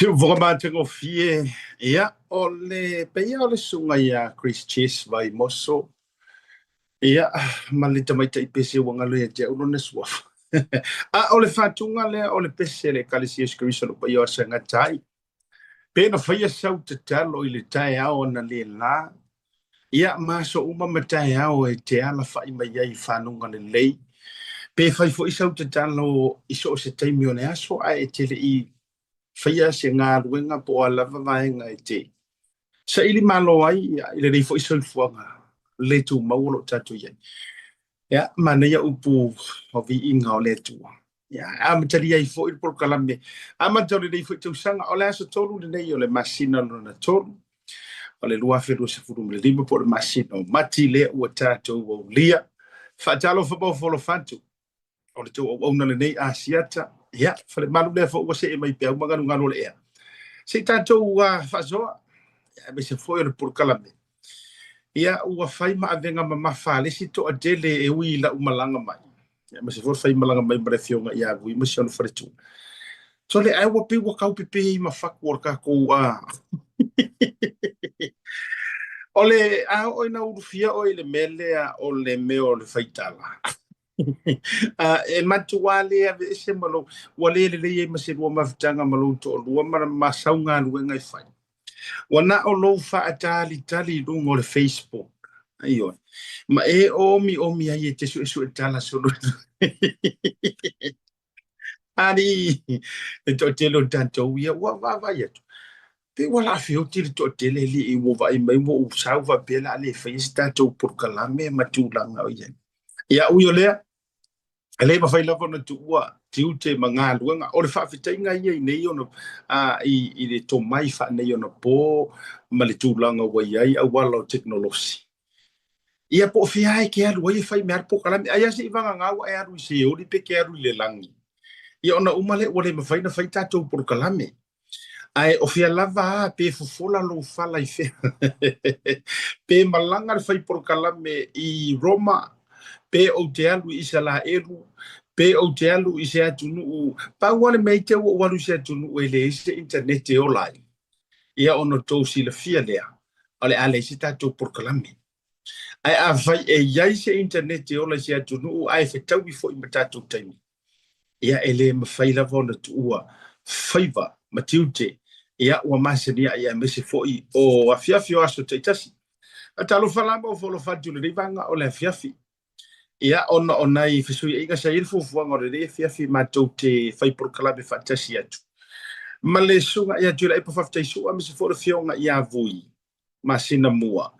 Vraiment tengo fie ia ole pe ole sunga ia Chris Chase vai moso ia malita mai tai pese wanga le te uno ne swa a ole fatunga le ole pese le kalisi excursion pa yo sanga tai pe no fai sau te talo ile tai a ona le la ia maso uma matai a o te ala fai mai ai fanunga le lei pe fai fo isau te talo iso se tai mione aso a e tele I faya se ngā ruenga po a lava vaenga te. Sa ili malo ai, ile rei fo iso fuanga, le tu maulo tatu iai. Ya, mana ia upu hovi inga o le tu. Ya, amatari ai fo il por kalame. Amatari rei fo i tau sanga, o le aso tolu le nei o le masina no na tolu. O le lua feru se furu le lima po le masina o mati le ua tatu o lia. Fatalo fa bo folo fatu. O le tu o ona le nei asiata. Ya, fale malu le fo ua se e mai pia umaganu ngano le ea. Se tātou whasoa, me se foi le por kalame. Ia ua whai ma avenga ma mawhale to a dele e ui la umalanga mai. Ia me se foi whai malanga mai mare fionga ia ui ma se ono wharetu. So le ai wa pe wa kau pepe I ma whakuar ka kou a. Ole a oi na urufia oi le mele a o le meo le whaitala. E matu wale a ve se malo wale le le ma se rua mafutanga malo to rua ma saunga luenga I whai. Wana o lo fa atali tali lungo le Facebook. Ayo. Ma e omi ai e te su tala solo. Ani e to telo tanto ia wa ia. Pe wala fio tili to tele li I wo vai mai mo usau va pela le Facebook to por kalame matulanga ia. Ia uyo le ele ma fai lava na tuua tiute manga luanga o le whawhitainga ia I nei ono I le to mai wha nei ono po ma le tūlanga wai ai a wala o teknolosi. Ia po whiai ke alu ai whai mea po kalami ai ase I wanga ngau ai aru I se ori pe ke aru I le langi. Ia ona umale o le mawhai na whai tātou por kalame. Ai o whia lava pe fufola lo whala I whea. Pe malanga le whai por kalame I Roma pe o te alu I sa la eru, pe o te alu I se atunu, pa wale mei te o walu se atunu e le se internet e olai. Ia ono tau si la fia lea, ale ale se tatou por kalame. Ai a vai e iai se internet e olai se atunu, ai fe tau I fo I matatou taimi. Ia ele ma whaila vona tuua, whaiva, matiute, ia ua masania ia mese fo I o a fiafio aso teitasi. A talo falama o folo fatu le rivanga o le fiafi. Ia ona I fesui inga sa ilfu fuanga o le fiafi matou te whai por kalame fatasi atu. Ma le sunga ia tula e pa whaftai sua me se fora fionga ia vui. Ma sina mua.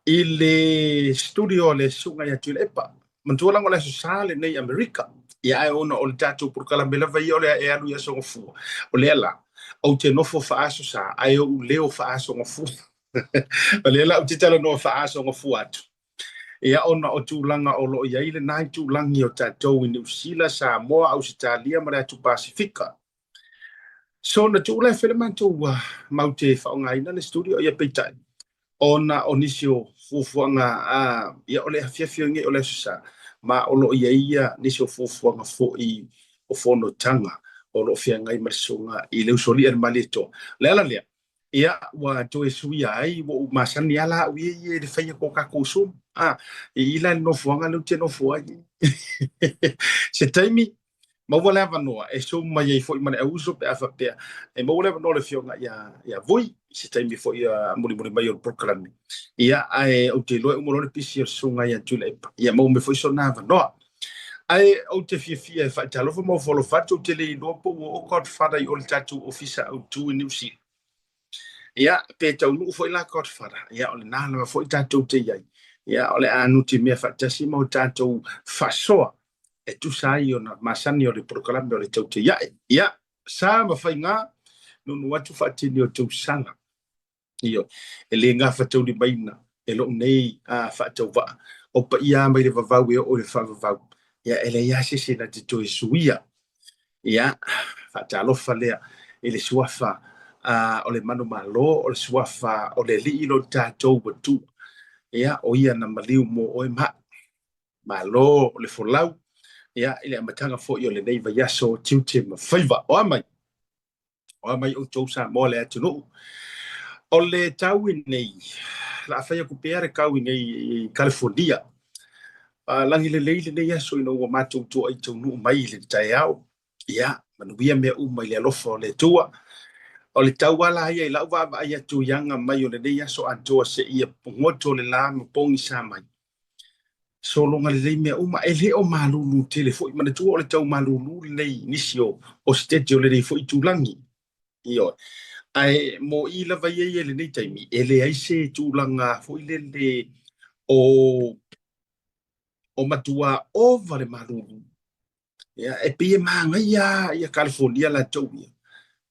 I le studio le sunga ia tula e pa. Mantua lango le sale nei Amerika. Ia e ona o le tatou por kalame lava I o le e alu ia songa fua. O le ala. Au te nofo faaso sa. Ai o leo faaso nga fua. O le ala au te tala no faaso nga fua atu. Ia ona o tūlanga o loo ia ile nai tūlangi o tātou I New Zealand, Samoa, Australia, ma rea tu Pasifika. So na tūlai whele mantou mau te whaongaina le studio ia peitai. Ona o nisio fufuanga ia ole hawhiawhio nge ole susa. Ma o loo ia nisio fufuanga fo I o fono tanga. O loo whiangai marisunga I leu soli ar malito. Leala lea. Ia wa toe sui ai wo masani ala ui e le whaia ko kako sum. I ila no fuanga lu te no fuai. Se taimi mawala vanoa e so mai e foi mane uso pe afa pe e mawala vanoa le fionga ia voi se taimi foi muri mai o proklami. Ia ai o te loe umoro le pisi o sunga ia tule ia mo me foi so na vanoa. Ai o te fia fa talo fo mo folo fatu te le no po o kot fada I o le tatu ofisa o tu New Zealand. Ia pe tau nu foi la kot fada ia o le nana foi tatu te iai. Ia ole anu te mea whaatasi mau tātou whasoa e tu sai o na masani o le proklame o le tau te iae. Ia, sa ma whai ngā, nunu atu whaatini o tau sanga. Io, e le ngā whatau li maina, e lo nei whaatau waa. O pa ia mai le vavau e o le whavavau. Ia, e le iase se na te toi suia. Ia, whaatalofa lea, e le suafa o le manu malo, o le suafa o le li ilo tātou watu. Ia o ia na maliu mo o ma lo le folau ia ile amatanga fo I le nei va yaso tiute ma faiva o mai o mai o tau sa mo le atu no o le tau nei la fa ku pere kau nei California langi le leile nei aso ino wa matu tu ai tu no mai le tai au ia manu bia me u mai le lofo le tua o le tau wala ia la wa ai tu yanga mai o le nei aso anto se ia ngoto le la mo pongi sa mai so longa le me uma ele o malulu telefoni mana tu o le tau malulu nei nisio o stage o le nei fo i tulangi io ai mo i la vai e le nei taimi ele ai se tulanga fo i le o matua over le malulu ya e pe manga ia California la tau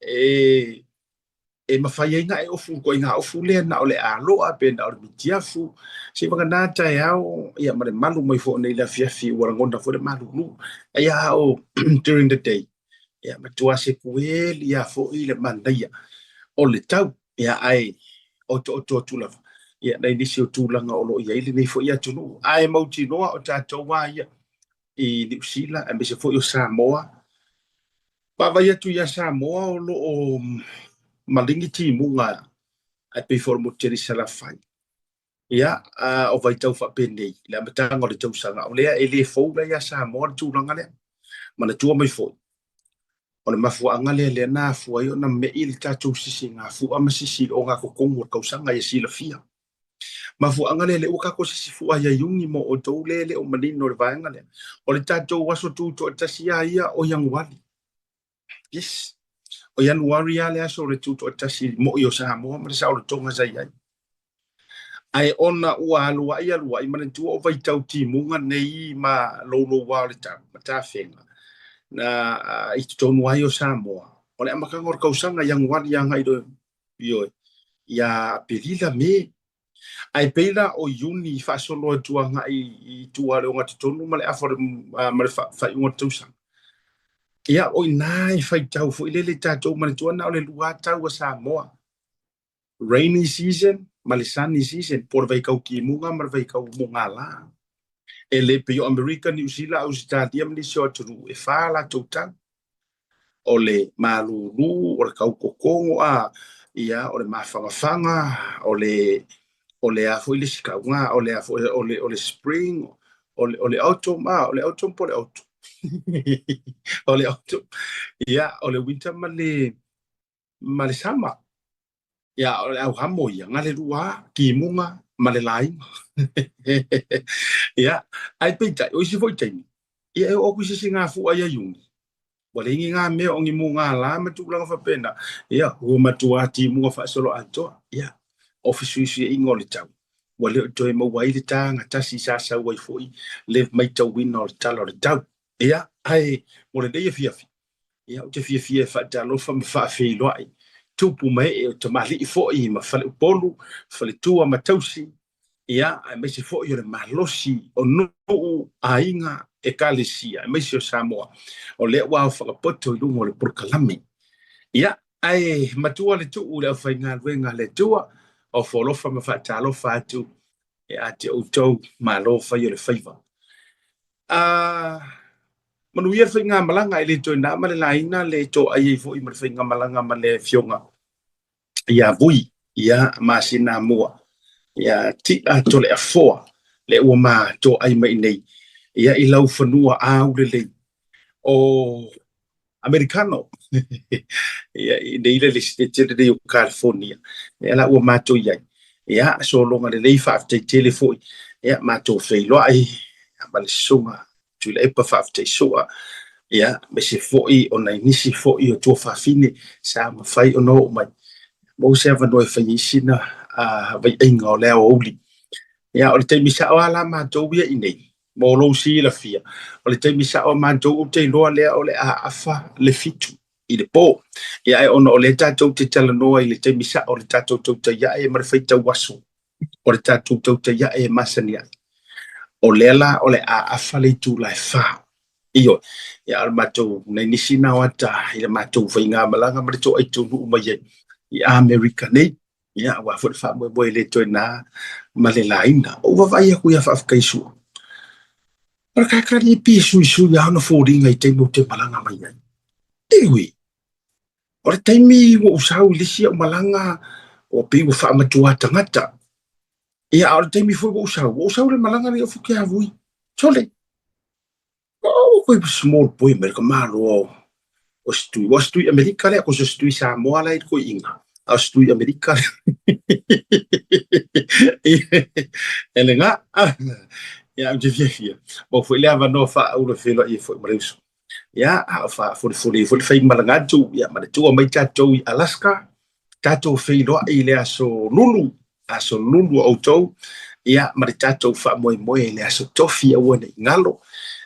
e mafai ainga e ofu ko inga ofu le na ole a lo a pe na o mitiafu se manga na tai ao ia mare malu mai fo nei la fiafi ora ngonda fo le malulu ia o during the day ia matua se kueli ia fo i le mandaia o le tau ia ai o tula ia nei disi o tulanga o lo ia ile nei fo ia tunu ai mauti noa o tatou wa ia i New Zealand a me se fo i o Samoa pa vai atu ia Samoa o lo o malingi ti munga ai pe for mo teri sala fai ia o vai tau fa penei la matanga o le tau sanga o le ele fo la ia Samoa tulanga le mana tua mai fo o le mafuanga le na fu ai na me il tatou sisi nga fu ama sisi o nga ko kongo ka usanga ia sila fia mafuanga le o ka ko sisi fu ai yungi mo o tou le o malino le vaanga le o le tatou waso tu to tasia ia o yang wali yes o Januari ale aso le tu to tasi mo yo sa mo ma sa o tonga sai ai ona ua alua i mana tu o vai tau ti munga nei ma lo wa le ta fenga na i tonu ai o Samoa o le amaka ngor kausanga yang wali yang ai do yo ya pelila me ai pela o yuni fa solo tuanga i tuare o ngati tonu ma le afor ma le fa ngot tusa ia o nai fai tau fo ile le tatou ma le tuana o le lua tau o Samoa rainy season ma le sunny season por vai kau ki munga ma vai kau munga la ele pe yo America New Zealand Australia mi so tu e fa la total o le malulu o le kau kokongo a ia o le mafanga o le afo ile sikaunga o le spring o le autumn o le autumn po le autumn o le autumn ia o le winter ma le summer ia o le au hamo ia ngale lua ki munga ma le lai ia ai peita o si foi tani ia o ku si singa fu ai yungi wale nga me o ngi munga la ma tu langa fa pena ia o matua ti munga fa solo ato ia office si ingol tau wale to e mo wai le tanga tasi sa sa wai foi le mai tau win or talo le tau ia ai mo le dei fiafi ia o te fiafi fa talo fa fa fe loi tupu mai e te mali fo i ma fale polu fale tua ma tausi ia ai me se fo i le malosi o no ainga e kalesia me se o Samoa o le wa fa poto i lungo le porkalami ia ai matua le tu le fa inga wenga le tua o folo fa ma fa talo fa tu e ate o tau malo fa i le faiva manu ia fa inga malanga i le to na ma le laina le to ai fo i ma fa inga malanga ma le fionga ia vui ia masina mua ia ti a tole a foa le ua ma to ai mai nei ia i lau fanua a ule o americano ia i nei le state de California ia la ua ma to ia so longa le fa te telefoi ia ma to fei lo ai ma le sunga tu le pa fa te soa ia me se foi ona inisi foi o to fa fine sa ma fai ono mai mo se va no fa yisina a vai inga o le oli ia o le te misa o ala ma to ia inei mo lo si la fia o le te misa o ma to te lo le o le afa le fitu i le po ia e ono o le tato te tala noa i le te misa o le tato te ia e mar fai ta waso o le tato te ia e masania o le la o le afa le tu la fa io ia al mato nei nisina wata i le mato fai nga malanga ma to ai tu nu mai i America nei ia wa fo fa mo le to na ma le laina o va vai ku ia fa kai su per ka ka ni pi su ya no fo ringa i te mo te malanga mai ai ewi o le taimi ua usau lisi au malanga o pei ua faamatua tagata ia o le taimi foi ua usau le malaga le ofu ke avui tole o koe small boy me le kamalo o stui Amerika le ko stui Samoa le ko inga a stui Amerika ele nga ia de via bo foi le ava no fa o le felo e foi breus ia a fa foi fai malanga tu ia ma tu mai tatou i Alaska tatou felo i le aso lulu o tou ia ma tatou fa moi le aso tofi o ne ngalo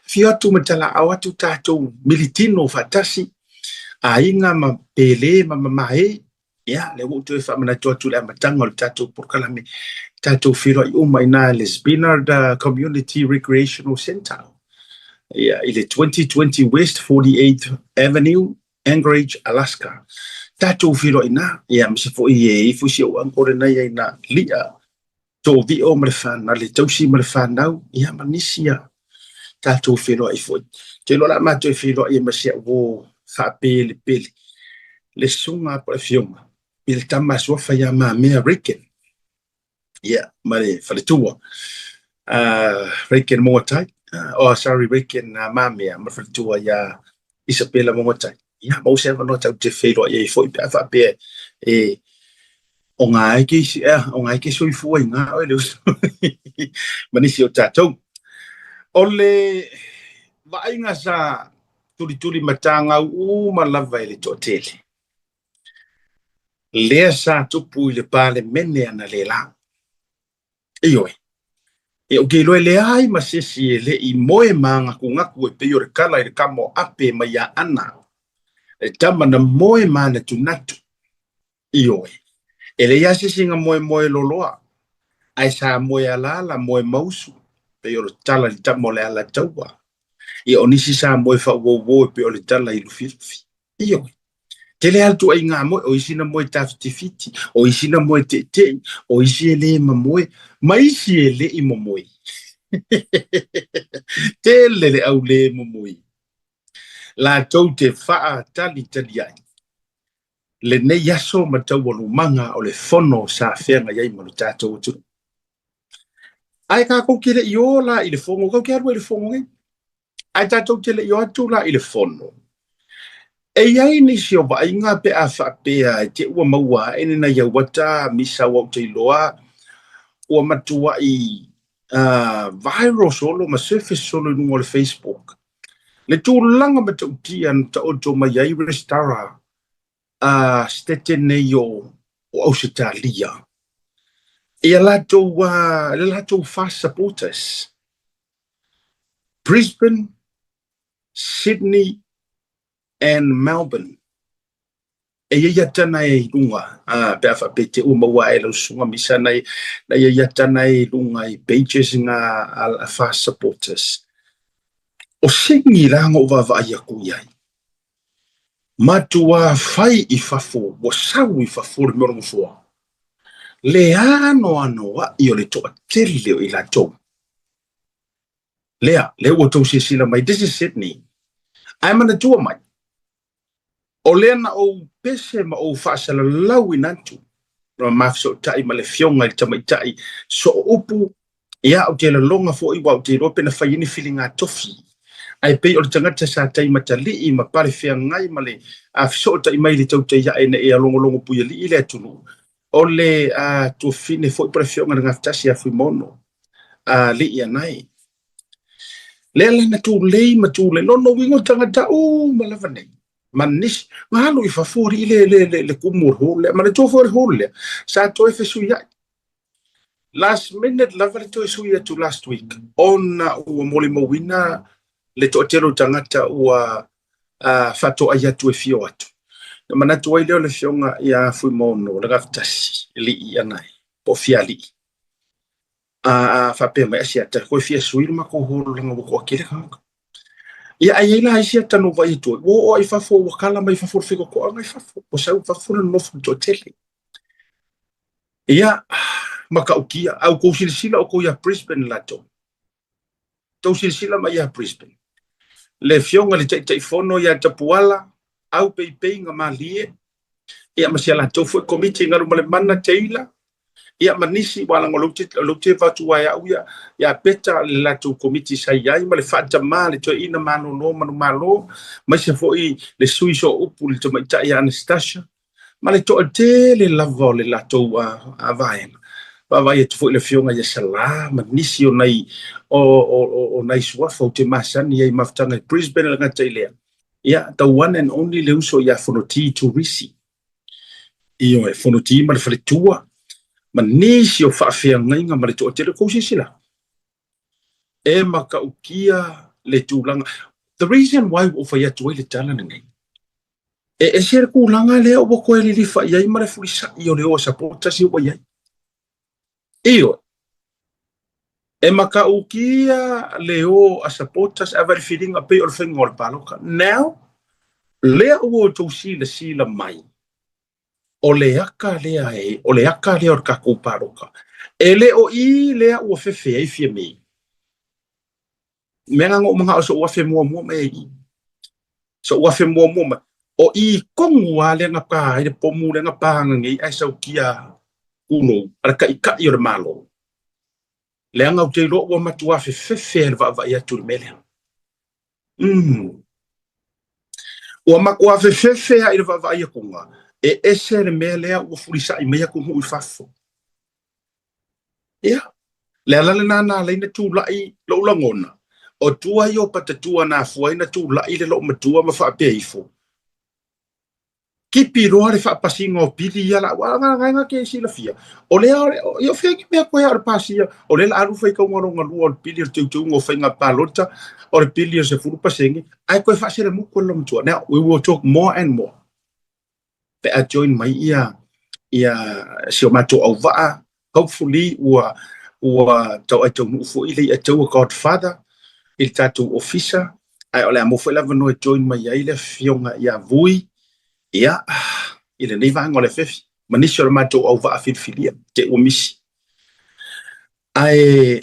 fio tu matala awatu tatou militino fatasi ainga ma pele ma mai ia le uto fa mana tu le matanga le tatou por kala me tatou filo i ina les Binard Community Recreational Center. Yeah, il est 2020 West 48th Avenue, Anchorage, Alaska. Tatou filo ina, ia mse fo i fusi o ankore na ia ina lia. To vi o mrefana, le tausi mrefanau, ia manisia. Tatou filo i fo. Te lola mato filo i masia wo fa pele pele. Le sunga po fioma. Il tamaswa fa ya ma American. Yeah, mare faletua. Rekin Motai. Sorry, Rekin Mamia, Mafaletua ya Isabella Motai. Ya, mo se no tau te whelo e foi pe fa pe e o ngai ki soi foi nga o le manisi o tatou. O le vainga sa tuli matanga u malava ele totele. Lea sa tupu i le pale mene ana le la. Ioi. E o ke loe le ai masesi e le i moe manga ku ngaku e peo re kala i le kamo ape mai a ana. E tama na moe mana tu natu. Ioi. E le yase singa moe loloa. Ai sa moe alala, moe mausu. Peo re tala li tamo le ala taua. I onisi sa moe fa uo e peo le tala i lufilufi. Ioi. Tele altu ai ngā moe, o isi na moe taftifiti, o isi na moe te, o isi e le ma moe, ma isi e le i mo moe. Tele le au le mo moe. La tau te faa tali ai. Le ne yaso ma tau walu manga o le fono sa whenga iai ma le tātou tu. Ai ka kou kele i o la i le fongo, kou ke arua i le fongo ngai. Ai tātou tele i o atu la i le fono. E iai ni si o ba inga pe a whapea te ua maua ene na iau wata misa wau te iloa ua matua i viral solo ma surface solo nungo le Facebook. Le tūlanga ma ta utian ta oto ma iai restara stete nei o Ausitalia. E le lato fast supporters. Brisbane, Sydney, and Melbourne. E ia tana e lunga pe afa pe te uma wa e lo sunga misa na ia tana e lunga i pages nga al fast supporters. O singi langa o vava ia ku iai. Matua fai i fafo, o sau i fafo le moro mfua. Le ano wa i o le toa tele o i la tau. Le o tau se sila mai, this is Sydney. Ai mana tua mai. O lena o pese ma o whaasala lau inantu. Ma mafso tai ma le fionga i tamaitai. So upu, ia o te la longa fo i wau te rope na whaiini whilinga tofi. Ai pei o le tangata sa tai matali i ma pare whea ngai ma le a fiso tai mai le tau te ia e na e a longo puia li i le atunu. O le tua fine fo i pare fionga na ngaftasi a fuimono. Li i anai. Le na tu lei ma tu le nono wingo tangata malava nei. Manis ngalo i fafori le kumur hole ma le tofori hole sa to e fesu ya last minute lava le to esu ya to last week on o moli mo wina le to telo tangata ua fato ayatu e fio atu mana to ile le fionga ya fu mono le gaftasi li anai po fiali fa pe ma sia ta ko fia suil ma ko holo nga ko kile ka ia ai la isia tanu vai tu o ai fa fo kala mai fa fo fico ko ai fa fo o sa fa fo no fo to tele ia maka ukia au ko silsila o ko ia Brisbane lato to silsila mai ia Brisbane le fionga le te fono ia tapuala au pe nga malie ia masiala tau foi komiti ngalu male mana teila ia manisi wala ngolo te fatu wa ya peta la tu komiti sai ai male fata male to ina mano no mano malo ma se foi le suiso upul to mai ya Anastasia male to te le lavo le la to a vai vai tu foi le fionga ya sala manisi o nai o nai swa fo te masani ai maftanga Brisbane la ngatailea ia the one and only le uso ya fonoti to risi io e fonoti male fale tua manisi o whaafeangainga ma le toa tele kousisila. E maka ukia le tūlanga. The reason why o whai atu le tala nangai. E sere kūlanga lea o wako e li wha iai ma le furisa i o le o sapota si o iai. Iyo. E maka ukia le o a sapota a vari whiringa pe o le whainga o le paloka. Now, lea o tau sila mai. O le aka lea e, o le aka lea o le kako paloka. E le o I lea ua whewhea I fia mei. Mea ngā mga o so ua whe mua mua mei. So ua whe mua mua mei. O I kongu a lea ngā pā, I le pomu lea ngā pāanga ngei, ai sau kia uno, ara ka I ka I o le malo. Lea ngau te lo ua matua whewhea le wa I atu le mele. Ua makua whewhea I le wa I akunga. E ese le mea lea ua furisa I mea kungu I whafo. Ia. Lea lale nana leina tū lai lo ulangona. O tua I o patatua na fuaina tū lai le lo matua ma whaapea ifo. Kipi roa le whaapasinga o pili ia la wanga ke sila fia. O lea o whea ki mea koe ar pasia. O lea la aru whai kaungaronga lua o le pili o teu o whainga pālota o le pili o se furu pasengi. Ai koe whaasere muko lo matua. Now, we will talk more and more. Pe a join mai ia si o matua au waa. Hopefully, ua tau ai tau nuufo I le a tau a Godfather. Il tatou ofisa ai ole mo foi lava no join mai ai le fionga ia vui ia ile nei vanga le fefi manisi o matou au va filfilia te o misi ai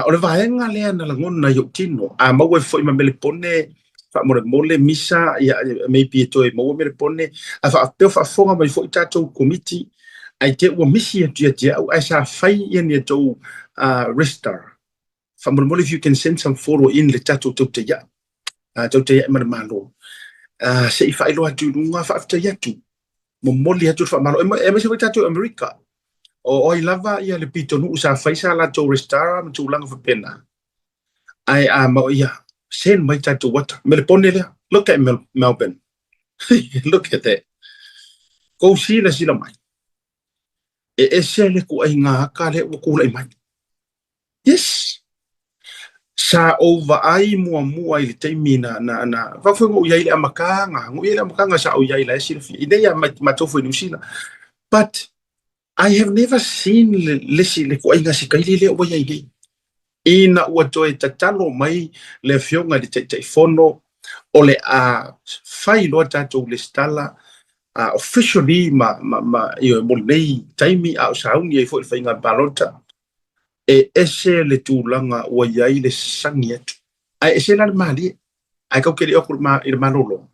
ole vaenga le na langona yo tino a mau foi ma mele pone fa mole misa ia maybe to e mau mele pone a fa te fa fonga mai foi tatou committee ai te o misi dia ai sa fai ia ni to restore. If you can send some photo in le tatou tau te ia mana malo. Se I whaelo atu runga whaafta iatu. Mo moli atu wha malo. E mese wai tatou Amerika. O I lava ia le pito nuu sa whaisa la tau restara ma tau langa whapena. Ai mao ia. Sen mai tatou wata. Mele pone lea. Look at Melbourne. Look at that. Kou sila mai. E se le ku ai ngā ka le wakula I mai. Yes. Sa over ai mua I le taimi na whawhi ngō iai le amakanga. Ngō iai le amakanga sa o iai le silafi. Idea matofu I New Zealand. But I have never seen lesi le kua inga si kaili le o iai gei. Ina ua toe tatalo mai le fionga le teitai fono o le a whai loa tatou le stala officially i mo nei taimi a o sauni ai fo I whainga balota. E ese le tūlanga ua iai le sangi atu. Ai ese la le mali. Ai kau kere okur I le malolo.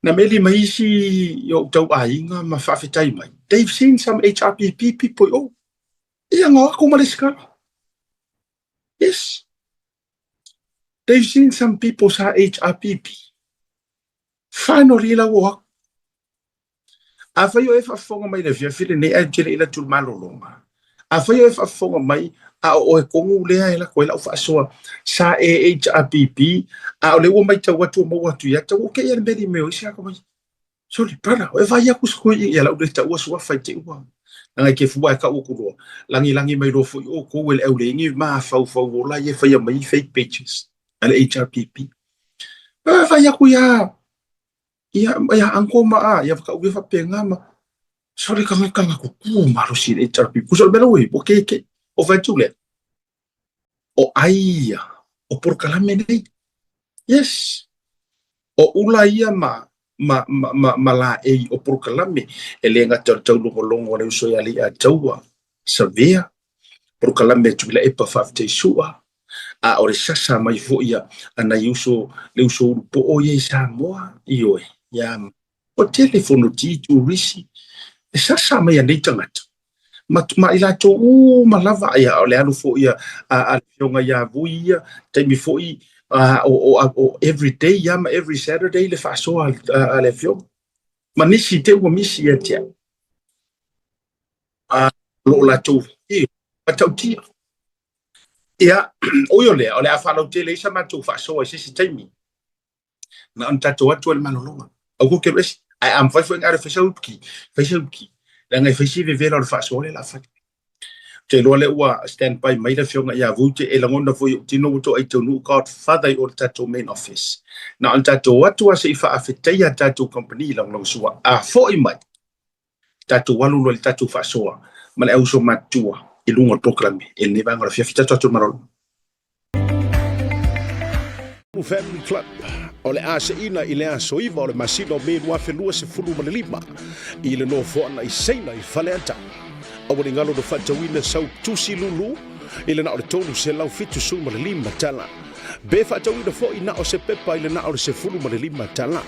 Na meli maisi yo tau ainga ma whawhetai mai. They've seen some HRPP people. Oh, ia ngā ako maleska. Yes. They've seen some people sa HRPP. Finally la wak. A whaio e whafonga mai le via while nei ai jere ila tūl malolonga. A whaio e whafonga mai a o e kongu lea e la koe lau whaasoa sa HRPP a o le ua mai tau atu o mau atu ia tau o kei ane meri meo isi ako mai. Sorry, brother, o e vai aku skoi ia lau le tau asua whai te ua. Nanga ke fua e ka o kuroa. Langi mai rofo I o kou ele au le ingi maa fau o la ia whaia mai fake pages. Ale HRPP. E vai aku ia angko maa ia waka uwe whapenga ma. Sorry kanga kuku maro si HRPP. Kusol mena ui, o ke. O vai tule. O aia. O porkalame nei. Yes. O ula ia ma la e o porkalame. E le ngata tau longo le uso ia li a taua. Savea. Porkalame tu bila epa whafte sua. A ore sasa mai fo ia. Ana le uso po o ye sa moa. Ioe. Ya o telefono ti tu risi e sa mai nei tangata ma ila to ma lava ia o le alu fo ia a fionga ia vuia te mi fo I o every day ia ma every Saturday le fa so a le fio ma nisi te o misi ia tia lo la to e a tau tia ia o yo le a fa lo te le sa ma tu fa so e si taimi na anta to atu el malolonga o ko ke res I am fa fo ngare fa ki la ngai fa si ve ve lo fa so le la fa te lo le ua stand by mai le fionga ia vute e langonda fo tino to ai tonu God father or tato main office na anta to atu se fa afetai a tato company lang sua a fo I mai tato walu lo tato fa soa ma le uso matua I lungo proclame e ne vanga fia fita tato marol Family Club o le aseina I le asoiva o le masino me lua felua se fulu ma le lima I le no fo ana I seina I faleanta o le ngalo do fatawina sau tusi lulu I le na o le tonu se lau fitu su ma le lima tala be fatawina fo I na o se pepa I le na o le se fulu ma le lima tala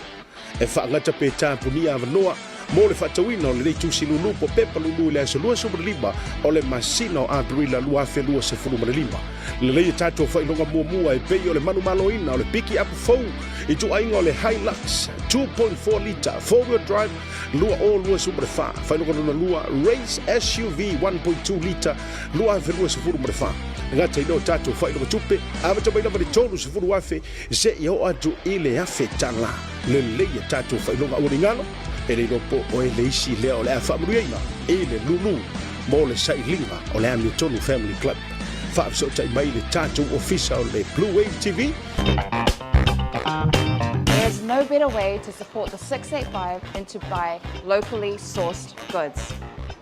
e fa ngata pe tapunia avanoa mo le fatawina o le tusi lulu po pepa lulu le aso lua su ma le lima o le masino a brila lua felua se fulu ma le lima le le tato fa inonga mua e pe o le manu maloina o le piki up fo I tu ainga o le Hilux 2.4 liter 4-wheel drive lua o lua su ma fa inonga na lua race SUV 1.2 liter lua felua se fulu ma fa ngata ino tato fa inonga tupe ava tama ina vale tonu se fulu afe se yo atu ile afe tala le le tato fa inonga o ringalo e le ropo o e leisi lea o le a whaamuriaina e le lulu mo le sailinga o le Hamiltonu Family Club whaafsota I mai le tātou ofisa o le Blue Wave TV. There's no better way to support the 685 than to buy locally sourced goods.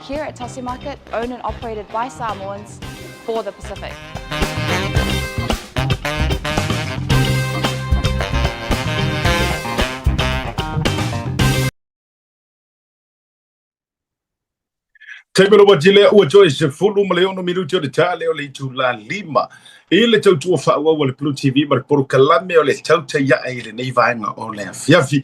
Here at Tasi Market, owned and operated by Samoans for the Pacific. Taimelo wajile ua joy se fulu ma leono minuti o le tale o le itu la lima. I le tau tua wha ua le Blue TV ma le poru kalame o le tau te ia e le nei vaenga o le fiafi.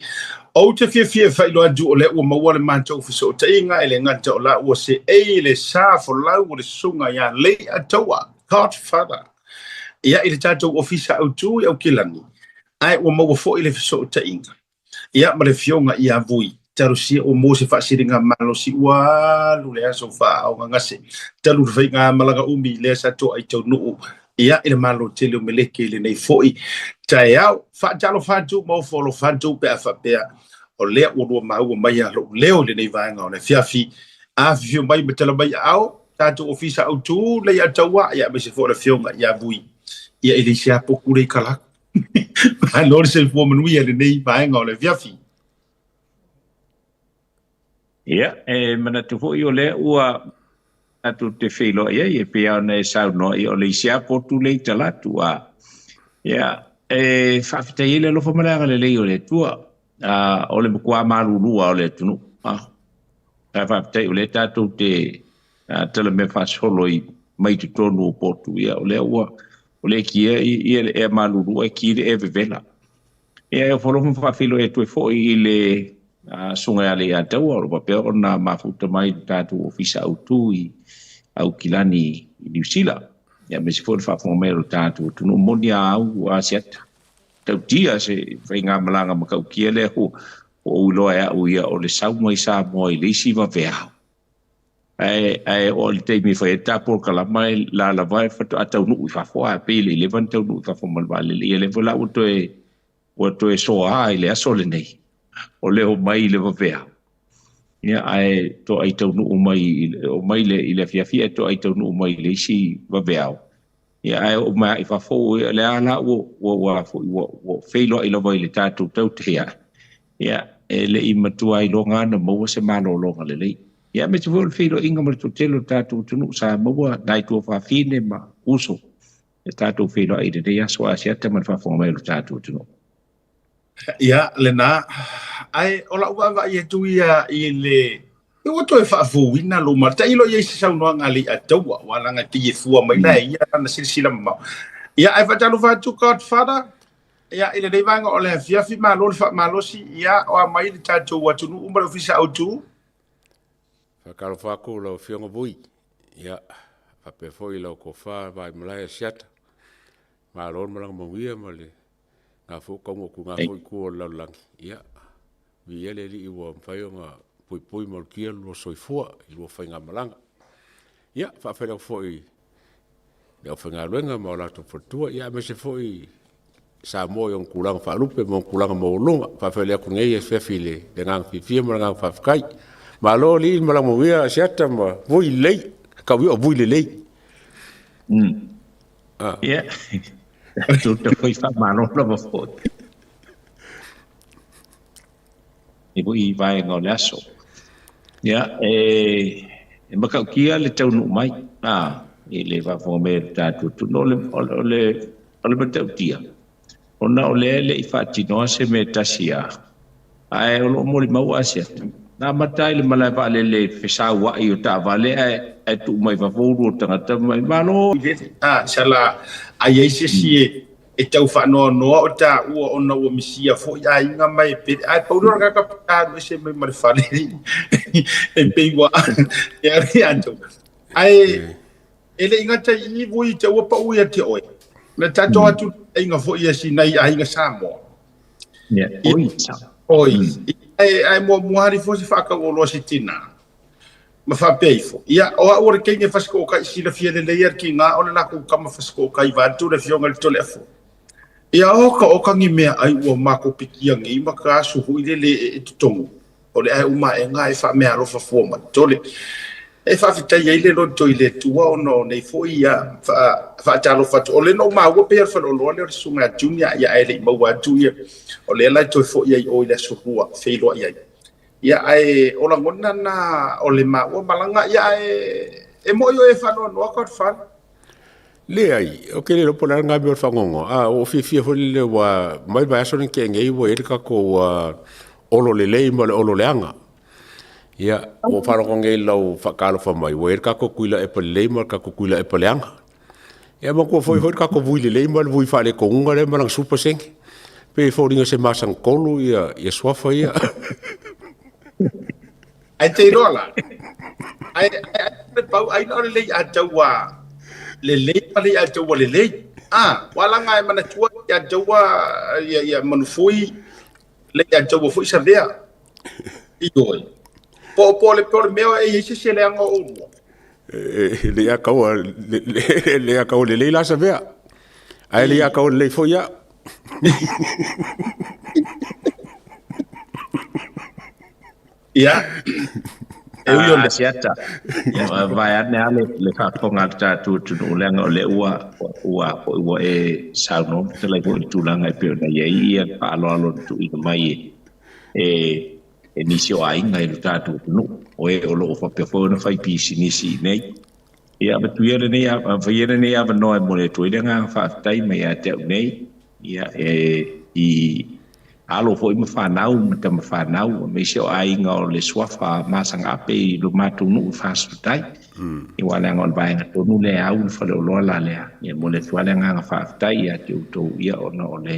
O te fia whailo adu o le ua maua le mātou fiso o te inga e le ngata o la ua se e le sa fo lau o le sunga ia le ataua. Godfather. Ia i le tātou ofisa au tu au kilani. Ai ua maua fo i le fiso o te inga. Ia ma le fionga ia vui. Tarusia o mo se fasiringa malo si walu le aso fa o ngase talu nga malaga umi le sa to ai tonu ia ile malo tele meleke le nei foi taiao fa talo fa tu mo folo fa tu pe fa pe o le o ma o mai lo leo le nei vanga o le fiafi a fiu mai betela mai au tatu ofisa au tu le ya tawa ia me se fo le fionga ia vui ia ile sia poku le kala alor se fo menui le nei vanga o le fiafi. Ia, mana tu fo I o le ua atu te whilo ia, I pe au nei sau no I o le isia potu le talatu a. Ia, whawhita I le lofa malanga le lei o le tua, o le mukua marurua o le tunu. Whawhita I o le tatu te tala me whasolo I mai tu tonu o potu ia, o le ua, o le kia I le marurua ki le vevela. Ia, o wholofu whawhilo tue fo I le sunga ale a tau o papel ona mafuta mai tatu ofisa autu I au kilani I New Zealand ya me se for fa fomero tatu tunu monia au asiat tau dia se fainga malanga makau kiele ho o lo ya o ia o le sau mai sa moi le siva vea ai o le te mi fa eta por kala mai la vai fa atau nu fa fo a pele le van tau nu fa fo mal vale le vola o to so ai le aso le nei o le o mai le vavea. Ia ai to ai tau nu o mai le I le fiafia to ai tau nu o mai le si vavea. Ia ai o mai I fafo le ala o feilo I lava I le tātou tau te ia. Ia le I matua I longa na maua se malo longa le lei. Ia me te vole feilo inga ma to telo tātou tunu sa maua nai tua fafine ma uso. E tātou feilo ai de ia soa siata man fafo mai lo tātou tunu. Ia le na ai ola wa ia tu ia I le I o to fa fu ina lo marta I lo ia se sau no ngali a taua wala nga ti fua mai la ia na silsila ma ia ai fa talo fa tu Godfather ia ina dei vanga o le fiafi malo le malosi ia o mai le tatou atu nu umba ofisa autu Whakaro whako lau whionga vui. Ia, whape foi lau ko wha vai malaya siata. Ma ron malanga mawia ma le. Ngā whukongo ku ngā fui kua lau langi. Ia, vi ele li iwa mwhaio ngā pui pui malkia lua soifua i lua whai ngā malanga. Ia, whape lau foi. Leo whai ngā luenga ma o lato whatua. Ia, me se foi sa mo yung kulanga whaalupe mo kulanga maulunga. Whape lau kungei e whewhile. Le ngang whiwhia ma ngang whawkai. Ma lo li malang mo wia siata ma vui lei ka wi o vui le lei yeah tu te foi fa malo lo mo fo e vui vai ngo laso yeah e maka kia le tau no mai e le va fo me ta tu no le tau tia ona le I fa tino se me tasia ai o mo le mau asia na matai le malai pa le fesa wa I o ta vale ai tu mai va volu tanga mai malo sala ai si e tau fa no o ta o ona o misia fo ia inga mai pe ai paulo ka ka se mai mar fale e pe wa ya rianto ai ele inga ta I vui te o pa u ia te oi na ta to atu inga fo ia si nai ai inga samo oi ai mo hari fo se fa ka o lo sitina ma fa peifo ia o re ke fa sko ka si la fiele le yer ki nga o la ku ka ma fa sko ka I va tu le fionga le telefo ia o ka ngi me ai o ma ko pikia ngi ma ka su hu le tongu o le ai uma e nga fa me alo fa fo ma tole e fa fita ia le lo toilet tu o no nei fo ia fa talo fa o le no ma o pe fa lo le sunga junior ia ele ma wa tu ia o le la to fo ia o le su hu fe lo ia ai o la ngona na o le ma o malanga ia e mo yo e fa no ko fa le ai o ke le lo pola nga bi fa ngongo o fi ho le wa mai ba so ke ngai wo e ka ko o lo le mo le o lo le anga ia o fa ro ngai lo fa ka lo fa mai wo e ka ko kuila e pele mo ka ko kuila e pele anga ia mo ko foi ho ka ko vui le mo vui fa le ko nga le malang super sing pe fo ringa se masang kolu ia swafa ia ai te rola ai pau ai no le a tawa le pale a tawa le wala ngai mana tua ya tawa ya manufui le a tawa foi sabea I doi po le meo e se le anga o le a kau le la sabea ai le a kau le foi ya ia eu le siata vai ane ale le fa ponga ta tu le nga le ua e sa no te le ko tu langa e pe na ia pa lo tu I mai e nisio ai nga I ta tu no o e o lo fa pe fo na fai pi sinisi nei ia ba tu ia nei a vai nei a no e mo le tu nga fa tai mai a te nei ia I alo foi me fanau me tam fanau me se ai nga le swafa masanga pe lo matu no fa sutai I wala ngon vai nga to no le au fa lo la le ia mo le wala nga fa tai ya to ia ono le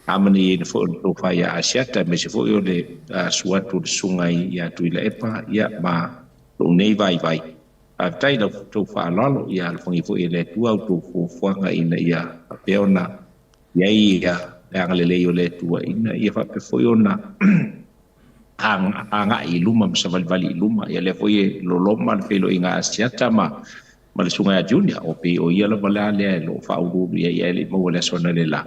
amani ne fo to fa ya asiata me se fo yo le suatu sungai ya tu ile epa ia ma lo nei vai a tai lo to fa lo ia al fongi fo ile tu auto fo nga ina ia peona ia ang le le tua ina ia fa pe foi ona anga I luma sa vali luma ia le foi lo loma pe lo inga asiata ma le sunga junior o pe o ia lo bala le lo fa u ia le mo le sona le la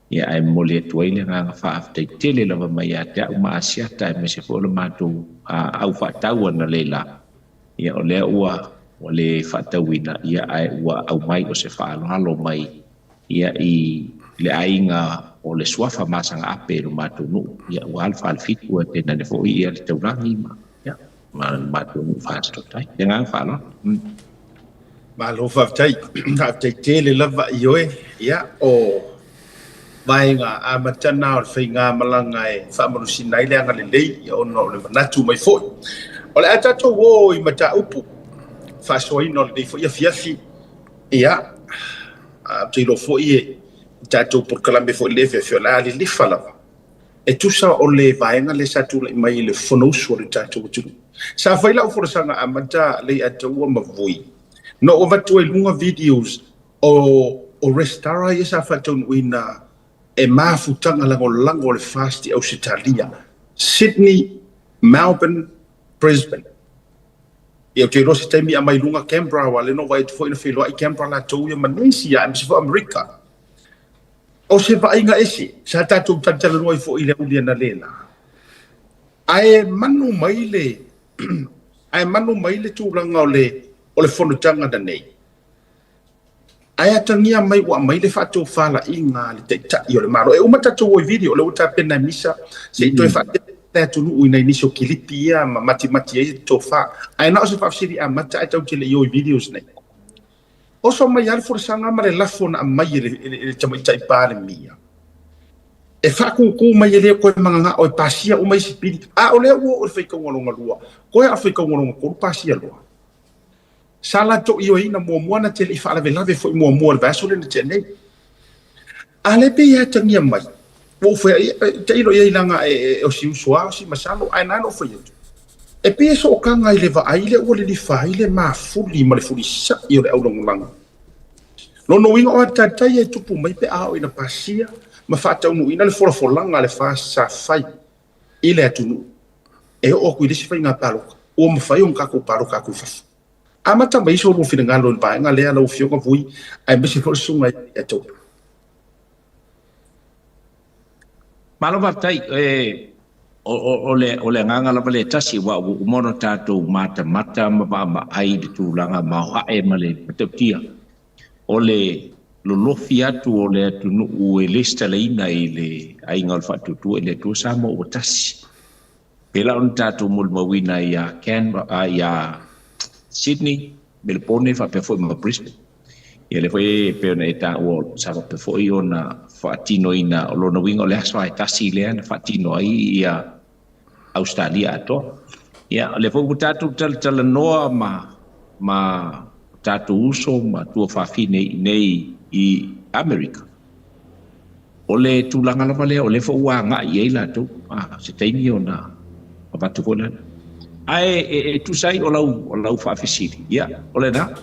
ia ai mo le tua ina nga fa afte tele lo ma ia ta ma asiata me se fo lo matu au fa tau na le la ia o le ua o le fa tawina ia ai ua au mai o se fa lo mai ia I le ainga o le swafa masanga ape lo matunu ia o alfa alfitu e tena ne fo ia le taurangi ia ma matunu fasto tai dengan fa no ma lo fa tai tele lava ioe ia o vainga a matana o fainga malanga e fa manu sinai le anga le lei ia ono le manatu mai foi o le ata to wo I mata upu fa soi no le fo ia fiafi ia a te lo fo ia tatou por kalame fo le fe la le fala e tusa o le vaenga le satu le mai le fono so le tatou tu sa faila o for sanga amata le atou ma voi no over to lunga videos o restaura ia sa fatou wina e mafutanga lango le fast au Australia Sydney Melbourne Brisbane ia te rosi taimi a mai lunga Canberra wale no vai foi no filo ai Canberra la tou ia Malaysia am se America o se vai nga esi sa tatou tantala no foi ile ulia na lela ai manu maile tu langa o le fono tanga da nei ai atangia mai wa mai le fatou fala inga le te io le maro e uma tatou o video le uta pena misa se to fa tu nu ina inicio kilipia mati e tofa ai na se fa siri a mata ai tau tele yo videos nei o so mai al forsanga mare la fona mai le chama tai pare mia e fa ku mai le ko manga o pasia o mai sipiri a o le o fe ko ngolonga lua ko a fe ko ngolonga ko pasia lua sala to io ina mo na tele fa la ve foi mo va so le tene ale pe ya tangia mai o foi te ilo ia langa o si usua si masalo ai nano foi e pe so kanga ile va ile o le fa ile ma fuli ma le fuli sa io le au long no winga o tata ia tupu mai pe a o ina pasia ma fa tau no ina le fo langa le fa sa fai ile atu e o ku disi fa nga palo o ma fa yon ka ko palo ka ku fa amata mai so mo fina ngalo ba nga le ala o fio ko vui ai me se fo sunga e to Malo vatai o le nganga la vale tasi wa mono tatou mata ma ai tu langa ma ha male petia o le lolofi atu o le atu nu e lista le ina ile ai ngal fatu tu ele tu samo o tasi pela on tatou mul mawina ya Canberra ya Sydney Melbourne fa pe fo ma Brisbane ele foi pe na eta o sa pe fo ona fatino ina o lona winga o le aswa tasi le na fatino ai ia Australia to ia le fo tatu tal noa ma tatu uso ma tu fa fine nei i America o le tulanga la vale o le fo wa nga ia la to se taimi ona pa tu kola ai tu sai o lau fa fisili ia o le na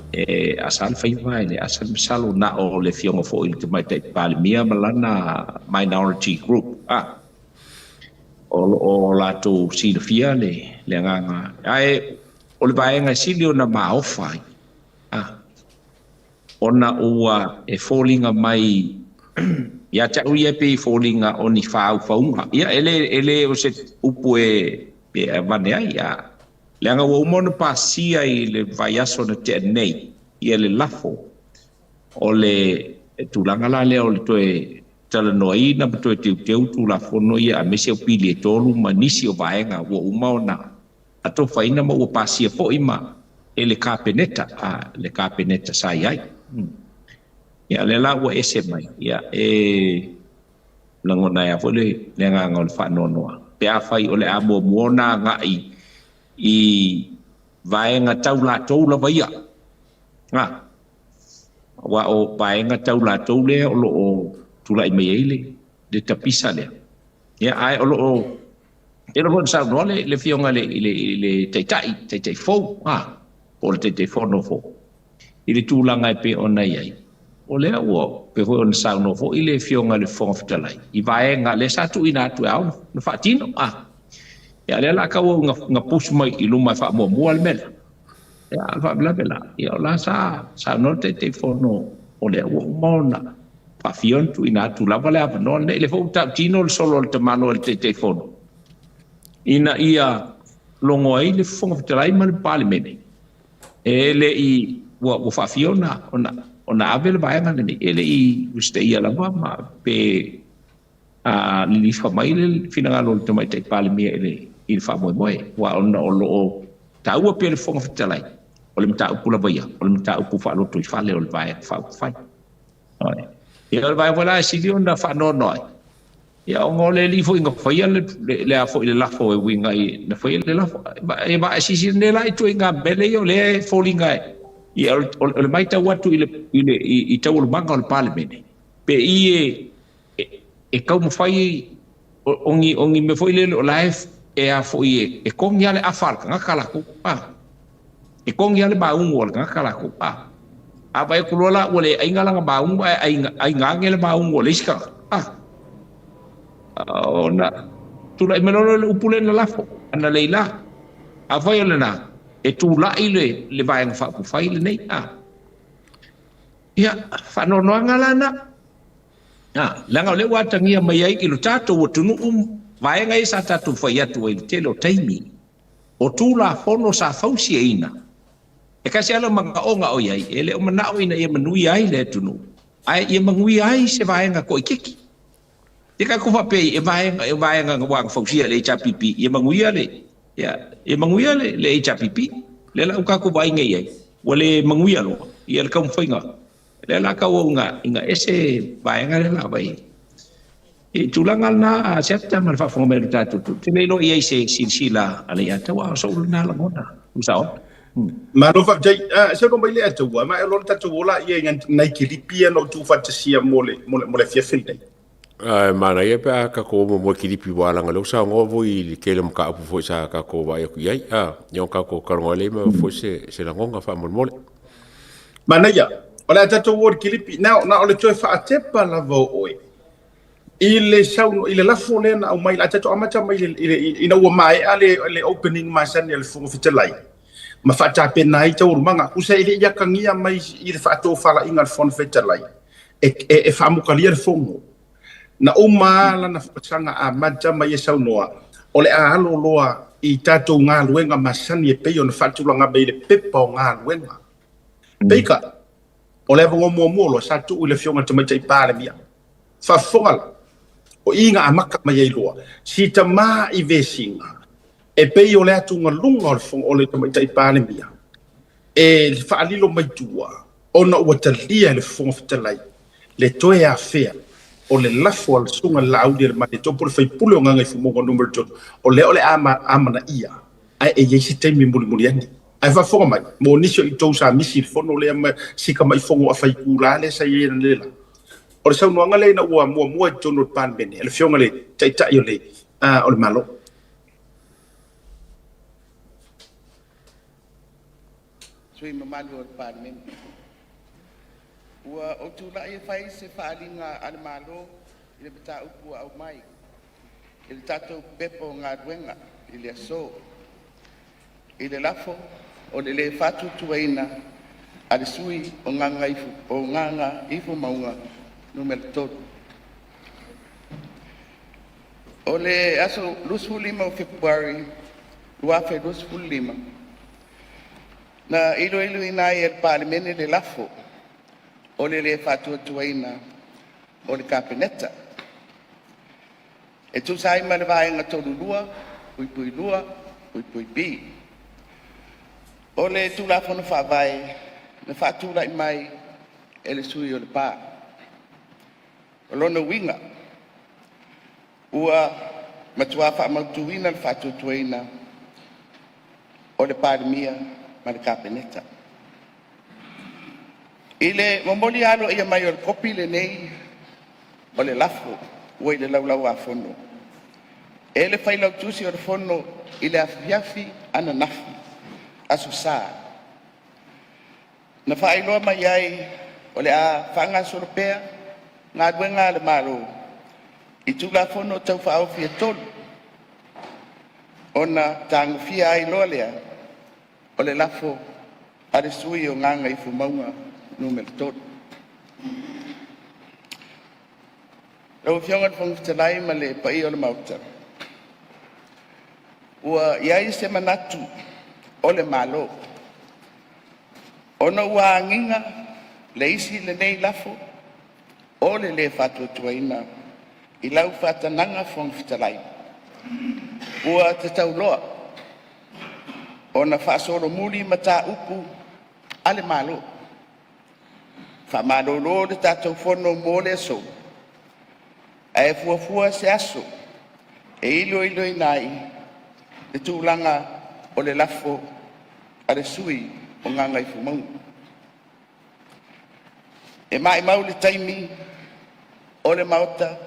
asal fai vai le asal misalo na o le fionga fo il te mai te palmia malana minority group o la to si le fia le nganga ai o le vaenga silio na maofa ona ua e fallinga mai ia ta uia pe fallinga oni faunga ia ele o se upu pe vane ai leanga wo mono pasia i le vaiaso na te nei ia le lafo o le tulanga la le o le toe tala noai na toe teu tu lafo no ia a mese o pili e tolu manisi o vaenga wo umaona ato faina mo pasia po ima e le kapeneta sai ai ia le la wo ese mai ia langona ia fo le leanga ngol fa nonoa pe a fai o le amo muona ngai i vaenga taula toula vaia wa o vaenga taula toule o lo tula i meile de tapisa le ya ai o lo e lo sa no le fionga le tai fo o le tai fo no fo i le tula ngai pe ona ai o le o pe fo on sa no fo i le fionga le fo fitalai i vaenga le sa tu ina tu au no fatino ya le la ka nga push mai i luma fa mo al mel ya fa bla bla ya la sa no te fono o le o mona fa fion tu ina tu la vale ap no le fo ta tino solo te mano te fono ina ia longo ai le fo trai mal parliament ele i wo fa fiona ona avel vai ngane ni ele i uste ia la ma pe li fa mai le finanga lo te mai te parliament ele il fa moi wa ona o taua pe le fonga fitalai o le mta pula baia o le mta pu fa lo tu fa le o vai fa fai ai e o vai vola si di onda fa no noi ya o ngole li fo inga fa le a fo le la fo e winga i na fo le la e ba si si ne la tu inga bele yo le fo linga i o le mai ta watu i tau o manga o le parliament pe e kau mawhai ongi me foi lelo live e a foi e kongi ale afal ngaka la ku e kongi ale baung wal ngaka la ku a vai kulola wale ai ngala nga baung ai ngangele baung wale iska ona tula i melono le upule na lafo ana leila a vai na e tula ile le vai nga fa ku fai le nei ya fa no ngala na langa le watangia mai ai kilo tato tunu vai ngai sa tatu fai atu i telo taimi o tula fono sa fausi ina e kasi ala manga onga o yai ele o mana o ina e manui ai le tunu ai e mangui ai se vai nga ko ikiki te ka ko fa pe e vai nga wang fausi le chapipi e mangui ale ya e mangui ale le chapipi le la ka ko vai ngai ai wale mangui alo ia ka fai nga le la ka o nga inga ese vai nga le la vai e tulangal na septa man fa fo me tatu te le lo ia se silsila ale ya te wa so na la mona usao ma no fa jai se ko mai le atu ma e lo tatu la ia ngan nai ki lipia no tu fa te sia mole fia fil mana ia pe ka ko mo ki lipi wala ngalo sa ngo voi ke le ka pu fo sa ka ko va ku ai yo ka ko ka ngole me fo se la ngonga fa mole mana ya ola tatu wo ki lipi na ole toi fa atepa la vo oi ile sau ile la fole na mai la tatu amacha mai ile ina wo mai ale opening masan ile fo fitalai ma fa ta pe nai tau manga ku se ile ya kangia mai ile fa to fala inga fon fitalai e fa mu kalia fongo na la na sanga a macha mai sau noa ole a halo loa i tatu nga luenga masan ye pe on fa tu nga be ile pepo nga luenga peika ole mo lo sa tu ile fionga te mai tai pale mia fa fonga o inga amaka mai loa si ta ma i vesinga e pe o le atu nga lunga o fong o le tamai tai pale mia e fa alilo mai tua ona ua talia le fong fitalai le toe a fea o le lafo al sunga laudi le mate topo le fai pule o nganga i fumonga numero ton o le ama na ia ai e yeisi teimi muli ani ai fa fonga mai mo nisio i tou sa misi fono le ama sika mai fongo a fai kula le sa ye na lela o le sau noanga le na ua mua tono pan bene le fionga le tai o le o le malo sui mamali o pan men ua o tu la e fai se falinga al malo ile beta upu au mai ile tato pepo nga duenga ile so ile lafo o le fatu tuaina al sui o nganga ifu maunga numero todo o le aso lusulima o february luafe lusulima na ilo ina el parlamento le lafo o le fatu tuaina o le capeneta e tu sai ma le vai nga todo lua pui pi o le tu la fono fa vai na fatu la mai ele sui o le pa o lona winga ua matua fa matuina le fatu tuaina o le pandemia ma le capeneta ile momoli alo ia mai o kopi le nei o le lafo ua ile laulau a fono ele fai lau tusi o le fono ile afiafi ana nafi asusa na whaailoa mai ai o le a whanga soropea ngā duenga le malo i tula fono tau whaau fia tolu ona tangu fia ai loa lea o le lafo a le sui o nganga i fumaunga numero tolu lau fionga le whangfitalai ma le pai o le mauta ua iai se manatu o le malo ona ua anginga le isi le nei lafo o le fatuatuaina i lau faatanaga whangfitalai ua te tauloa ona faasolomuli ma taupu a le malo faamalōlō le tatou fono mo le asou ae fuafua se aso e iloiloina ai le tulaga o le lafo a le sui o gaga i fumau e maʻimau le taimi o le maota,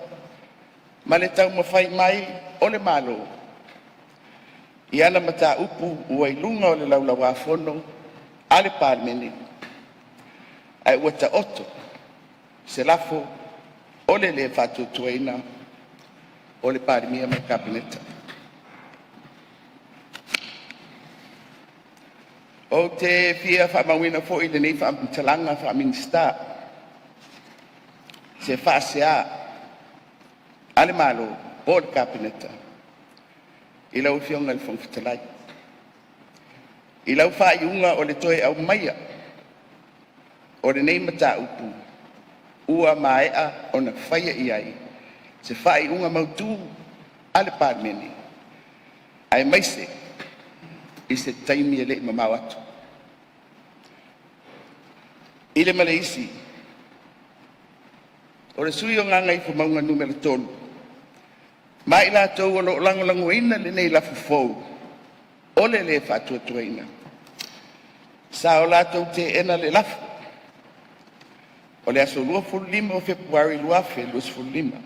ma le tau mawhai mai o le malo. I ana mata upu ua ilunga o le laulawa whono, ale pāmene. Ai ua ta oto, se lafo, o le whātua tuaina, o le pārimia mai kabineta. O te fia whamawina fo i le nei whaamtalanga whaaminsta, se whaasea, ale malo, o le kabineta. I lau fionga le whangwhitalai. I lau whaiunga o le toe au maia, o le nei mata upu, ua maea o na whaia i ai, se whaiunga mautu ale pāmene, ai maise, i se taimi e le mamau atu. I le Malaysi, o le sui o nganga i whamaunga numero tonu, mai la tau o lo lango ina le nei lafu fou, o le whatua tuaina. Sa o la tau te ena le lafu, o le aso lua fulima o Februari luafe luas fulima.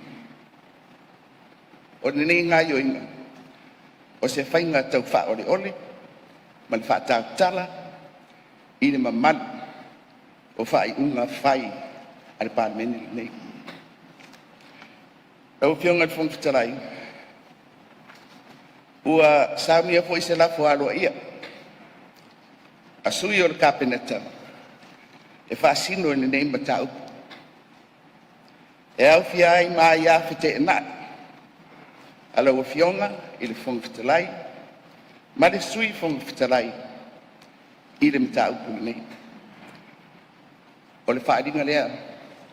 O le nei ngā yoinga, o se whainga tau wha ole, man wha tau tala, i le mamanu, o whai unga whai, ale pāmene nei. Au fionga le whangwhitarai, ua saumia po i se lafo aloa ia, a sui o le kapeneta, e whaasino ni nei mata upu. E au fia ai maa ia white e nai, ala ua fionga i le whangwhitalai, ma le sui whangwhitalai, i le mata upu nei. O le whaadinga lea,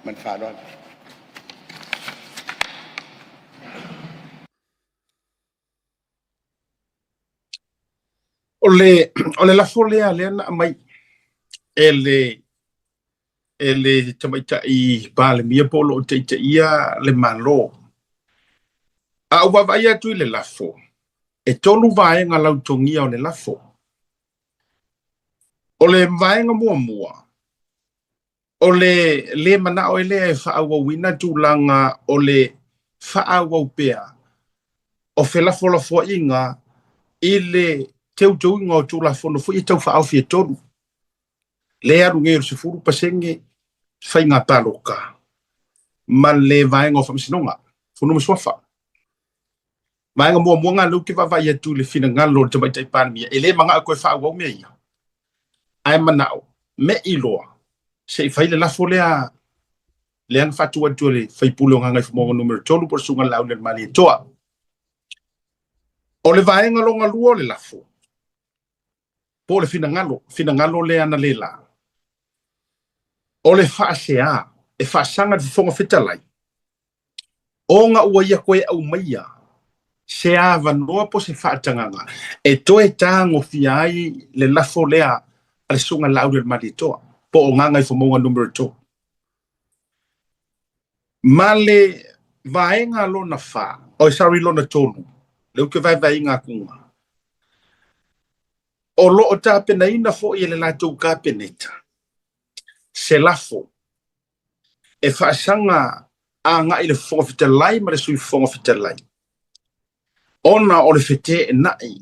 man whaaloa. O le lafo lea lea na mai ele tamaita i pale mia polo o te ia le malo. A ua vai atu i le lafo. E tonu vaenga lautongia o le lafo. O le vaenga mua mua. O le mana o ele e whaawa wina tūlanga o le whaawa upea. O whelafo la fo inga i le teu tau inga o tūlafo no fo i tau whaau fia tonu. Le aru ngeiru se furu pasenge whainga paloka. Ma le vaenga o whamsinonga. Funu maswafa. Vaenga mua mua ngā luki vavai atu le fina ngalo le tamaitai pānamia. E le manga a koe whaawa umea ia. Ai manao. Me iloa. Se i whaile lafo lea leang whatua atu le whaipule o ngangai whamonga numero tolu por sunga lau le mali e toa. O le vaenga longa lua le lafo. Po le fina ngalo le ana le la. O le whaasea, e whaasanga di whonga whitalai. O ngā ua ia koe au maia, se awa noa po se whaatanganga, e toe tāngo fiai le lafo lea ale sunga lau le mali e toa. Po o ngangai whamonga numero 2. Ma le vaenga lona wha, o sari lona tonu, leu ke vai ngā kunga. O lo o tāpena ina fo i le lātou kāpeneta. Se lafo, e whaasanga a ngā i le whonga whitalai ma le sui whonga whitalai. Ona o le whete e nai,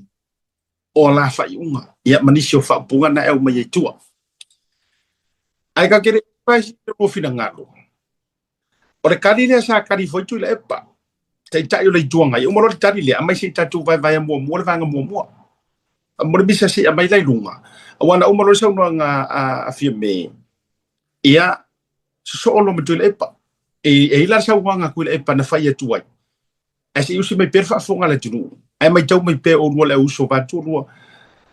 o la whai unga, ia manisi o whaapunga na eo mai e tua. Ai ka kere paisi te mofina ngalo. O le kari lea sa kari foitu i le epa. Tai tai o le tuanga i umaro le tari lea. Amai se tatu vai mua mua le vanga mua mua. Amore bisa se amai lai lunga. Awana umaro le saunua ngā a fia me. Ia, so olo me tu le epa. E ila sa wanga ku le epa na whai atu ai. Ai se usi mai perfa fonga le tunu. Ai mai tau mai pe o rua le uso vatu rua.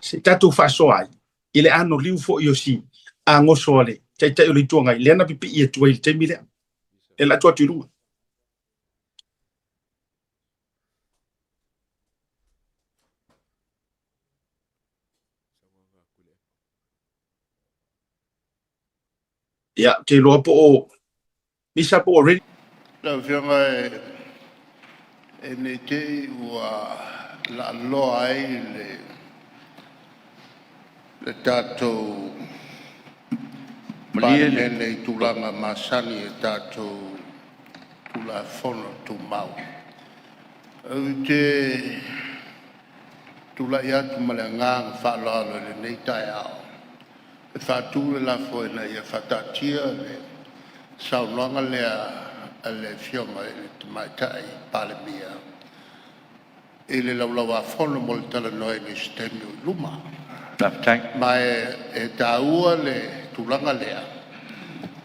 Se tatu whaso ai. Ile ano liu fo i o si. A ngoso ale. Tai tai o le tuanga i. Leana pipi i atu ai le teimi lea. E la tua turua. Ia, te loa po o misa po o ready. La fianga e ne te ua la loa ai le tātou pānene i tūlanga masani e tātou la fono tu mau. Te tu la ia tu malanga fa la le nei tai ao. Fa tu la fo na ia fa ta tia le sa longa le ale fioma le mai tai palemia. Ele laulawa fono mo le tala noi le stemi luma. Mai e taua le tulanga lea.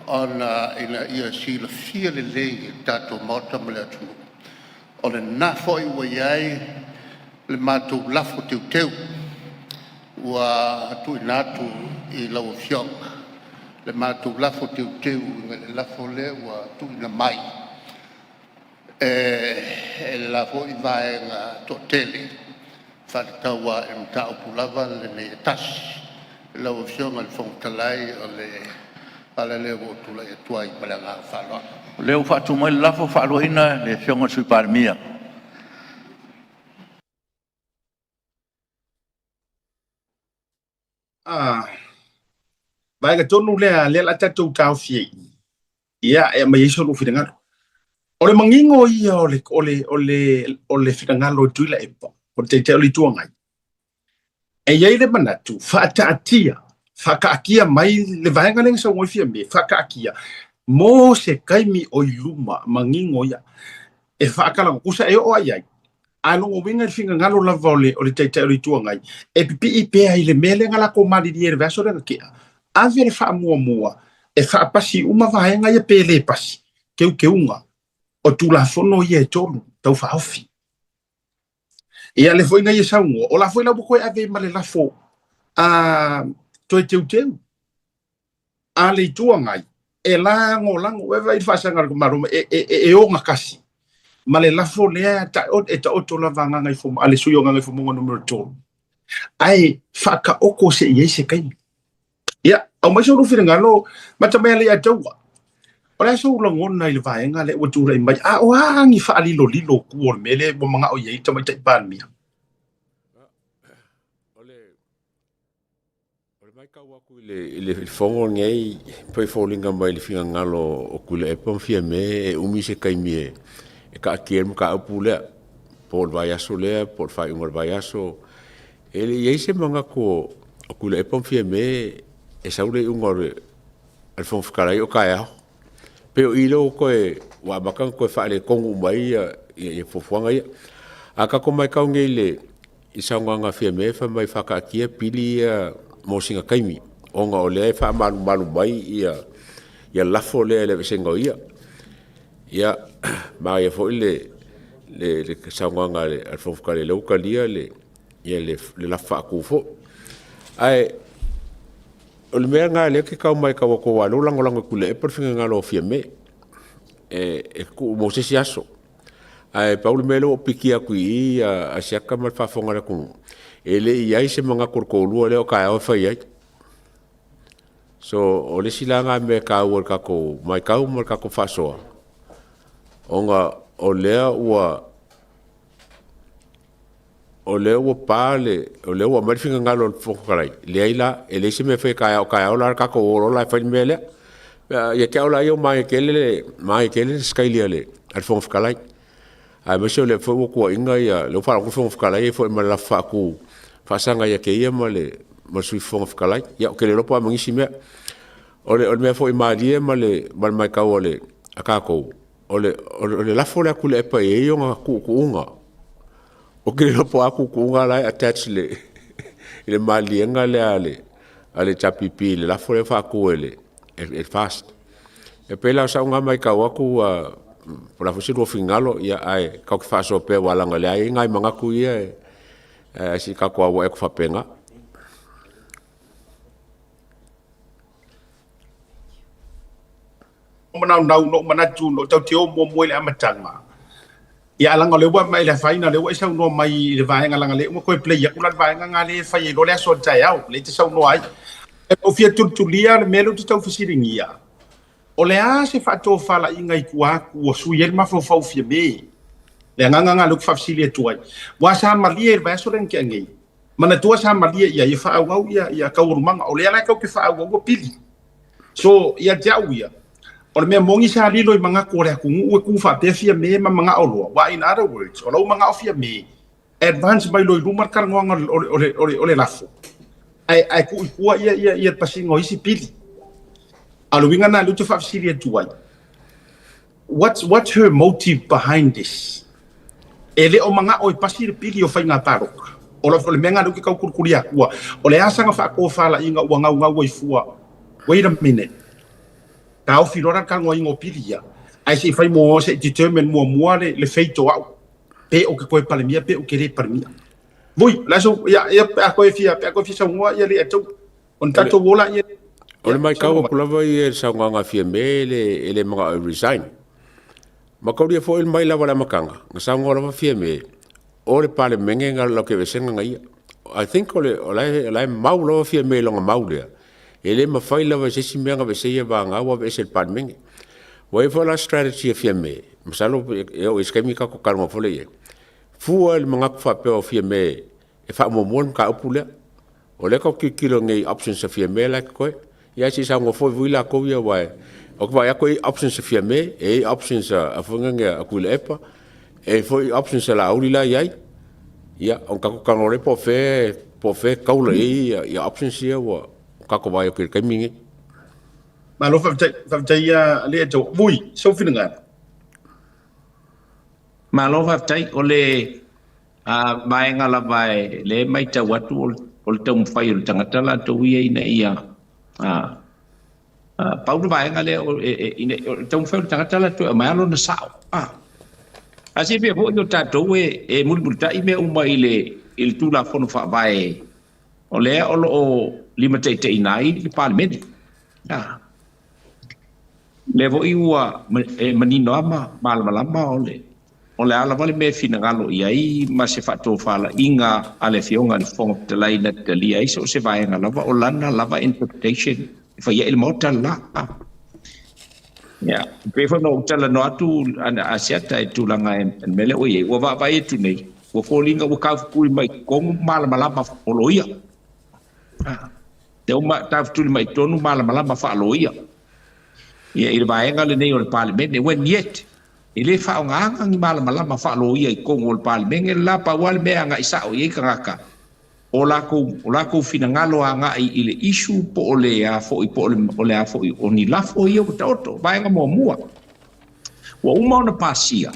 Ona ina ia sila fia le lei tato mota ma le atu. Ona nafo i wa iai le matu lafo teu teu. Wa atu inatu i lau fionga. Le matu lafo teu teu le lafo le wa atu ina mai. E lafo i vaenga totele. Fatawa e mtau pulava le ne tas. Lau fionga le fongtalai o le ala le o tula e tuai malanga falo. Leo fatu mai lafo falo ina le fionga sui parmia. Vai ka tonu le la tatu tau fie. Ia e mai so lu fidanga. Ole mangingo ia ole fidanga lo tuila e po. O te te oli tuangai. E ia le manatu fa atia. Whakaakia mai le vaenga lenga sa ngoi me whakaakia mo se kaimi o iluma mangingo ia e whakalang kusa e o ai alo o winga finga ngalo lava o le teite o le tuangai e pipi i pea i le mele ngala ko mali di e vaso renga kia ave le wha e whapasi uma vaenga ia pele pasi keunga o tulafono ia e tolu tau whaofi ia le foinga ia saungo o la foina bukoe ave ma le lafo toi teu a le tuangai e lango e vai fasanga ko marum e o ngakasi ma le lafo le ta o to la vanga ngai fo ale suyo ngai fo mo numero 2 ai faka oko se yese kai ya au mai so rufi ngalo mata mai le atawa ora so lo ngona ile vai ngale o tu re mai a o angi fa ali lo lilo ku o mele bo manga o ye tamai tai pan mi le fongo ngai poi folinga mai le finga ngalo o kule e pomfia me e umi se kai mie e ka kierm ka apule por vai asole por fai un vai aso ele ye se manga ko o kule e pomfia me e saure un or al fon fkara yo kaya pero ilo ko e wa bakan ko fa le kongu mai e fofuanga ia aka ko mai ka ngele isanga fia me fa mai fa ka kia pili mo singa kaimi onga o le fa malu mai ia lafo le sengo ia ma ia fo le sanganga le al fo ka le lokalia le ia le la fa ku fo ai o le menga le ke ka mai ka ko wa lo lango ku le per finga lo fie me e ku mo se siaso ai Paulo melo pikia ku ia asiaka mal fa fonga ku ele ia se manga korkolu le o ka o fa ia so o le silanga me ka o ka ko mai ka o ka ko fa so onga o le o pale o le o mai finga ngalo fo karai le ila ele se me fe ka o la ka ko o la fa mele ya ka o la yo mai kele skailia le al fo kalai ai me so le fo ko inga ya le fa ko fo kalai fo me la fa ku fasanga ya ke ia male ma sui fonga fkalai ya ke le ropa mangisi me ole me fo imadia male mal mai ka ole akako ole la fo la kule pa e yo nga ku unga o ke le ropa ku unga la attach le malienga le ale chapipi le la fo le fa ku ele e fast e pela sa unga mai ka ku por la fo siro fingalo ya ai ka fa so pe wala ngale ai ngai manga ku ia si ka ko wa e ko fa penga mana no mana tu no tau tio mo mo le amatanga ya langa le wa mai le faina le wa sa no mai le vai ngala le mo ko play ya kulan vai ngale fa ye lo le so tai au le te sa no ai e o fia tu lia le melo tu tau fisiringia o le a se fa to fa la inga ikua ku o su yer ma fo fa fia be le nganga lu fa fisilia tu ai wa sa malie va so ren ke ngai mana tu sa malie ya ye fa au ya ka urmanga o le ala ka ke fa au go pili so ya jau ya O le mea mongi sa lilo I manga kore kungu ue kufa te fia me ma manga oloa. Wa in other words, o lau manga o fia me, advance mai loi lumar karangonga ole lafo. Ai ku ikua ia pasingo isi pili. Aluinga na lutu whafisiri e tuai. What's her motive behind this? Ele o manga o pasiri pili o whainga paroka. O le menga luki kau kurikuri akua. O le asanga whako whala inga ua ngau waifua. Wait a minute. Ka au filora ka ngoi ngo pilia. Ai se fai mo se determine mua le feito au. Pe o ke koe palemia pe o ke re palemia. Voi, laso ya a koe fia sa ngoa ia le atou. On tato wola ia. O le mai kau kulava I sa nganga fia me ele mga resign. Makauria fo il mai lava la makanga. Nga sa ngoa lava fia me. O le pale menge nga lo ke vesenga nga ia. I think o le mau lava fia me longa mau lea. Ele mawhai lawa sesi mea nga veseia wa ngā wa vese le pāne menge. Wai fo la strategy a fia me. Masalo eo iskemi ka ko karma fole ye. Fua le mga kufa peo fia me e wha momoan ka upu lea. O le kau kikilo ngei options a fia me like koe. Ia si sa ngofoi vuila kou ia wai. O kwa ia koe options a fia me. E options a whunga a kuila epa. E foi options a la auri la iai. Ia on kako kanore po fe kaula ia options ia wa. Kako vai o ke kaimingi. Malo whaftai le atou. Vui, sau whininga. Malo whaftai o le maenga la vai le mai tau atu o le tau mwhai o le tangata la tau ia ina ia. Paulu maenga le o le tau mwhai o le tangata la tau mai alo na sao. Asi pia po io tātou e mulita I mea uma I le tūla whono whaavai o lea o lo lima te nai le parliament. Le vo I ua manino ama malama o le ala vale me fina ngalo I ai ma se whato whala inga ale fionga le whonga talai na talia I so se vaenga lava o lana lava interpretation. Fa ia il mota la. Ya, pefo no tala no atu asiata e tulanga en mele o ye, wa va e tu nei. Wa folinga wa ka ku mai kong malama o loia. Te uma ta tu mai tonu malama fa loia. Ia I vaenga le nei o le parliament e when yet. Ile fa nga ngi malama fa loia I kong o le parliament la pa wal me nga isa o ye kanga. O la ko fina ngalo anga I le issue po ole a fo I po ole a fo I oni la fo I o toto vai nga mo mua wa uma na pasia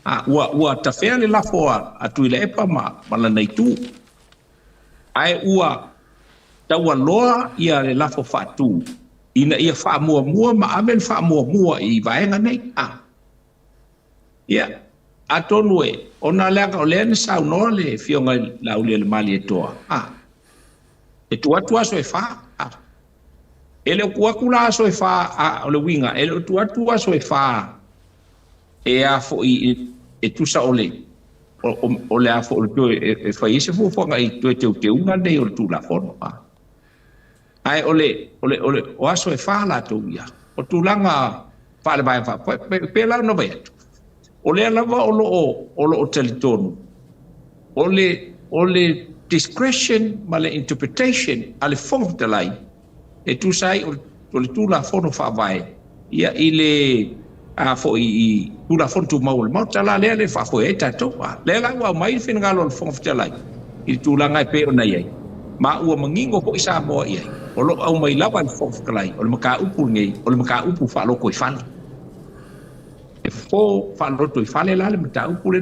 wa ta fele la fo a tu ile epa ma la nei tu ai ua ta wa loa ia le la fo fa tu ina ia fa mua ma amen fa mua I vai nga nei ia atonu e ona langa o le sa no le fionga la ule le mali e toa e tua so e fa ele kua kula so e fa o le winga ele tua so e fa e a fo e tu sa ole o le a fo o e fa ise fo ngai te unga nei o tu la fono ai ole o aso e fa la tu ia o tu langa fa le vai fa pe la no vai o le lava o lo telitonu o le discretion ma le interpretation ale fonga talai e tu sai o le tula fono fa vai ia ile a fo I tula fono tu maul ma tala le fa fo e tato le la wa mai fin ngalo le fonga talai I tula ngai pe ona ia ma ua mangingo ko isa mo ia o lo au mai lava le fonga talai o le maka upu ngai o le maka upu fa lo ko fali fo fa roto I fale la le mata upu le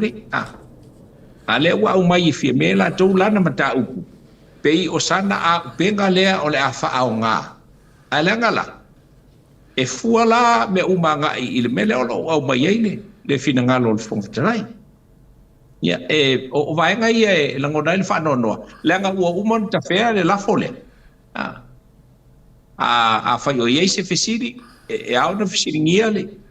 ale wa au mai fi me la to la na mata upu pe o sana a penga le o le afa au nga ale ngala e fuala me umanga I le mele o au mai ine le fina ngalo le fong trai ya e o vai nga e la ngona le fa no le nga u umon ta fe le la fole a fa yo ye se fesiri e au na fesiri ngiale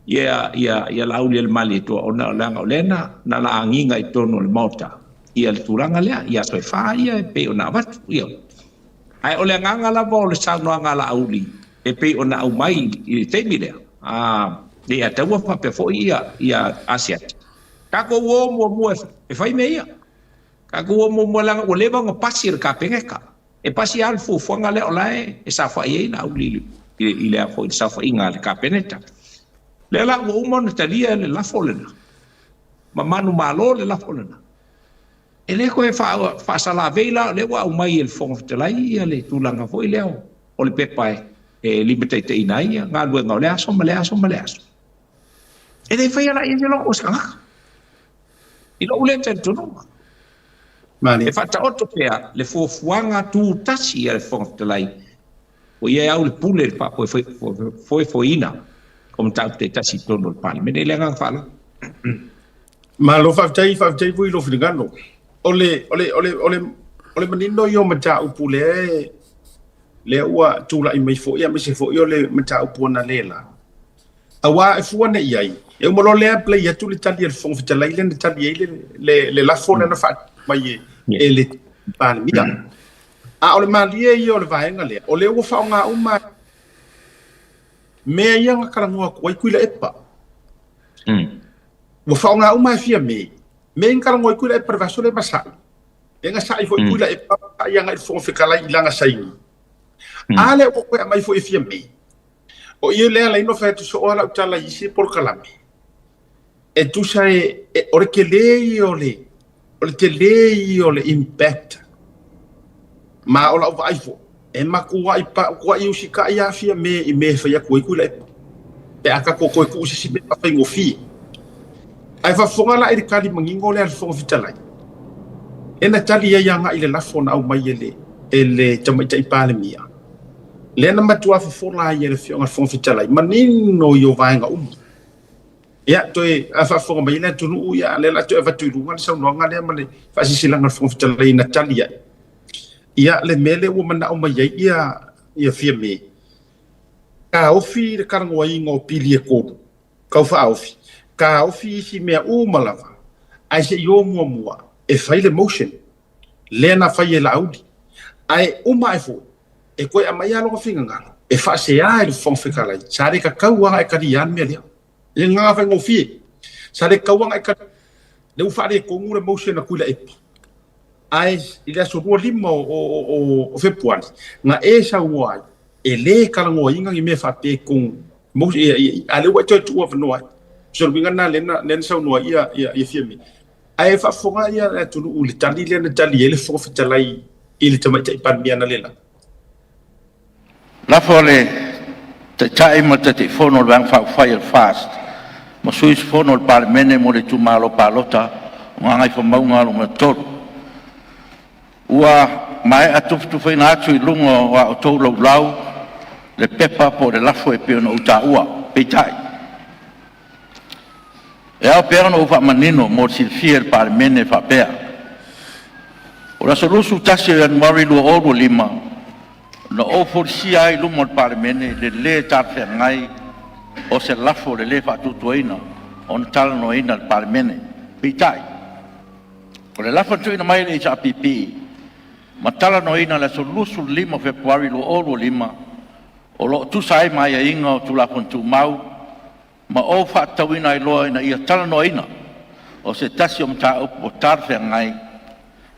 ia lauli le mali to ona langa olena na la anginga I tono le mota ia le turanga lea ia so fa ia pe ona wat ia ai ole nganga la bo le sa no ngala auli e pe ona au mai I te mi lea ia te wa pa pe fo ia asia ka ko wo mo e fai me ia ka ko wo mo langa o le ba ngo pasir ka pengeka e pasi al fu fo ngale olai e sa fa ia na auli i le afo i safa inga le kapeneta. Le la wo umon talia le lafo lena. Ma manu malo le lafo lena. E le koe fa sala veila le wa umai el fonga fitalai le tulanga fo i leo. O le pepai e limite te inai ngā luenga o le aso ma le aso ma le aso. E dei fai ala i le loko skanga. I lo ule te tunuma. E fata oto pea le fuafuanga tu tasi le fonga fitalai. O ia au le pule le pa foi ina. Kom tau te tasi tono le pale. Mene le ngang fala. Ma lo faftai vui lo finigano. Ole manino yo mata upule le ua tula i mai fo ia me se fo yo le mata upona lela. Awa e fuana iai. E umolo le play ya tu le tali el fong fitalai le tali le la fona na fa mai e le pan mia. A ole malia yo le vaenga le. Ole ua fa nga uma me ia nga karangoa ko kuila epa. Ua fa nga uma fia me. Me karangoa kuila epa va sole masa. E nga sai fo kuila epa ia nga fong fitalai ilanga sai. Ale o koe mai fo e fia me. O ia lea la ino fa tu so ala utala isi por kalame. E tu sai ore ke lei ole te lei ole impact. Ma ola vai fo e ma kuai pa kuai usika ia fia me I me fa ia koe kule. Pe aka ko koe ku si me pa ngo fi. Ai fa fonga la i kali mangingo le al fonga fitalai. E na tali ia nga ile la fona au mai ele tamaita I pale mia. Lena matua fofona ia le fionga fonga fitalai. Manino yo vaenga Ia toe afa fonga mai le tunu ia le la toe va tu lunga sa longa le mane fa sisilanga fonga fitalai na tali ia le mele o mana o mai ia fia me. Ka ofi le karangoa ingo pili e kodu. Kau fa ofi. Ka ofi si mea malava. Ai se yo mua e fai le motion. Lena fai e la audi. Ai uma e fo. E koe a mai alo finga ngalo. E fa se ai le fonga fitalai. Sare ka kauanga e karian mea lea. E ngā whai ngō fie. Sare kauanga e karian. Le ufare e kongu le motion na kuila epa. Ai ile so ro lima o Februari nga e sa wai e le kalango inga I me fa pe con mo ale wa tu of no so winga na le sa no ia fiemi ai fa fonga ia tu u le tali le tali ele fo fitalai ile tama tai pan bia na lela la fole te tai mo te fono bang fa fire fast mo suis fono par mene mo le tu malo palota nga fa maunga lo to Ua mai atufu fai na atu I lungo wa o tau lau le pepa po le lafo e peo na uta ua, peitai. E au peo na ufa manino mo silfia il par mene fa pea. O la solusu tasi e anmari lua oru lima, na o forsi ai lumo il par mene le tarfe ngai o se lafo le fa tutuaina, on tala no ina il par mene, peitai. O le lafo tuina mai le isa pipi, Matala no ina la solusu lima Februari lo olo lima o lo tu sai mai inga o tu la tu mau ma o fa tawina I loa ina ia tala no ina o se tasi o mta o tarfe ngai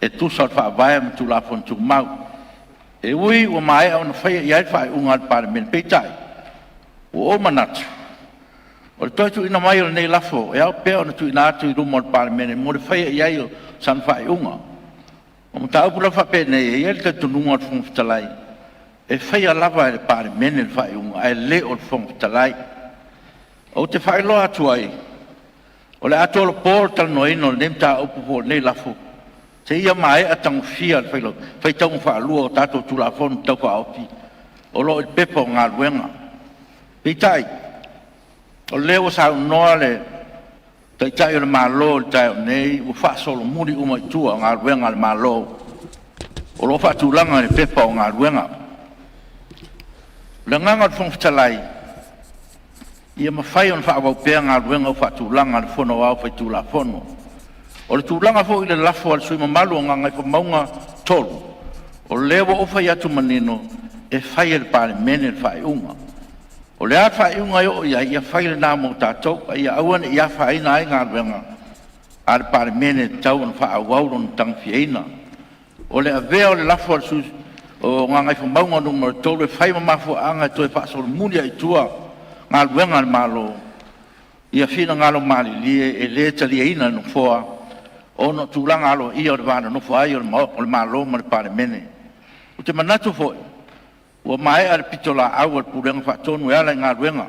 e tu sa fa vai tu la tu mau e ui o mai o na fai ia fa unga par men peitai o manat o to tu ina mai o nei lafo e au pe o tu ina tu rumo par men mo fai ia o san fa unga O mtau pula fa pene e ele te tununga o fonga fitalai. E fai a lava e pare mene le fai unga, e le o fonga fitalai. O te fai loa atu ai. O le atu o le portal no ino, le mta upu po nei lafu. Te ia mai a tangu fia le fai lo. Fai tangu fa alua o tato tu la fonu tau fa opi. O lo il pepa o ngā luenga. Pitai. O leo sa unoa le Tai tai o le malo, tai o nei, o wha solo muri uma I tua ngā ruenga le malo. O lo wha tūlanga le pepa o ngā ruenga. Le nganga le whongfitalai, ia mawhai on wha awau pēr ngā ruenga o wha tūlanga le whono au whai tūla whono. O le tūlanga fo I le lafo al sui mamalu o ngā ngai whamaunga tolu. O lewa o whai atu manino, e whai e le pāle mene le whai unga. O le a whai unga o ia whai le nā mō tātou, ia awan ia whai nā ngā ruenga. A le pāle mene tau an wha awauron tang fiena. O le avea o le lafo al sus, o nga ngai fumau numero tolu fai mafu anga to fa so mulia itua ngal wenga malo ia fina ngalo mali li e le tali ina no foa ono tulanga alo ia o vana no foa ia o malo mar pare mene o te manatu fo o mai ar pitola au pureng fa tonu ala ngal wenga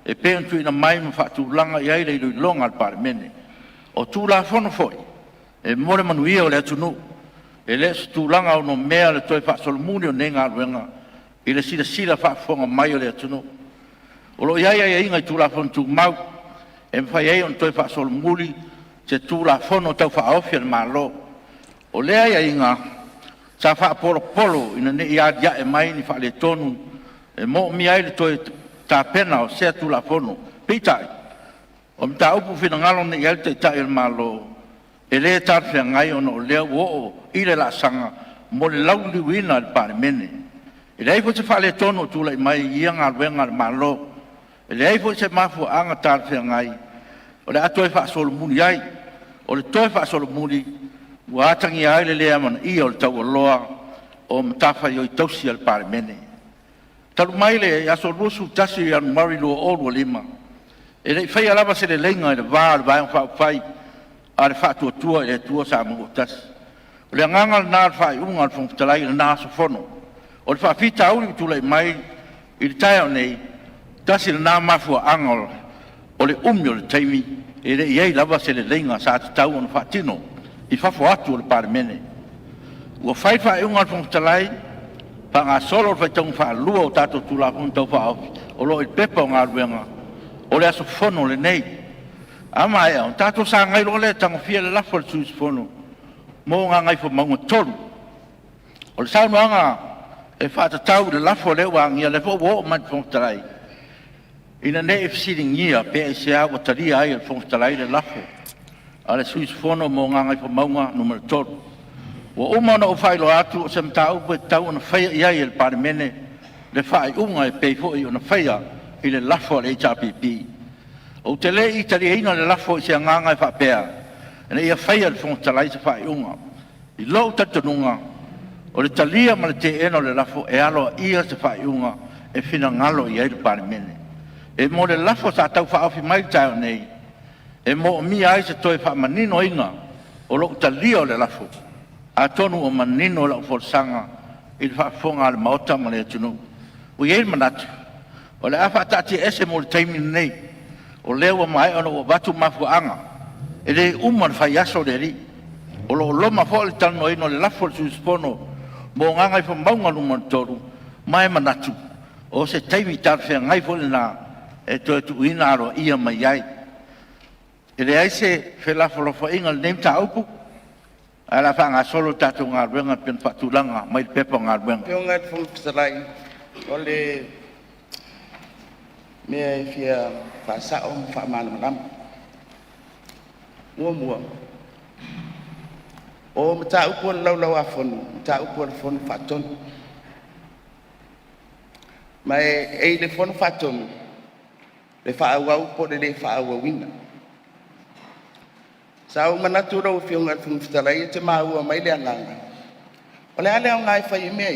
e pe tu ina mai ma fa tulanga ia ile longa al pare mene o tula fono foi e more manuia o le tunu e le stulanga no mea le toi fa solmunio nenga wenga e le sila fa fonga mai o le tunu o lo ia inga tula fon tu mau e fa ia on toi fa solmuli se tula fono tau fa ofia malo o le ia inga sa fa polo ina ne ia e mai ni fa le tonu e mo mi ai le toi ta pena o se tula fono pitai o mta upu fina ngalo ne ia te ta il malo e le tarfia ngai ono le o ile la sanga mo le lauli wina al pare mene e lei fo se fa le tono tu le mai ia ngal wenga malo e lei fo se mafu anga tarfia ngai o le atoe fa sol muni ai o le toe fa sol muni wa tangi ai le aman i o tau loa o mtafa yo tausi al pare mene talu mai le aso rusu tasi an marilo o lima e lei fai alava se le lenga le va fa fai ar fa tua e tua sa mo tas le nganga na fa un al fon talai na so fono o fa fita u tu le mai il taio nei tas il na ma fu angol o le umio le taimi e le ia lava se le lenga sa tau on fa tino i fa fo atu le par mene o fa un al fon talai pa nga solo fa tong fa lu o tato tu la fon tau fa o lo il pepo ngal wenga o le aso fono le nei ama e on tato sa ngai lo le tang fia le lafo su fono mo nga ngai fo mo tolu o le sa nga e fa ta tau le lafo le wa ngia le fo wo man fo trai ina ne if sitting here pe se a o tari ai le fo trai le lafo ale su fono mo nga ngai fo mo nga numero tolu o uma no fai lo atu se mtau pe tau na fai ia il par mene le fai unga e pe fo i na fai ile lafo le HPP o te le italiano le lafo se nganga e fa pea e ia fai al fon talai se fai unga i lo tatunga o le talia ma le te eno le lafo e alo ia se fai unga e fina ngalo ia il parmene e mo le lafo sa tau fa afi mai tau nei e mo mi ai se toi fa manino inga o lo talia o le lafo a tonu o manino la forsanga il fa fonga al maota ma le tunu o ia il manatu o le afa tati ese mo le taimi nei o lewa mai ona o batu mafuanga e le umar fai aso de ri o lo loma fo le tano ino le lafo su spono mo nganga fo maunga lumar toru mai manatu o se taimi tarfea ngai fo le na e to tu ina ro ia mai ai e le ai se fe lafo lo fo inga le nem ta upu ala fanga solo tatu ngar wenga pen fatulanga mai pepo ngar wenga yo ngat fo salai o le me fia fa sa om fa man lam mua o mta upon law afon mta upon fon faton mai e le fon faton le fa wa upo le fa wa wina sa o manatu ro fi ngal fun ftalai te ma wa mai le nganga ole ale ngai fa yime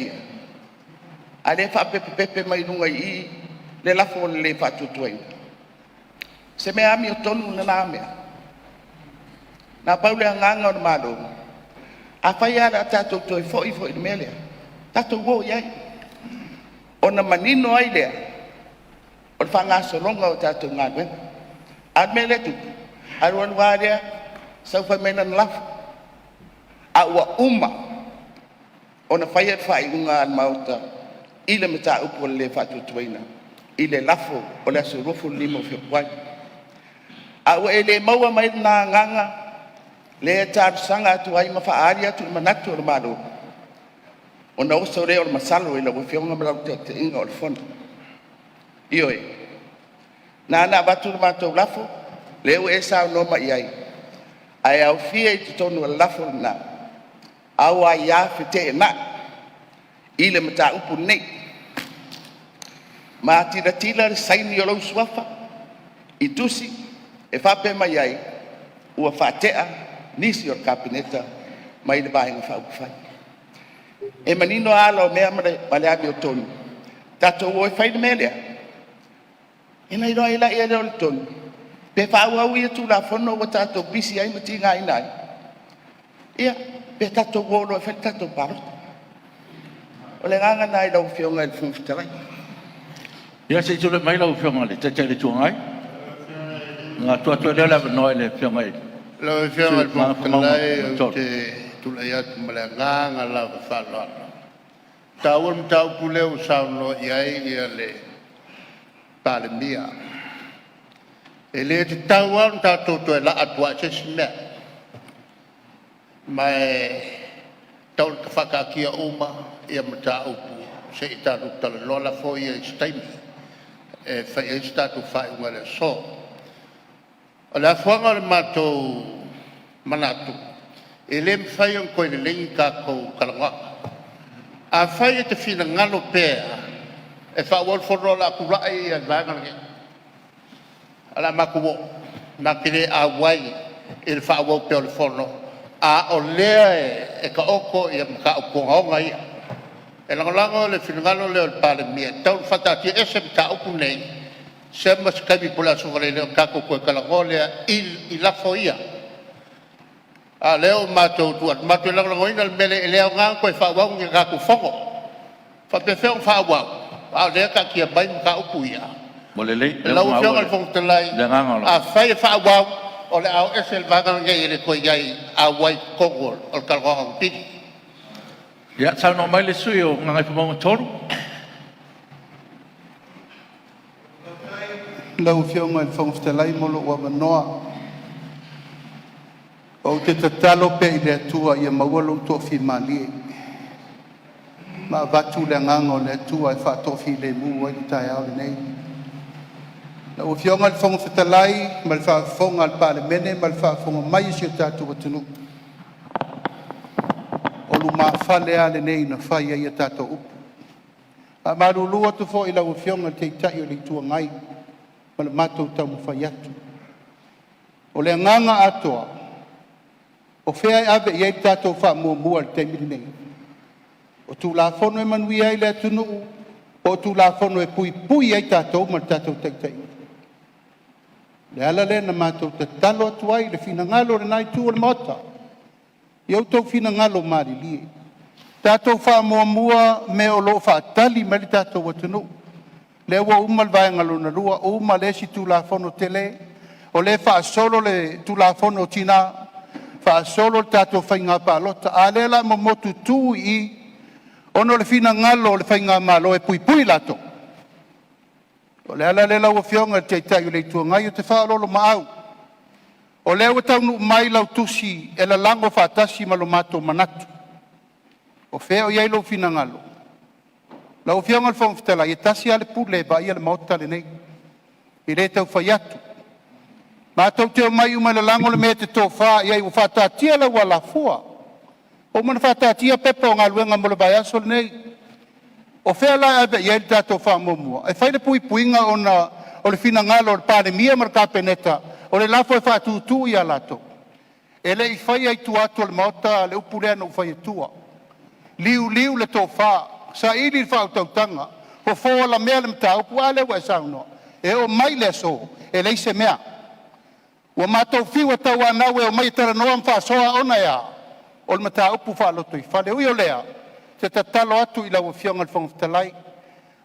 ale fa pepe mai nunga i le la fo le fatu tuai se me ami tonu na me na paule nganga o mado a faia da tato toi fo i mele tato wo yai ona manino ai le o fanga so longa o tato ngagwe admele tu arwan waria sa fa menan laf a wa umma ona faia fa inga al mauta ile meta upo le fatu tuina ile lafo o le surufu limo fe kwai a o ele maua mai na nganga le tar sanga tu ai ma fa aria tu manatu o mado o no so re o masalo ile o fionga bra te inga o fon io e na batu ma to lafo le o esa no ma ai ai au fie tu tonu lafo na au ai ya fite na ile mata upu nei ma tira saini o lo swafa itusi e fa pe mai ai ua fatea nisi o kabineta mai le bainga fa fai E manino ala o mea male abi o tonu. Tato o e whaine melea. Ina iro ila ia leo le tonu. Pe whaau ia tu la whono o tato bisi ai mati ngā inai. Ia, pe tato wolo e whaine tato parota. O le nganga nai lau whionga il funfitarai. Ia se tūle mai lau whionga le te le tuangai. Ngā tua leo lewa noi le whionga i. Lau whionga il funfitarai o te tula ia tu male nganga lau whalua. Tau am tau puleu sauno iai ia le palemia. E le te tau am tau to e la atua se sinea. Mai tau te whakakia uma ia mata upu se i tātu tala lola fo ia i staimi. E whai e statu whai unga le so. O le afuanga le mātou manatu. E le mwhai on koe le lengi kākou kalangaka. A whai e te whina ngalo pēa. E whawol whorola kurai i a vāngange. Ala makuwo. Makire a wai i le whawol pēo le whono. A o lea e ka oko i a maka o kongaonga ia. E langolango le whina ngalo leo le pāle mia. Tau whatatia e se mta upu nei. Se mas kaimi pula sovare leo kako koe kalangolea i lafo ia. A leo mātou tuat. Mātou langolango ina le mele e leo ngang koe whawau ngi kako whongo. Whapewheo whawau. A lea ka kia bai mka upu ia. Molelei. E lau whionga le whongtalai. A whai whawau. O le au esel vānganga i le koe iai a wai kongol o le kalangolanga pini. Ia tau no mai le sui o ngai whamonga toru. Lau whionga le whongtalai molo ua manoa. O te tatalo pe i le atua ia maualo tofi mali. Ma vatu le ngango le atua e whatofi le mu i tai au le nei. Na o whionga le whongwhitalai, ma le whafonga le pāle mene, ma le whafonga mai si o tātua tunu. O lu maa whale a le nei na whai ai a tātua upu. A marulua tu fo i lau whionga te itai o le tua ngai, ma le mātou tau mwhai atu. O le nganga atoa, o whea e awe i ai tātou wha mua le teimiri nei. O tū la whono e manui ai le atunu, o tū la whono e pui ai tātou ma le tātou teitai. Le ala le na mātou te talo atu ai le whina ngalo le nai tū o le mota. Iau tau whina ngalo maari lie. Tātou wha mua me o lo wha tali me le tātou atunu. Le ua uma le vai ngalo na rua, o uma le si tū la whono tele, o le wha solo le tū la whono tina, wha solo le tātou whainga pālota. A le la mo motu tū i, ono le whina ngalo le whainga malo e pui lato. O le ala le lau whionga te itai o le tua ngai o te whaalolo maau. O le au tau nu mai lau tusi e la lango whaatasi malo mato manatu. O whea o iei lau whina ngalo. Lau whionga le whongwhitala i tasi ale pule ba ia le maota le nei. I re tau whai atu. Mātou te o mai umai le lango le me te tō wha iei o whaatatia lau a la fua. O mana whaatatia pepa o ngā luenga mo le vai aso le nei. O whea la ebe iei tātou wha mua. E whaile puinga o le whina ngalo le pāne mia mara kāpeneta. O le lafo e whaatūtū i a lato. E le i whai ai tu atu le maota le upulea no whai tua. Liu le tō wha. Sa ili wha tautanga. Ho fōa la mea le mta upu a le wa sauno. E o mai le so. E le se mea. Wa mātou whiwa tau anau e o mai tara noa mwha soa ona ea. O le mta upu wha loto i whale ui o lea. Te tatalo atu i lau whionga le whongwhitalai.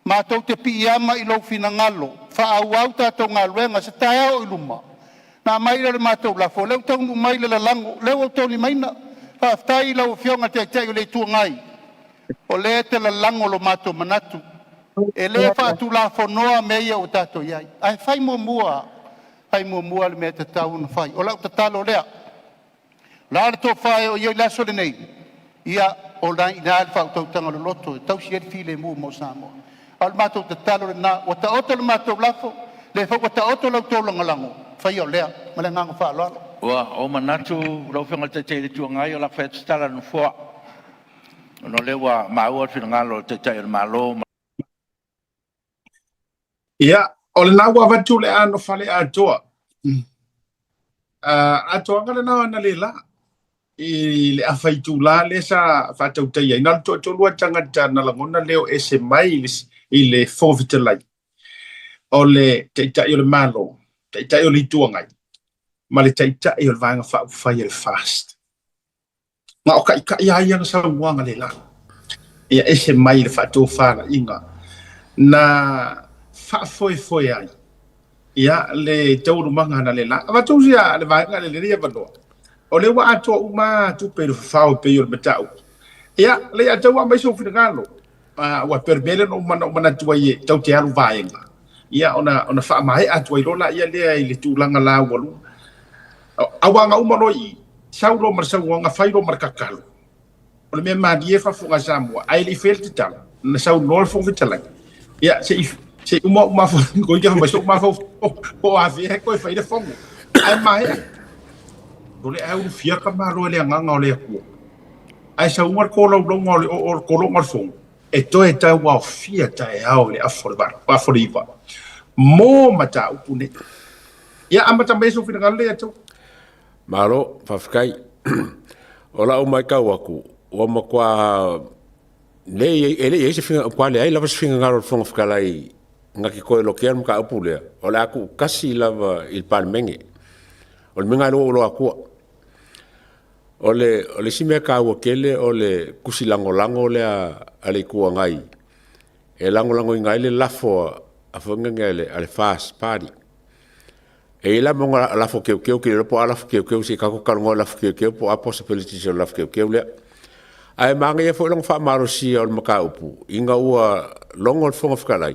Mātou te pi ama i lau whina ngalo. Wha au tātou ngā luenga se tae au i luma. Nā maila le mātou lafo. Leu tau nu maila le lango. Leu au tau ni maina. Wha aftai i lau whionga te aitai o le tua ngai. O le te la lango lo mātou manatu. E le wha atu lafo noa meia o tātou iai. Ai whai mua. Whai mua le mea te tau na whai. O lau tatalo lea. La le tō whai o iei laso le nei. Ia o nai nā le whau tau tanga le loto. Tau si eri file mua mo Samoa. Al mātou te talo le nā. O ta oto le mātou lafo. Le whau o ta oto lau tō langalango. Whai o lea. Ma le nganga wha aloalo. Ua o manatu rau whenga te te tua ngai o la whai te tala no fua. No lewa maua whina ngalo te te malo. Ia, o le nā ua watu le ano whale a toa. A toa ngale nā ana le la. I le afai tu la le sa fa tau tai ai na to lua tangata na la ngona leo ese mai i le fovitelai o le tai o le malo tai o le tuangai ma le tai o le vanga fa le fast ma o kai ia ia na sa wanga le la ia ese mai le fa to fa la inga na fa foi ai ia le tau manga na le la va tu sia le vanga le ria vano o le wa ato uma tu pe fa pe yo betau ia le ato wa mai so finalo wa per bele no mana tu ye tau te alu vaenga ia ona fa mai ato i rola ia le tu langa la walu awanga uma no i saulo mar sa wanga fairo mar kakalo o le me ma die fa funga samwa ai le fel tital na sau no fo vitala ia se uma fo ko ia ma so ma fo po ave ko fa ide fongo ai mai le au fia ka maro le nganga o le ku ai sa umar ko lo ngol o ko lo mar fong e to e ta wa fia ta e au le aforbar pa foriva mo mata upune ya amata meso fina le to Malo, fafkai. Ola o mai ka waku. O ma kwa ele se finga kwa le ai lava se finga ngaro fonga fkalai ngaki ko lo kian ka upule. Ola aku kasi lava il palmenge. Ol menga lo aku. Ole sime ka wa kele ole kusilango lango le ale ku ngai. E lango ngai le lafo afonga ngale ale fast party. E la monga la fo ke le po ala fo ke se ka ko kalongo la fo ke po a possibility so la fo ke le ai manga e fo long fa maro si o maka upu inga ua longo fongo fkalai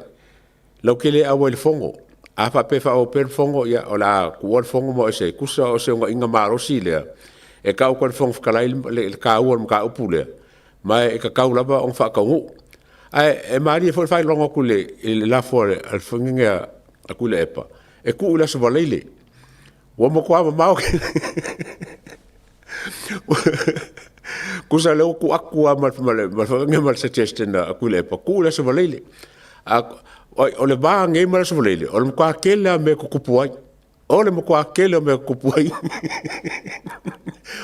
lo ke le awel fongo a fa pe fa o per fongo ya ola ku fongo mo se kusa o se inga maro si le e ka ko fongo fkalai le ka o maka upu le mai e ka ka lava on fa ka u ai e mari fo fa longo ku le la fo al fonga ku le epa e ku ula so valele wo mo kwa ma kusa le ku aku ma ngemal suggestion aku le pa ku ula so valele o le ba ngemal so valele o mo kwa kele me ku kupuai o le mo kwa kele me ku kupuai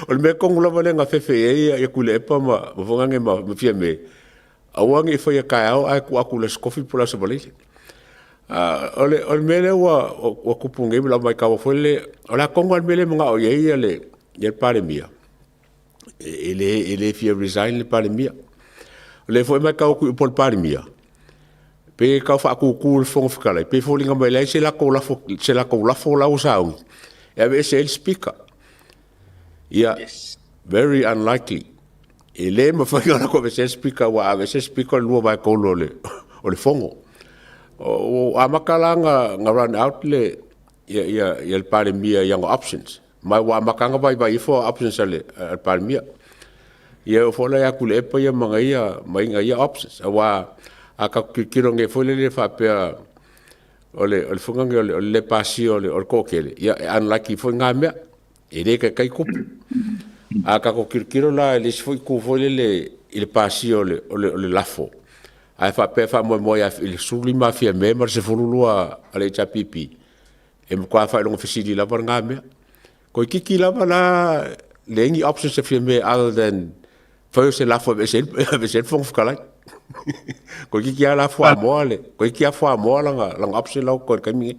o me ko ngula vale nga fefe e ku le pa ma vonga ngema me fie me awangi fo ya kaao ai ku aku le skofi pula so valele ole mele wa kupunge la mai ka fole ola kongo mele mga o ye le pare mia ele fie resign le pare mia le foi mai ka ku por pare mia pe ka fa ku fong fkala pe fo linga mai le se la ko la fo la usau e ave se el speaker very unlikely ele me fa na ko se speaker wa ave se speaker lu vai ko le o le fongo o amakalanga nga run out le ya el palemia yang options mai wa makanga vai for options ale el palemia ya fo la ya kule pa ya manga mai nga ya options wa aka kironge fo le fa pe ole funga le pasio le ko kele ya unlucky fo nga me ele ka kai ku aka ko kiro la le fo ku fo le il pasio le lafo ai fa pe fa mo ya il suli ma fia me mar se fululua ale cha pipi e mo kwa fa long fisili la por ngame ko kiki la bana lengi options se fia me other than first la fo be se fong fkala ko kiki ala fo amole ko kiki a fo amola lang option la ko kami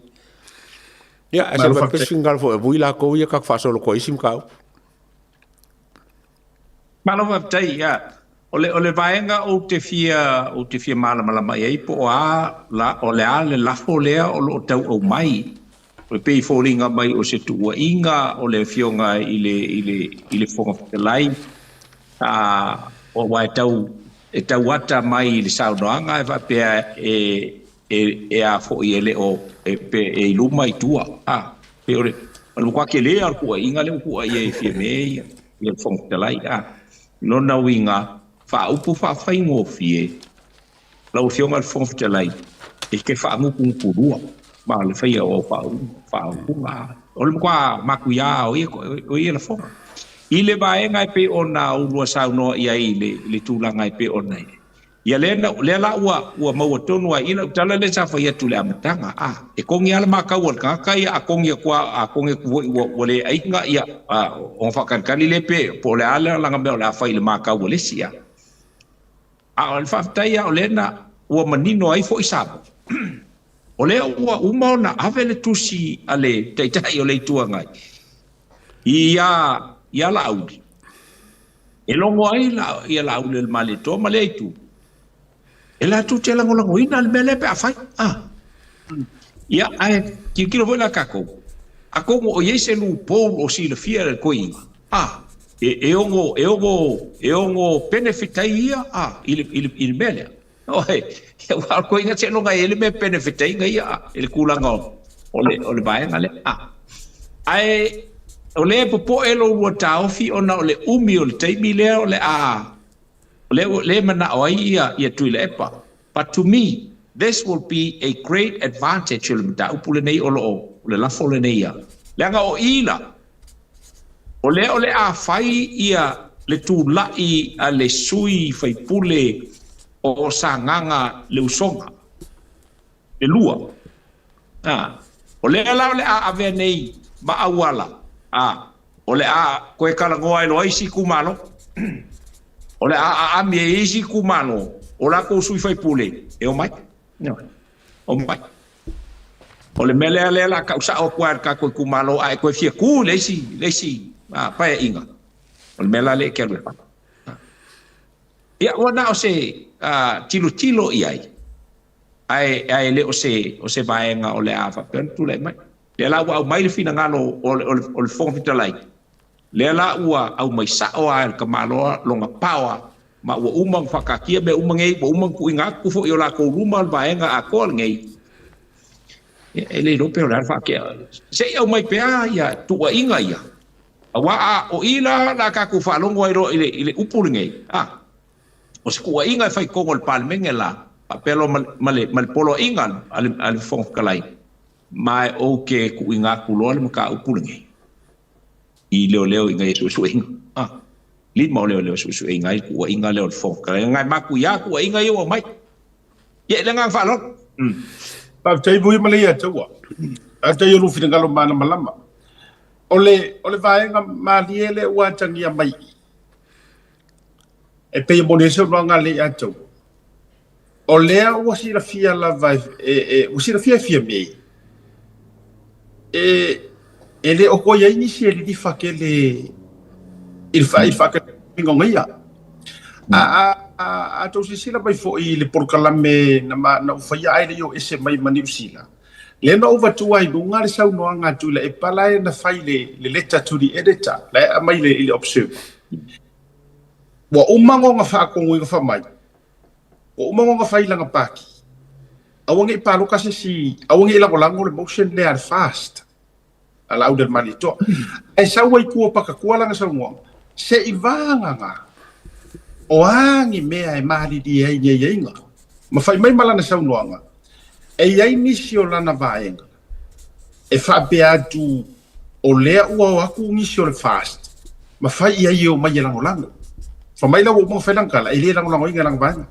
ya asa ba pe singal fo bui la ko ya ka fa solo ko isim ka malo va tai ya ole vaenga o te fia mala mai ai po a la ole ale la folea o lo tau o mai o pe folinga mai o se tua inga ole fionga ile fonga lai o wa tau wata mai le saunoanga va pe e a fo ile o pe lu mai tua pe ole kwa ke le ar ku inga le ku ai fie me ile fonga lai no na winga fa upu fa fai ngo fie la o fionga fonga te lai e ke fa ngu purua ma le fai o fa nga o le kwa makuya o ye la fonga ile ba e ngai pe ona u lo sa no ia ile le tu la ngai pe ona ia le la ua mau tonu ai ina tala le sa fa ia tu le amatanga e kongi ala makau al kaka ia a kongi ku ua le ainga ia on fa kan le pe po le ala langa me la fa ile makau le sia a le fa tai o le na ua manino ai fo isaba o le ua uma na ave le tusi ale taitai o le tuanga ia la audi e longo ai ia la audi le male to male itu e la tu te lango ina le mele pe afai ia ai ki voi la kako ako o yese lu po o si le fia le koi e ongo benefit ai ia il mele o he wa ko inga se no ga ele me benefit ai ia ele kulanga o le vai ngale ai o le po elo wa taufi ona o le umi o le taimi le o le mana o ia tu le epa but to me this will be a great advantage le mata upule nei o le la fole nei ia le nga o ila o le a fai ia le tu lai a le sui fai pule o sanganga le usonga le lua o le ala le a ave nei ma awala o le a koe kalangoa e loa isi kumalo o le a mi e isi kumalo o la ko sui fai pule e o mai o mai o le mele ale la kausa o kwa ka koe kumalo ai koe fia ku le si pa e inga o le mele ale ke le pa ia ona o se tilo iai ai le o se vaenga o le ava pen tu le mai le la wa mai le fina ngalo o le fong fitalai le la ua au mai sa o al kamalo longa pawa ma ua umang fakakia be umang ei bo umang ku inga ku fo yo la ko luma al vaenga a ko ngei ele no pe la fakia se au mai pe ya tu wa inga ia wa o ila la ka ku fa longo iro ile upul ngei o se ku inga fai ko ngol palmenge la papelo mal polo ingan al fong kalai mai o ke ku inga ku lo le ka upul ngei i leo inga su inga li mo leo su inga ku inga leo fong kalai ngai ma ku ya ku inga yo mai ye le ngang fa lo pa tai bui malia tawa a tai lu fi ngalo mana malama ole vaenga maliele wa tangia mai e pe moneso no ngale ato ole o si la fia la vai o si la fia me ele o ko ya initiali di fakele il fa que ngongia a to si sila bai fo i le porkalame na ufaya ai yo ese mai mani usila le no over to ai dunga le sau no anga tu le pala na faile le letter to the editor la mai le observe wa umango nga fa ko ngui fa mai o umango nga fa ilanga paki awangi palo kasi si awangi ila ko lango le motion le al fast ala auder malito ai sa wai ku pa ka kuala nga sa ngo se ivanga nga o angi mea e mahali di ai ye nga ma fai mai malana sa unoanga e ai nisio lana vaenga e fa beatu o lea ua aku nisio le fast ma fai ai o mai lango lango fa mai la wo mo felang kala e le lango lango inga lang vaenga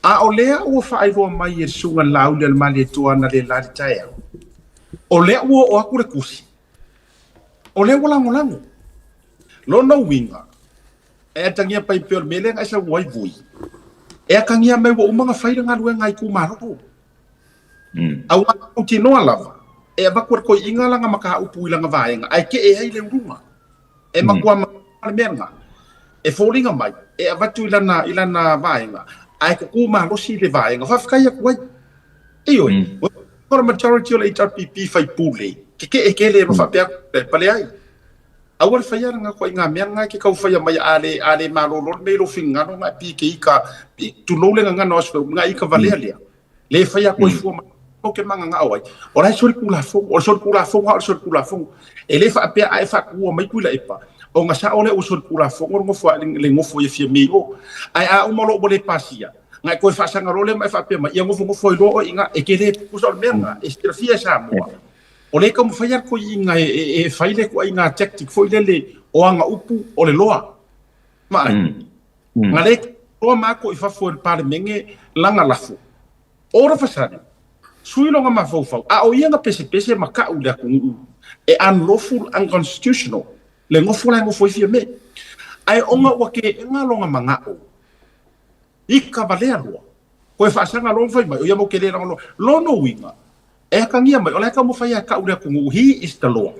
a o lea ua fa ai ro mai e sunga lau le mali tuana le la tae o lea ua o aku le kusi o lea ua lango lango lo no winga e tangia pai pe mele ngai sa wai vui e kangia me wo umanga faira ngalu ngai ku maro awa ku tino lava e ba ko inga langa maka upu ilanga vaenga ai ke e ai le runga e makua ma menga e folinga mai e avatu ilana vaenga ai ku maro si le vaenga fa fkai ku ai e oi for majority of HRPP fai pule ke le fa pe pale ai awal faya nga ko nga menga ki ka faya mai ale malolo me lo finga no nga pi ke ka tu lo le nga no so nga ika valelia le faya ko fu o ke manga nga awai ora sol kula fo ele fa pe ai fa ku mai kula ipa o nga sa ole o sol kula fo ngo fo le ngo fo ye fi mi o ai a mo lo bole pasia nga ko fa sanga lo le mai fa pe mai ngo fo lo inga e ke le ku sol menga e strafia sa mo o le como fallar ko inga e faile ko inga tactic foi le o anga upu o le loa ma ngale o mako I fafo pare menge langa lafo ora fasani sui longa mafau a o ia nga pese maka u le ku e unlawful unconstitutional le ngofo la ngofo fia me ai onga wake nga longa mangao I kavalea lo ko fa sanga lo fai mai o ia mo kele lo no winga e ka ngia mai o le ka mo fai ka u le ku he is the law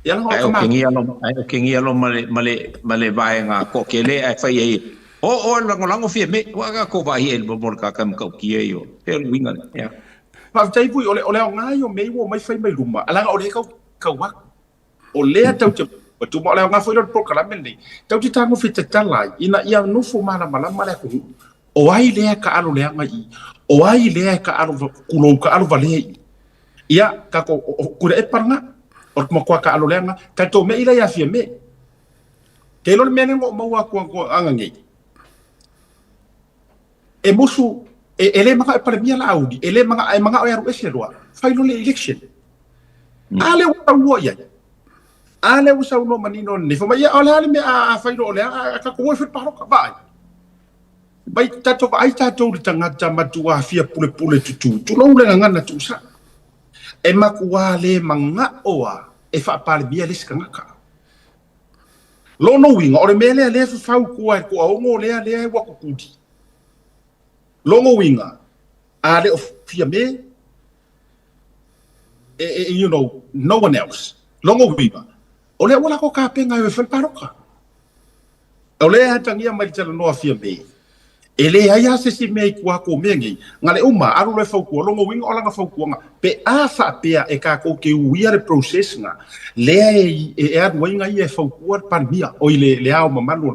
ya no ka ma kingia lo male vai nga ko kele ai fai ai o lango fia me wa ka ko vai el bol ka kam ka kia yo e winga ya pa tai pui ole nga yo me wo mai fai mai luma ala nga ole ka wa o le tau te tu mo le nga foi lo programa ni tau ti tango fita talai ina ia no fu mana mala mala ko o ai le ka alo le nga I o ai le ka alo kulo ka alo vale ia ka ko ku e paranga o mo kwa ka alo le nga ka to me ila ya fia me ke lo me ngo mo wa ko anga ngi e musu ele maka para mia la audi ele manga o ya ru ese roa fai lo le election ale wa ya ale usa uno manino ni fo ya ole ale me a fai lo le ka ko fe paro ka vai bai tato ai tato ri tanga tama tua fia pule tu no le ngana tu sa e makua le manga oa e fa pale bia le skanga lo no winga ole mele le fa ku ko o ngo le wa ku kudi lo no winga ale of fia me you know no one else lo no winga ole wala ko ka penga e fa paroka ole hatangia mai tala no fia me ele ai ase si mei kua ko mengi ngale uma aru le fau ko longo wing ola nga fau ko nga pe afa pe e ka ko ke uia le process nga le e adu winga I e fau ko par mia o le au malu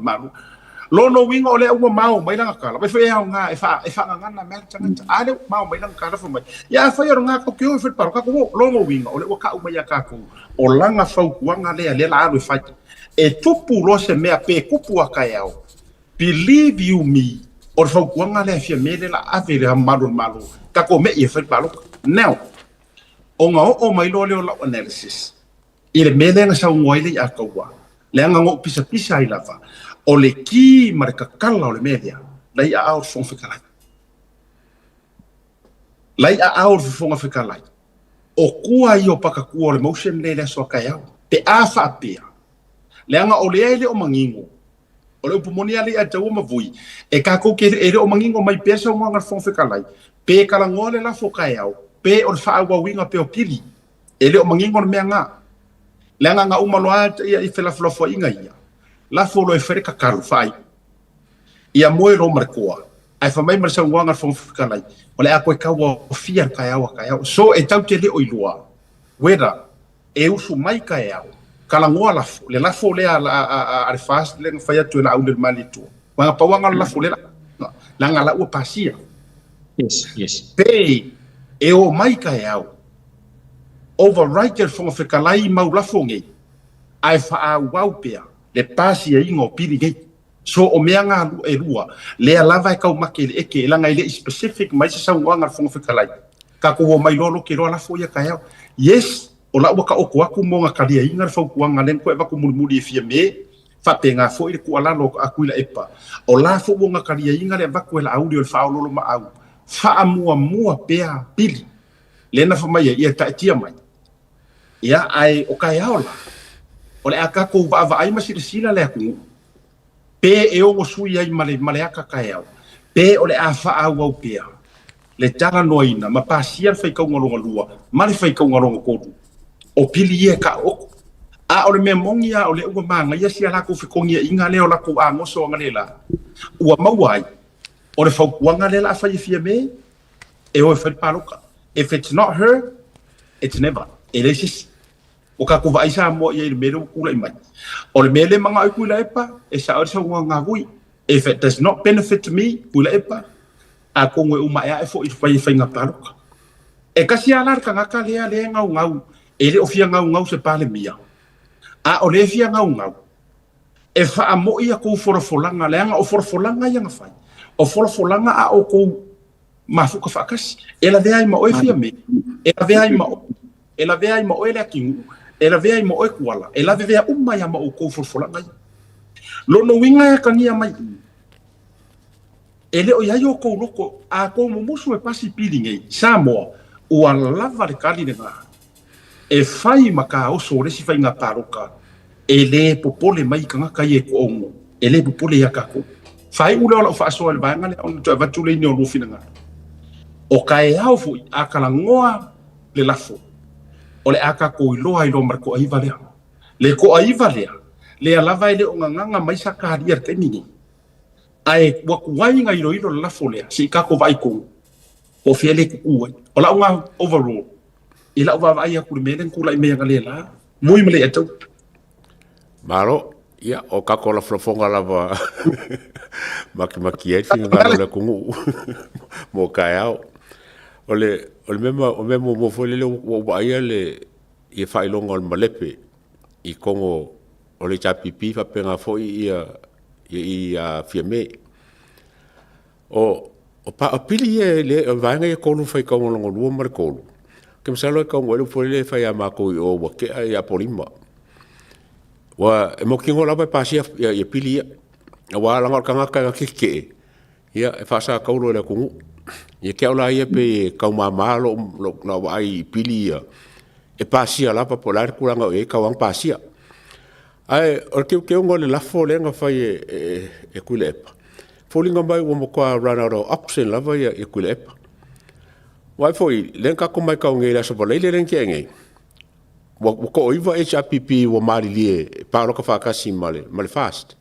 lo no wing ole uma mau mai langa kala pe fe nga e fa nga na mer tanga ale mau mai langa kala fo mai ya fa yo nga ko ke o fe par ka ko longo wing ole o ka uma ya ka ko o langa fau ko nga le la alu fa e tupu lo se me pe kupu aka yao believe you me or fau kuanga le fia mele la avere malu ka ko me e fa palo now o mai lo le la analysis ile mele nga sa ngoi le a ko wa le nga ngo pisa I lava o le ki marka kala o le media lai a out fon fikala lai a out fon fikala o kua I o paka kua le motion le so ka ya te a fa pe le nga o le o mangingo o le upumoni ali a tau mavui e ka ko ke e o mangingo mai pesa o nga fon fikalai pe kala ngole la fokai au pe o fa wa winga pe o pili e le o mangingo me nga le nga uma loa I fela flofo inga ia la folo e fere ka karu fai ia moe ro markoa ai fa mai marsa nga fon fikalai o le a ko ka wa fia ka ya so e tau te le o ilua wera e usu mai ka ya kala ngoa le la fo le a fast le faya tu la ule mali tu wa pa wa la fo le la ngala u pasia yes pe e o mai ka yao overwrite fo fe kala I mau la fo ngi ai fa a wa pe le pasia ingo pili ngi so o mea nga e lua le lava ka makele e ke la ngai le specific mai sa nga fo fe kala ka ko mai lo ke lo la fo ya ka yao yes o la waka o ko aku mo nga kalia inga fau kuanga len ko e ku mulmuli fia me fa penga fo I ku ala lo akuila epa o la fo nga kalia inga le vaku la audio le fa lo ma au fa mua pea pili le na fa mai ia ta tia mai ia ai o kai aula o le aka ko va ai masila le aku pe e o sui ai male aka kai au pe o le afa au pea le tala noina ma pasia fa ka ngolo lua mali fa ka ngolo ko o pili e ka o a o le me mongia o le ua manga ia sia la ko fikongia inga le o la ko a ngoso nga le la ua mawai o le fau wanga le la fa fia me e o fa paluka if it's not her it's never it is o ka ko vai sa mo ia le mero kula I mai o le mele manga ku la epa e sa o sa nga gui if it does not benefit to me ku la epa a ko ngwe uma ya e fo I fa nga paluka e kasi ala ka ngaka le ngau ele o fia ngau se pale mia a o le fia ngau e fa amo ia ko forfolanga le nga o forfolanga ia nga fai o forfolanga a o ko mafuka fakas ela ve ai ma o fia me ela ve ai ma o ele akingu ela ve ai ma o kuala ela ve uma ia ma o ko forfolanga lo no winga ka ngia mai ele o ia yo ko loko a ko mo musu e pasi pilinge Samoa o lava le kali nga e fai maka o so le si fai nga paroka ele popole mai kanga kai e ko ongo ele popole ya kako fai ula o fa so le banga le on to va tu le no fina nga o kai au fu akala ngoa le lafo o le aka ko iloa ilo marko ai vale le ko ai vale le lava ile o nganga mai saka dia te ni ai wa kuai ngai ilo ilo la fole si ka ko vai ko o fiele ku o la nga overall ila va vai ku menen ku la me nga le la muy mele eto Maro ia o ka ko la flofonga la va maki e finga le ku mo kaia o le memo mo fole le o vai le e fai longa o malepe I kongo o le chapipi fa penga fo ia fiame o pa apili le vanga e kolu fai kongo longo lua mar kolu ke msalo e kongo le fole fai ama ko o wa ke ia polima wa e mo kingo la pa sia ia pili wa la ngor kanga ka ke ia e fa sa kolu le kungu ia ke ola ia pe kauma malo na ai pili ia e pasia la pa polar kulanga e kawang pasia ai o ke ngole la fole nga fai e kulepa folinga mai wo mo kwa run out of option la vai e kulepa wai foi lenka ko mai ka ngela so bole le len kenge wo ko iva HPP wo mari lie pa lo ka fa ka simale mal fast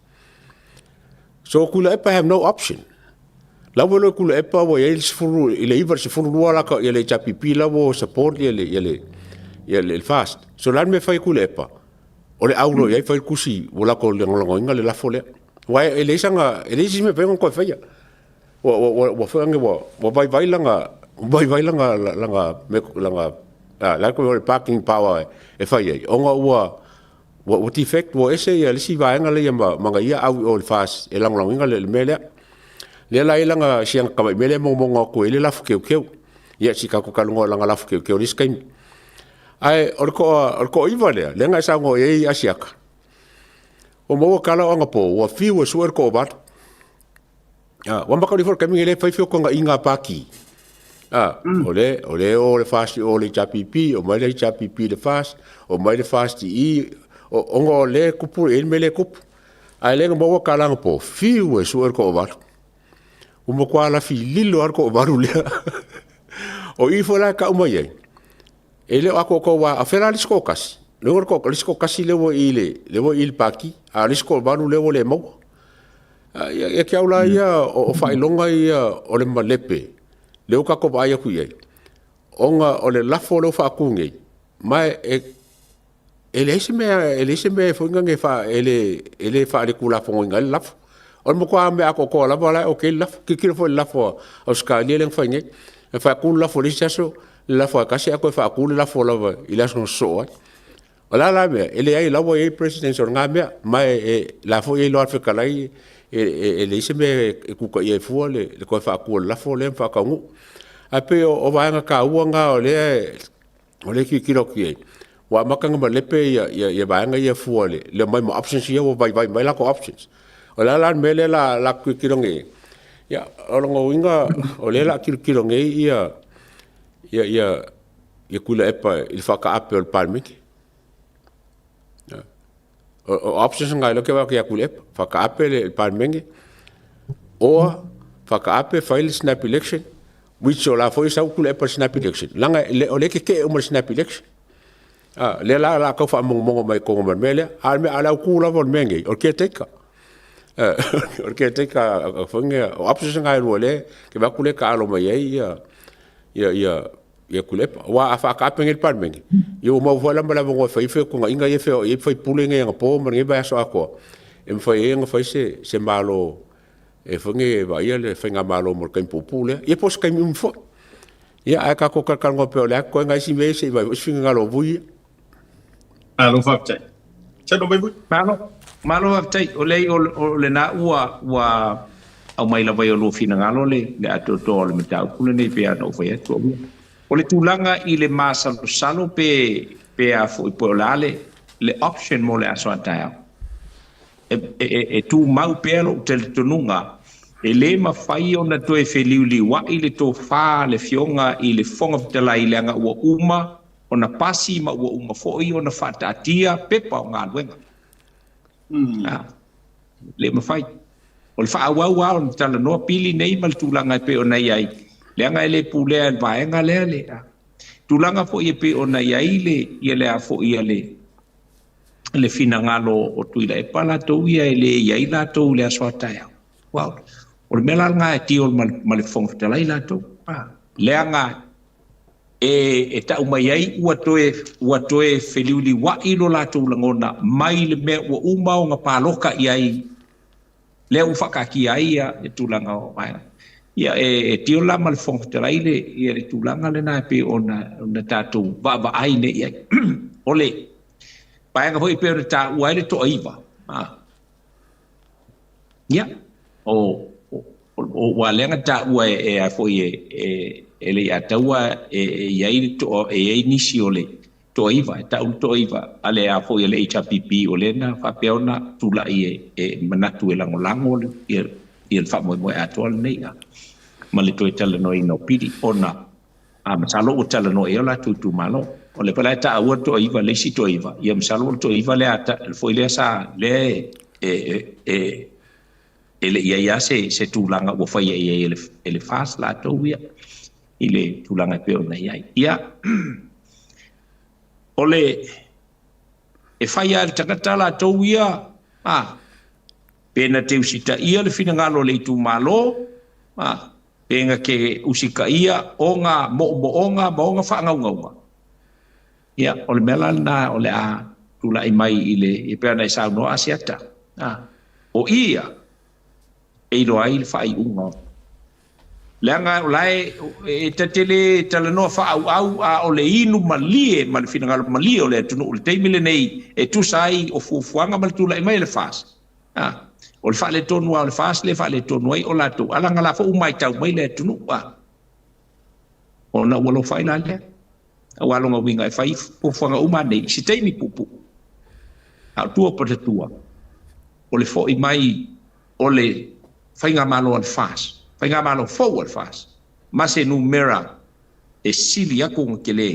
so kulepa have no option la wo kulepa wo ye sfuru ile iva sfuru wala ka ile HPP la wo support le fast so lan me fai kulepa o le aulo ia fai kusi wala ko le ngolonga le la fole wai ele sanga ele si me pengo ko fai wo fange wo vai langa la ko le parking power e fai onga wo defect wo ese ia le si vai ngale ia manga ia au o le fast e langolonga le mele le la ilanga siang ka mele mo ko ele la fuke ia si ka ko kalungo langa la fuke riskai ai orko ivale lenga sa ngo e asiaka o mo kala o ngapo o fiu so ko bat wa ma ka li for kami le fai fio ko nga inga paki ole o le fast o le chapipi o mai le chapipi le fast o mai le fast o ngo le kupu el mele kup ai le mo kala ngapo fiu so ko bat o mo kwala fi lilo ko baru le o ifola ka o mai ele ako ko wa afera lisko kasi lengor ko lisko kasi lewo il paki a lisko banu lewo le mo ya ke aula ia o fai longa ia o le malepe leo ka ko ba ia ku ia onga o le lafo lo fa kunge mai ele se me fo nge fa ele fa le kula fo ngal lafo o mo ko ame ako ko la bala o ke lafo ki fo lafo o ska le leng fa nge fa kula fo le chaso la fois kasi ako fa ku la fo la ila son so la me ele ai la wo e president so nga me mai la fo e lo fa kala e le se me ku ko e fo le ko fa ku la fo le fa ka ngu ape o va nga ka u nga o le ki kilo ki wa makanga ma lepe ya va nga ye fo le mai mo options ye wo vai mai la ko options o la me le la ki kilo nge ya o ngo winga o le la ki kilo nge ia kula epa il faka apel palmiki o options ngai lo ke wa ia kula epa faka apel el palmengi o faka apel file snap election which ola foi sa kula epa snap election langa o le ke o snap election le la ko fa mo mai ko mo mele alme ala kula von mengi o ke teka fonga options ngai lo le ke va kula ka lo mai ia kulepa wa afa ka pengel parmengi yo mo vola mala mo fa ife ko inga ye fe pulinga nga po mo ngi ba so ako em fa nga fa se malo e fonge va ia le fenga malo mo kan popule e pos kan mi fo ia aka ko ka ngo pe le ko nga si me se va finga lo bui alo fa tsa tsa do bui malo tai o le na wa au mai la vai o lo fina ngalo le ato to le meta kule nei pe no foi to o le tulanga I le masalo pe a foi polale le option mo le aso ataya e tu mau pe lo tel tununga e le mawhai o na toe wheliuli wa i le tō whā le fionga i le whonga whitala i le anga ua uma, o na pasi ma ua uma fo'i o na whātātia pepa o ngā luenga. Le mawhai. O le whaawau au na tala noa pili nei ma le tūlanga e pe o nei ai. Le anga e le pūlea e vaenga lea le. Tūlanga fo'i e pe o nei ai le, ia le a fo'i a le fina ngalo o tuila e pala tau ia e le iai la tau le aswatai au. Wow. O le mela ngā e tio ma le whongwhitala i la tau. Le anga e tau mai ai ua toe wheliuli wa ilo la tau langona mai le mea ua uma o ngā pāloka i ai. Le u whakaki ai e tūlanga o mai. Ia e tio la ma le whongwhitala i le ia le tūlanga le nā pe o na tātou wa ai ne i ai. O le paenga hoi pe o ta ua ele to aiva. Ia. O wa lenga ta ua e a foi e le ataua e iai to e nisi o le to aiva ta un to aiva ale a foi le HPP o le na fa peona tula e manatu e lango i il fa mo atol nei ma le to tele no ino pidi ona a masalo o tele no e la tu malo o le pala ta ua to aiva le si to aiva ia masalo to aiva le ata foi le sa le ele ia se tūlanga ua whai ele fast la tau ia i le tūlanga peo nei ai. Ia, ole e whai a le tangata la tau ia, pēna te usita ia le whina ngalo le tū malo, pēnga ke usika ia o ngā mo'onga whaangaungaunga. Ia, ole mela na ole a tūla i mai i le e pēna i sao noa asiata. O ia, e ro ai le fai unga langa lai e tatele tala no fa au a o le inu malie mal fina malie o le tunu o le teimile nei e tu sai o fuanga mal tu lai mai le fas o le fa le tonu o le fas le fa le tonu ai o la tu ala ngala fa umai tau mai le tunu o na walo fai la le o alo nga winga e fai fuanga uma nei si teimi pupu a tu o pata tua o le fo i mai o le whainga malo al fas, whainga malo fau al fas. Ma se numera e sili ako ngā ke le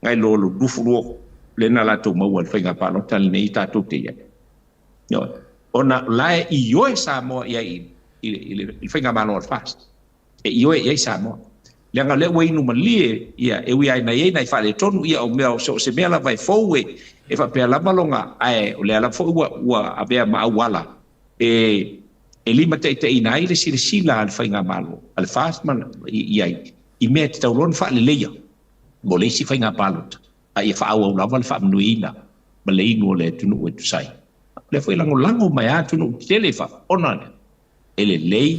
ngai lolo dufuruo le na lato mau al whainga palo tali nei tātou te ia. Ona lae i oe Samoa ia i whainga malo al fas. E i oe ia i Samoa. Le anga le wei numa lie ia e ui ai na iei nai whale tonu ia o mea so se mea la vai fau e whapea la malonga ai o le ala fau ua avea maawala e lima te ina ai le sila al whainga malo al fast man iai i mea te taulon wha le leia mo le si whainga malo a ia wha au lava le wha mnuina ma le inu o le tunu e tu sai le whai lango mai a tunu te le wha onane e le lei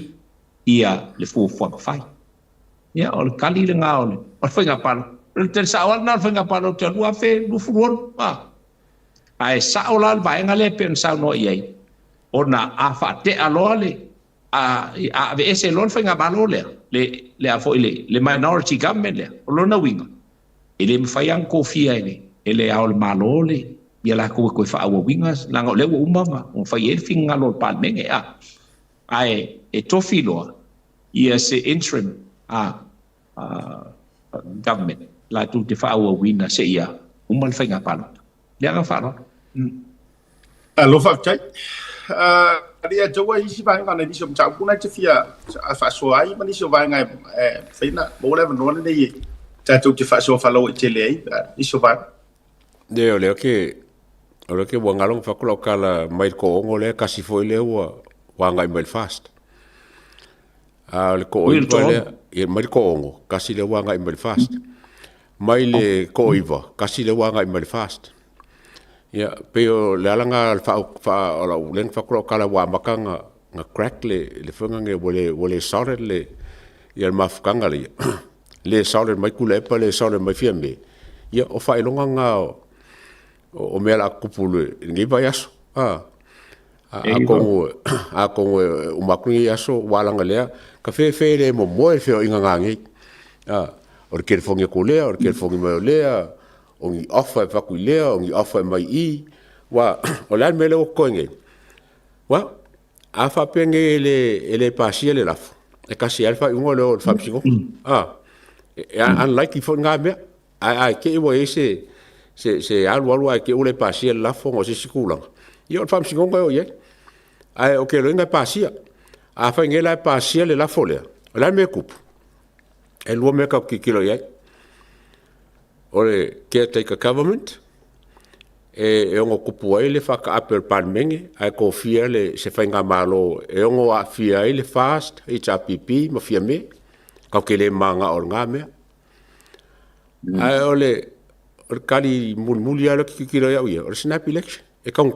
ia le fuwhanga whai ia o le kali le ngā o le whainga malo le te sa awal na whainga malo te anua whe lufuruon a e sa o la vaenga le pe sa no iai ona a fa te aloa le a ve ese lon whainga malo le a fo le minority government le o lona winga ele mwhai ang kofia ele ao le malo le ia la koe wha awa winga langa o lewa umanga o whai e whinga lo palmenge e tofi loa ia se interim government la tu te wha awa winga se ia umal whainga palo le anga wha alo whakchai dia jawa isi vai ngana di som chau kuna te fia fa so ai mani so vai ngai feina mo le no le nei ta tu te fa so fa lo te le ai so vai de ole ke wangalong fa ko kala mai ko ngo le kasi foi le wa ngai mai fast le ko i le e mai ko ngo kasi le wa ngai mai fast mai le ko iva kasi le wa ngai mai fast ya pero le alanga fa ola len fa ko kala wa makanga nga crack le funga nge wole solid le ya mafkanga le solid mai kule pa le solid mai fiambe ya o fa ilonga nga o mela kupulu ngi ba yaso a ko o makuni yaso walanga le ka fe le mo fe inga ngangi o ke fongi kule o ke fongi mai le ongi offer fa kuilea ongi offer mai I wa o la mele o koinge wa a fa penge ele pasia le lafo e kasi alfa ungo le famsingo unlike fo nga me ai ke wo ese se alu ai ke ule pasia le lafo ngo se sikula yo famsingo ngo ye ai o ke lo nga pasia a fa ngela pasia le lafo le la me kup e lo me ka kilo ye ole caretaker government e ongo kupu ai le whaka apel panmengi ai ko fia le se whainga malo e ongo a fia ai le fast HRPP ma fia me kau ke le manga o ngā mea ai ole kari muli ala ki kira iau ia ole snap election e kau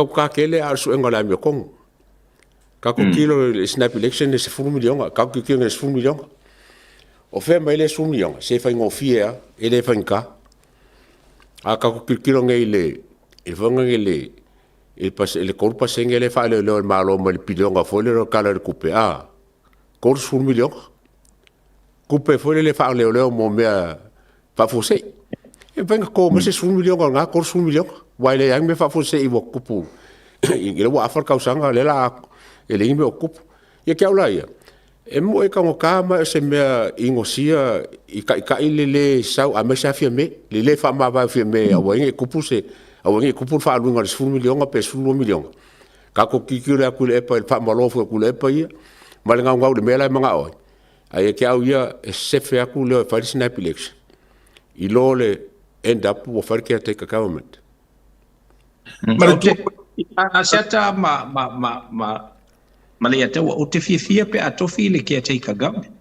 kakele a su enga la mea kongu kako kilo le snap election e se 1 milionga kau ki kira se 1 milionga o whea mai le 1 milionga se whainga o fia e le whainga a ka ko kilo ngai le vonga ngai le pas le corpa senge le fa le malo mal pilonga fole ro kala le coupe a cor sur million coupe fole le fa le mo me fa fose e venga ko mo se sur million nga cor sur million wa le yang me fa fose i wo kupu i le wa afar ka usanga le la e le me okupu ye ke aula ia e mo e ka ngo kama se me ingosia i ka le sau a me sa fia me le fa ma va fia me a wengi kupu se a wengi kupu fa lu ngal 1 million pe 1 million ka ko kikira ku le pa fa malo fo ku le pa ia mal nga ngau le mela manga o ai ke au ia se fe ku le fa snap election I lo le end up wo fa ke take government a seta ma le ata o te fia pe atofi le caretaker government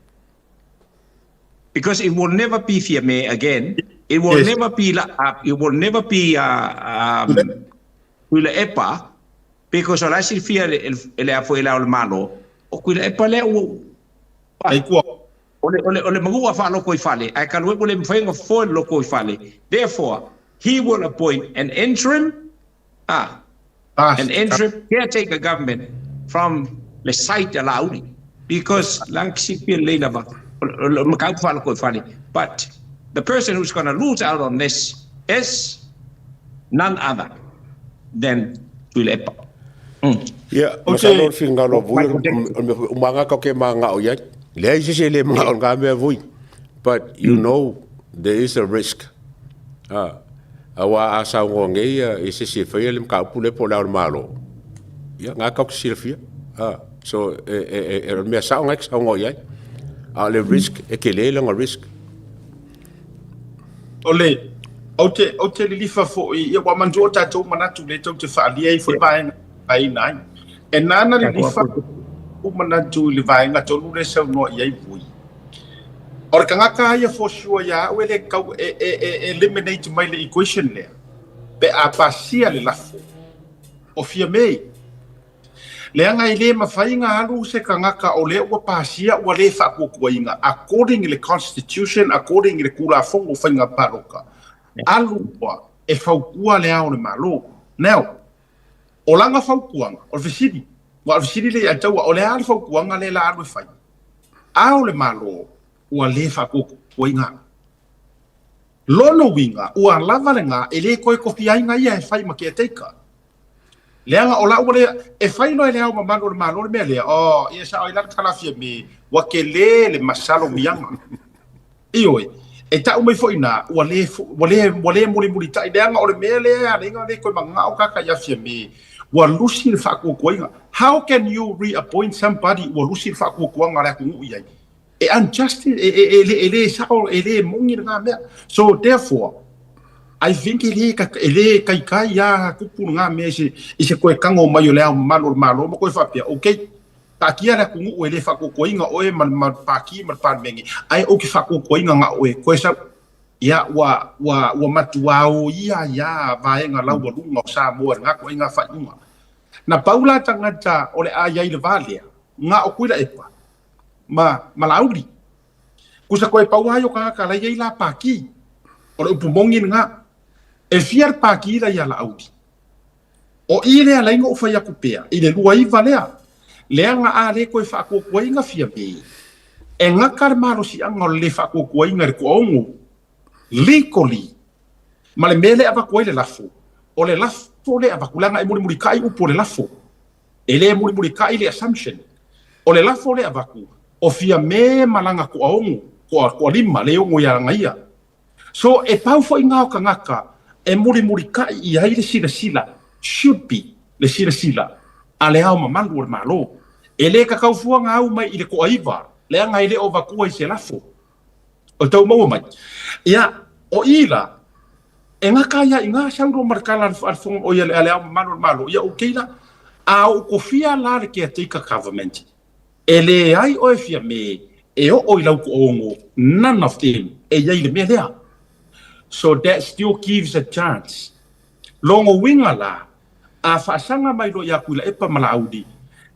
because it will never be fear me again it will never be it will never be kuila epa because ola si fear ele afo ela o malo o kuila epa le o ai ko ole magu fa lo koi fale ai ka lo le mfenga fo lo koi fale therefore he will appoint an interim caretaker government from the site allowed because like si pe le na ba but the person who's going to lose out on this is none other than Tuilepa. Yeah, okay. Fingalo manga ka ke manga o ya. Le se le manga on ga me vui. But you know there is a risk. Awa asa ngonge e se fa ele ka pule po la malo. Ya nga ka silfia. So me sa ngak sa ngo ya. Le risk e ke le long risk. Ole o te lifa fo i wa manjo ta to manatu le to te fa ali fo ai nai. E nana le lifa o manatu le vai nga to le sa no ia vui. Or kanga ka ia fo sure ya o le ka eliminate my equation le. Pe a pasia le lafo. O fia mei. Le anga ile mawhainga halu se kangaka o le ua pasia ua le whakukuainga according to the constitution, according to the kula fongo whainga paroka. Alu ua e whaukua le ao le malo. Now, o langa whaukuanga, o le visiri, wa visiri le ataua, o le ao le whaukuanga le la alu e whai. Ao le malo ua le whakukuainga. Lono winga ua lava le ngā e le koe kofiainga ia e whai ma kia teika. Leanga ola ule e fai no ele au mamano le malo me le ia sa ila kala fia me wa ke le masalo mianga ioi e ta umai foi na wale muri ta leanga ole me le ainga le ko manga o kaka ya fia me wa lusi le fa ko koinga how can you reappoint somebody wa lusi le fa ko koanga la ku ia e unjust ele sa ele mungi nga me so therefore I think ele kai ya kupu nga mesi ise koe kango mai le malo mo koe fapia okay ta kia la kungu ele fa ko inga oe mal paki mal parmengi ai o ki fa ko inga nga oe koe sa ya wa matua o ya vaenga la wa lunga sa mo nga ko inga fa inga na paula tangata ole aya ile valia nga o kuila epa malauri kusa koe paua yo ka la ia la paki o pumongi nga e fiar pakira ya la audi o ile ala ingo fa ya kupea ile lua I valea leanga a le ko fa ko inga fia be e nga karmaro si anga le fa ko inga ko ongu legally male mele ava ko ile lafo o le lafo le avakulanga e muri kai upo le lafo e le muri kai le assumption o le lafo le avaku o fia me malanga ko aongo ko lima le ongo ya ngaia so e pau fo inga ka ngaka e muri kai i ai le sila should be le sila ale au mamangu o malo e le ka kaufuanga au mai i le ko aiva le anga i le o vakua i se lafo o tau mau mai ia o ila e ngaka ia i ngā sauro markala alfonga o ia le ale au malo ia o keila a o kofia la le caretaker government e le ai o e fia me e o i lau ko ongo none of them e ia i le mea lea so that still gives a chance longo winga la a whaasanga mai lo ia kuila epa malaaudi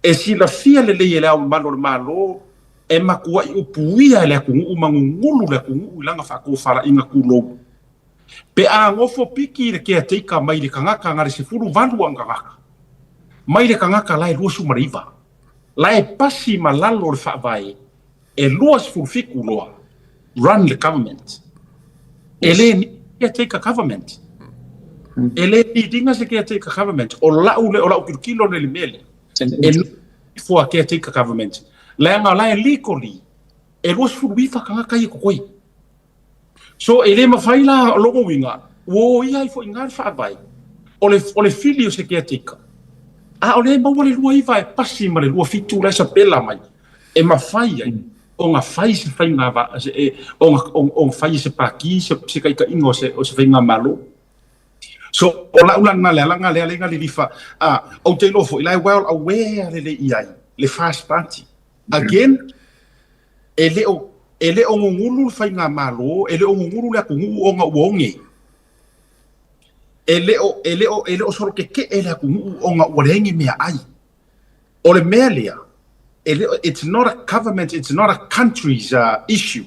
e sila fia le le au malo e makua i upuia le kungu mangungulu le kungu langa whako whara inga kulo pe a ngofo piki le kea teika mai le kangaka ngare se furu valu ang kangaka mai le kangaka lai luasu mariva lai pasi malalo le whaavai e luas fulfiku loa run the government ele ni kea teika government ele ni dinga se kea teika government o lau kilo le mele e fua kea teika government Langa lai legally e luas furuifa kangaka i kokoi so ele mafaila logo winga wo ia i fo ingar fa vai ole filio se ke tika a ole ma wale lua i vai pasi ma le lua fitu la sa pela mai e mafai ai o nga fai se fai nga va e o fai se paki se kai ka ingo se o se fai nga malo so ola nga le lifa o te lo fo ila well aware le iai le fast party again ele o ngulu fai nga malo ele o ngulu la kungu o nga wonge ele o soro ke ele kungu o nga orengi mea ai ole melia it's not a government it's not a country's issue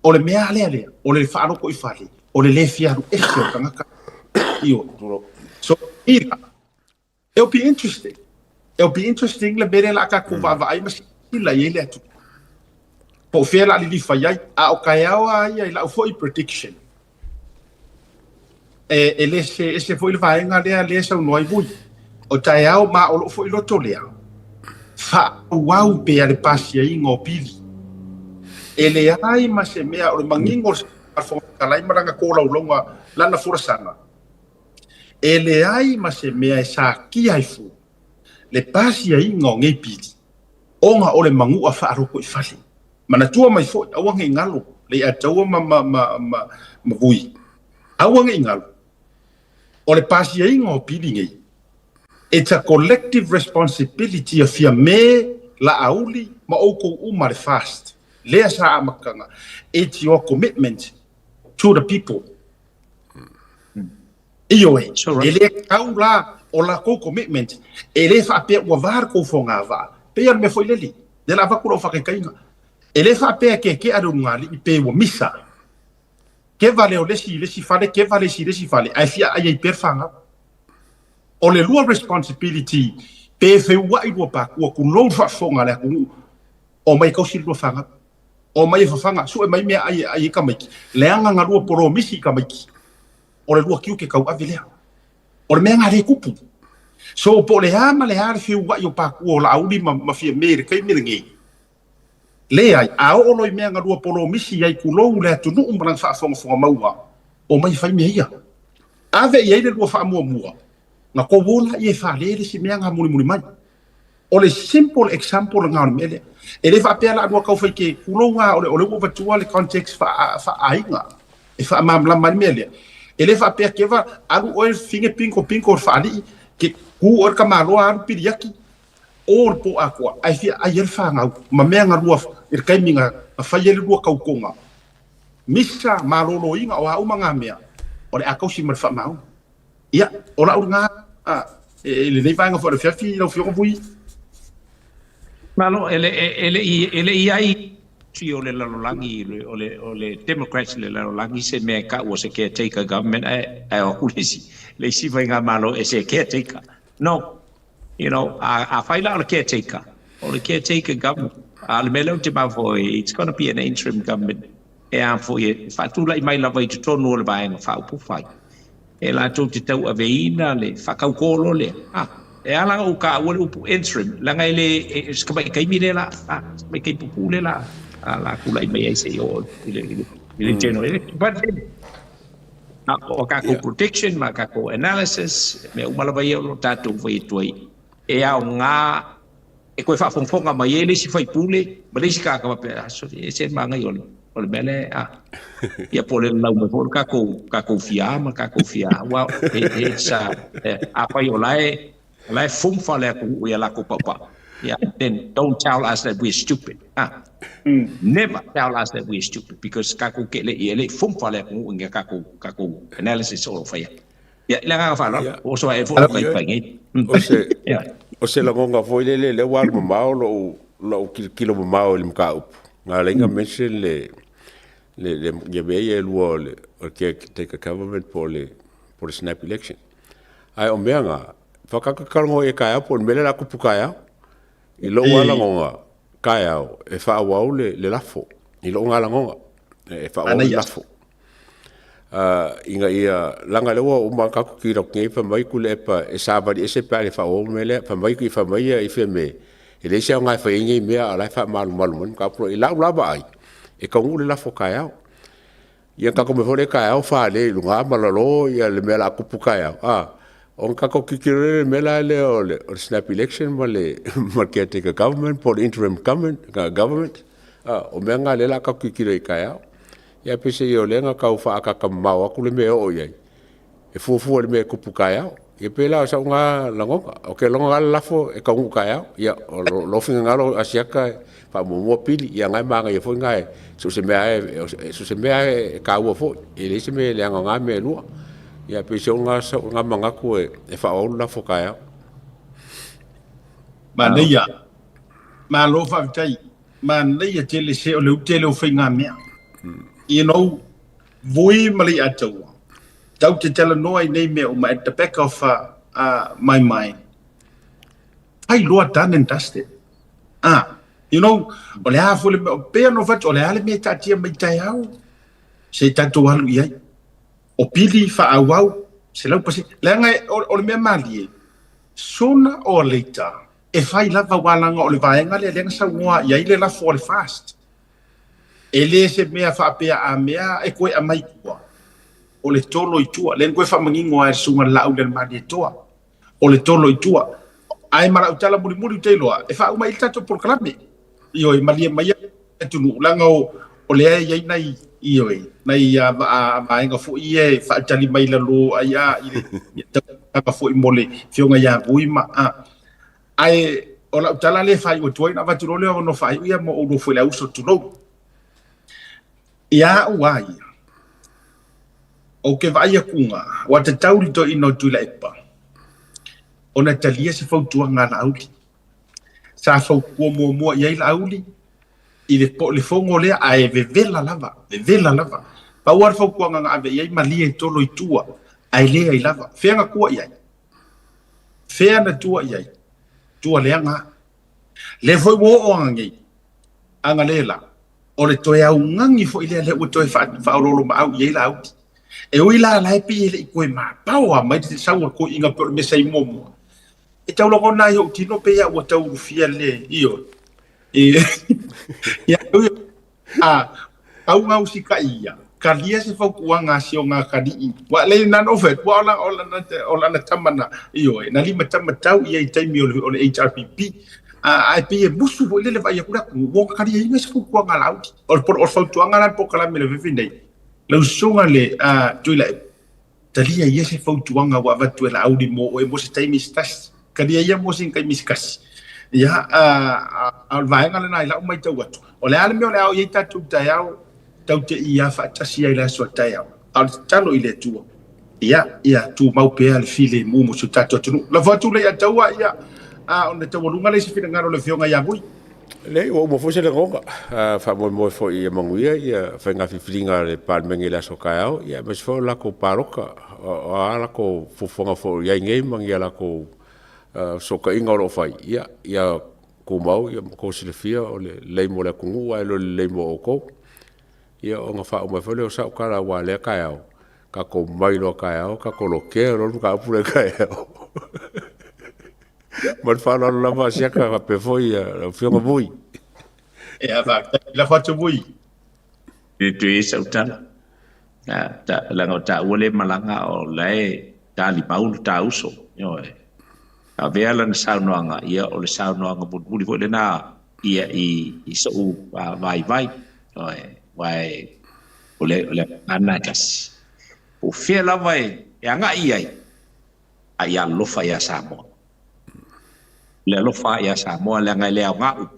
ole mea le ole fa ro ko ifali ole le fia ro eso kanga io so it'll be interesting le bere la ka ku va ai mas la yele tu po fela li fa yai a o kaiawa ia la foi prediction ele se foi vai nga le sa noi bui o taiao ma o foi lo tolea fa wow pe ale pasi ai ngopili ele ai ma se mea o mangingo fo kala i maranga ko la longa lana forasanga ele ai ma se mea sa ki ai fu le pasi ai ngonge pili onga ole mangu a fa ro ko fali mana tua mai fo awange ngalo le atawa ma bui awange ngalo ole pasi ai ngo pili ngai it's a collective responsibility of your me la auli ma oko umar fast le sa amakanga it's your commitment to the people iyo ele kaula ola ko commitment ele fa pe wa var ko fonga va pe me foi leli de la va ko fa ke kainga ele fa pe ke adu ngali pe wo misa ke vale o lesi fale ke vale si fale ai fia ai per fanga o le lua responsibility pe fe wa i wo pa ko lo fa fonga le ku o mai ko si lo fanga o mai fa fanga su mai me ai ka mai le anga nga lo poro misi ka mai o le lua kiu ke kau avile o le me nga re kupu so po le ama le ar fi wa yo pa ku la auli ma fi me kai me ngi le ai a o lo me nga lo poro misi ai ku lo le tu nu umbrang fa fonga maua o mai fa me ia ave ia le lo fa mo na ko vola e fa le si me nga muli mai o le simple example nga mele ele fa pela no ka fa ke kulo wa o le va tu le context fa ainga e fa mamla mele ele fa pe ke va alu o finge pinko fa ali ke ku or ka malo ar piriaki or po aqua ai fi ayer fa nga ma me nga ruaf ir kai minga fa yele ru ka ukonga misa malolo inga o au manga mea o le akausi mar fa mau ia ora uranga ele nei vai nga fora fiafi no fio bui malo ele ai tio le lalolangi o le democrats le lalolangi se me ka o se ke take a government ai o kulisi le si vai nga malo e se ke take no you know a faila o ke take o le ke take government al melo te ba foi it's going to be an interim government e a foi fatula i mai la vai to no le vai nga fa pu fai e la tau te tau aveina le whakaukolo le e alanga o ka wale upu interim langa ele skabai kaimi le la skabai kai pupu le la la kulai mai ai se o ile general election but o kako protection ma kako analysis me umala vai o tatu vai tuai e au nga e koe whaafonga mai ele si whai pule ma le si kaka pe so e se manga i ole mele ia pole lau me por kako fia ma kako fia wa e sa a pai o lai fum fale ku ia la ko papa yeah then don't tell us that we're stupid never tell us that we're stupid because kako ke le ele fum fale ku ngia kako analysis all of ya la nga fa o so e fo kai pai o se la ngonga foi le war mau lo kilo mau lim ka up nga lenga mention le ye be luo le que take a government for the snap election ai o meanga whakakakalongo e kai apo mele la kupu kai au i lo wala ngonga kai au e wha awau le lafo i lo ngala ngonga e wha awau le lafo inga ia langa lewa uma kaku ki rau ngei wha mai kule epa e sabari e se pare wha awau mele wha mai ki wha mai i wha me e le se au ngai wha ingi mea alai wha malu man ka pro i lau laba ai e kaungu le lafo kai au ia kako me hore kai au wha le lunga malalo ia le mea la kupu kai au on kako kikire mela le o snap election male market take a government for interim government o menga le la kako kikire kaya ya pese yo lenga ka ufa aka mau aku le me o ye e fu le me kupu kaya ye pela sa nga lango o ke longa la fo e ka kaya ya lo finga lo asiaka pa mo pili ya ngai manga ye fo ngai su se me ka wo fo ele se me le nga me lu ya pese nga manga ko e fa o la fo kaya Mania ma lo fa tai man le tele se o le tele o finga me you know voi mali atau tau te tele noi nei me o at the back of my mind ai lo done and dusted you know o le ha fo le pe no fa o le ale me tatia me tai au se tanto alu ia o pili fa awau se lau pasi le ngai o le me mali sooner or later e fai lava walanga o le vaenga le lenga sa ngoa ia ile la for fast ele se mea fa pea a mea e koe a mai kua o le tolo i tua len koe fa mangingo a sunga lau le madi toa o le tolo i tua ai mara utala muri muri te loa e fa uma il tato por klame io i malia mai e tunu langa o le ai nai io nai a vaenga fu ie fa tali mai la lo ai i ta fu i mole fionga ya buima ai o la utala le fai o toi na va tu le no fai ia mo o fu la uso tu no ia uai o ke vai kunga wa te tauri to ino tu la epa ona talia se fau tua nga lauli sa fau ko mo ia la auli i le fongo le a e vevela lava pa war fau ko nga ave ia mali e tolo i tua ai le ai lava fenga ko ia fenga tua ia tua le nga le foi mo o ngi anga le la o le toe au ngangi fo ile le o toe fa rolo ma au ye la au e o ila la pi le ko ma pawa mai te sa ko inga por me sai momo e tau lo na yo tino pe ya o tau fia le io e ya au ngau sika ia kalia se fo kuanga si o nga kadi wa le na no fet wa la na tamana io na li matama tau ia tai mi o le HRPP ai pe busu fo le vai ku wo ka ri ngai se ku nga lau or por fo tu nga po kala me le vinde le sunga le tu la talia ia se fo tu nga wa va tu la audi mo o mo se tai mi stas ka ri ia mo sin kai mi skas ya al vai nga le nai la mai tau watu o le ale me o le au ia tu ta ya tau te ia fa tasi ai la so ta ya al talo ile tu ia tu mau pe al file mo mo su tato tu la va tu le ya tau ia ona te walunga le se fina ngaro le fionga ya bui le o mo fose le gonga fa mo fo i manguia ia fa nga fiflinga le palmengi la sokao ia mas fo la ko paroka o ala ko fofonga fo ia ngei mangia la ko soka inga lo fai ia ko mau ia ko silfia o le mo la kungu ai lo le mo ko ia o nga fa o mo fo le sa ka la wa le ka ka ko mai no ka ao ka ko lo ke lo ka pure ka ao mal fa lo la va sia ka pe foi la fio vui e ava la fatu vui tu isa utala ta la ngota wole malanga o lai ta li paulu ta uso yo a vela na saunoanga ia o le saunoanga buli vo le na ia i so vai vai ole ana kas o fiela vai e anga ia ia lofa ia samo le lofa ia samo le nga le nga up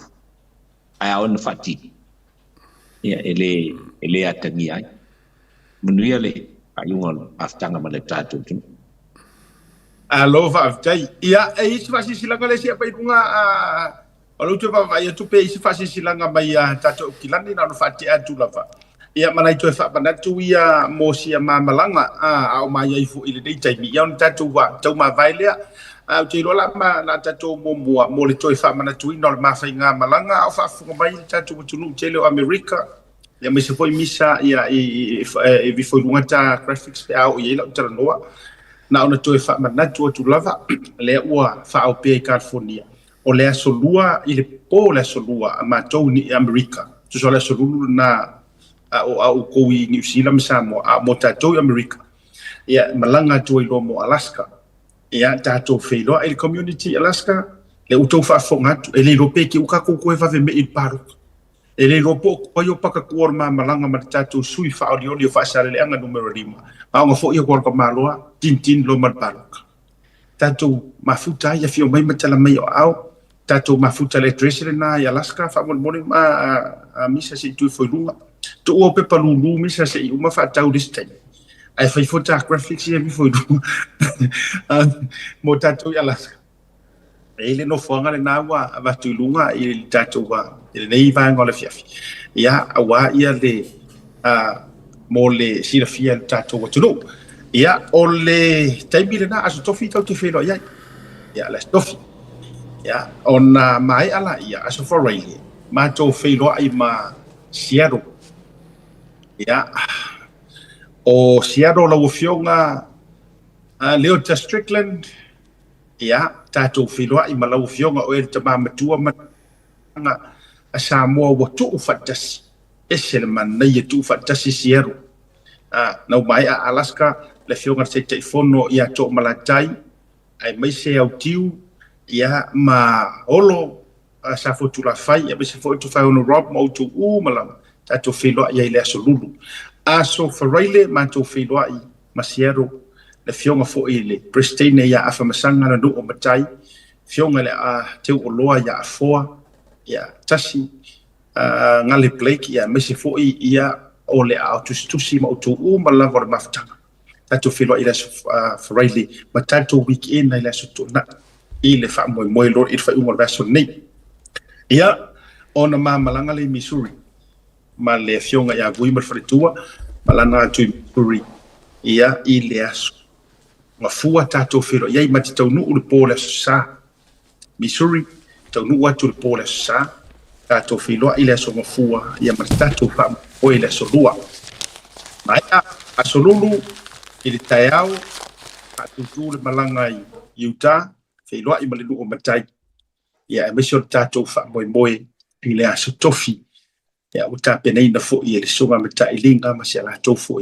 ai on fati ia ele atangi ai menuia le ayungol aftanga male tatu alo va tai ia e isi fasi silanga le sia paidunga o lu tu va vai tu pe isi fasi silanga mai tatu kilani na no fati atu lava ia manai tu fa bana tu ia mo sia mamalanga au mai ai fu ile dei tai mi ia on tatu wa tau ma vai le au te rola ma na tatu mo le tu fa mana tu no ma fa nga malanga au fa fu mai tatu tu lu tele o America ia me se foi misa ia e vi foi lunga graphics pe au ia la tara noa na ona tu fa mana tu lava le ua fa au pe California o le solua ile po le solua ma to ni America tu so le solulu na au ko i New Zealand samo a mo tato America ia malanga tu i mo Alaska ia tato felo il community Alaska le uto fa fonga ele rope ki uka ko ko fa me i paru ele ropo ko yo paka ko ma malanga ma tato sui fa audio fa sale le anga numero 5 ma ngo fo yo ko maloa tin lo mal paru tato mafuta ia fio mai matala mai au tato mafuta electricity na i Alaska fa mo ma misa si tu foi lunga tu o pe palulu misa se uma fa tau distai ai fai foto graphics ia mi foi mo tato i Alaska ele no fonga le nawa va tu lunga il tato wa ele nei va ngole fiafi ia awa ia le mo le sira fia tato wa tu ia ole taibile na aso tofi tau te felo ia la tofi ia ona mai ala ia aso for rail ma to felo ai ma Seattle ia o Seattle la ufionga leo ta Strickland ia tato filo ai ma la ufionga o el tama matua ma Samoa wa tu fatas esel man na tu fatas Seattle na mai a Alaska le fionga se telefono ia to malatai ai mai se au tiu ia ma olo sa fotu la fai ia se fotu fai ono rob mo tu malama tato filo ia ile asolulu aso faraile ma to filo ai masiero le fionga fo ile pristine ia afa masanga na do o matai fionga le a te o loa ia foa ia tasi ngale blake ia mesi fo ia o le autustusi ma to mala vor maftanga tato filo ile faraile ma tato weekend ile so to na ile fa mo lor il fa un verso nei ia ona malanga le Missouri ma le fionga ia vui mar fritua malana tu Missouri ia i le aso ma fua tato filo ia i mati tau nu le pole sa Missouri tau nu atu le pole sa tato filo i le aso ma fua ia mati tato fa o i le aso lua ma ia aso lulu i le taiao atu tu le malanga i Utah filo i mali lu o matai ia e mesio tato fa moi i le aso tofi ya uta penei na fo i le songa meta ilinga ma se la tofu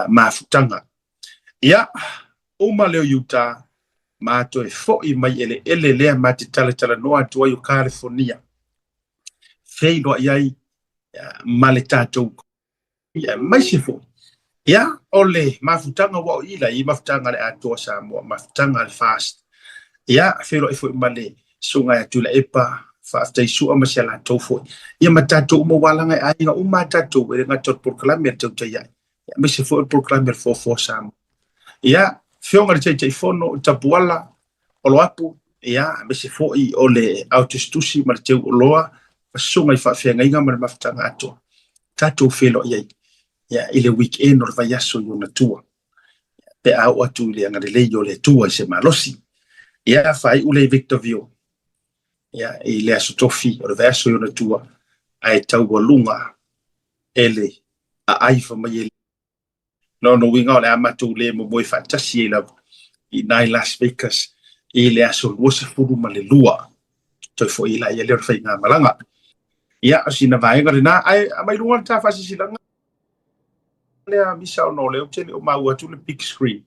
ma futanga ya o ma leo yuta ma to e fo i mai ele le ma te tala no atu ai California fei lo ai ma le tato ya mai se fo ya ole ma futanga wa ila i ma futanga le atu sa mo ma futanga le fast ya fei lo i fo ma le songa ya tu la epa fa after su ama se la tofu ia matato mo wala ngai ai nga umatato we nga tot proclamer to ya me se fo proclamer for sam ia fionga te fono tapuala o lo apu ia me se fo i ole autostusi mar te loa sunga i fa fenga inga mar maftanga ato tato felo ia ile weekend or vai aso na tua pe au atu le nga le yo le tua se malosi ia fai ule Victorville ia i le aso tofi o le verso yo na tua ai tau walunga ele a ai fa mai no winga o le amatu le mo moi fantasi e la I nai Las Vegas I le aso lua se furu ma le lua toi fo ila ia le fai ngā malanga ia sina vaenga le na ai mai lunga ta fasi silanga le a misa no le o tele o maua tu le big screen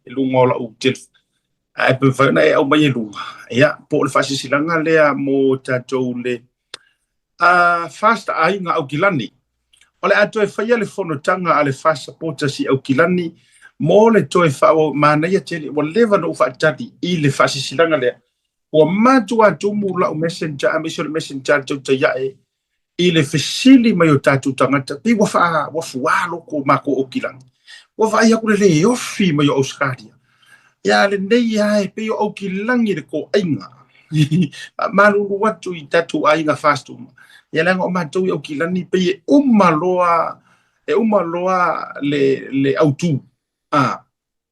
e lunga la o tel ai pe fa na e o mai lunga ia po le fasi silanga le a mo tatou le fast ai nga o kilani ole ato e fai le fonotanga ale fast supporter si o kilani mo le toe fa'o mana ia tele o leva no fa'atati I le fasisilanga le o matua tumu la o messenger a messenger te ya I le fesili mai o tatu tangata pi wa fualo ko mako o kilang wa fa ia ku le ofi mai o Australia ya le nei ai pe o kilang I le ko ainga malulu watu I tatu ainga fastu ya la o matu o kilani pe umaloa le autu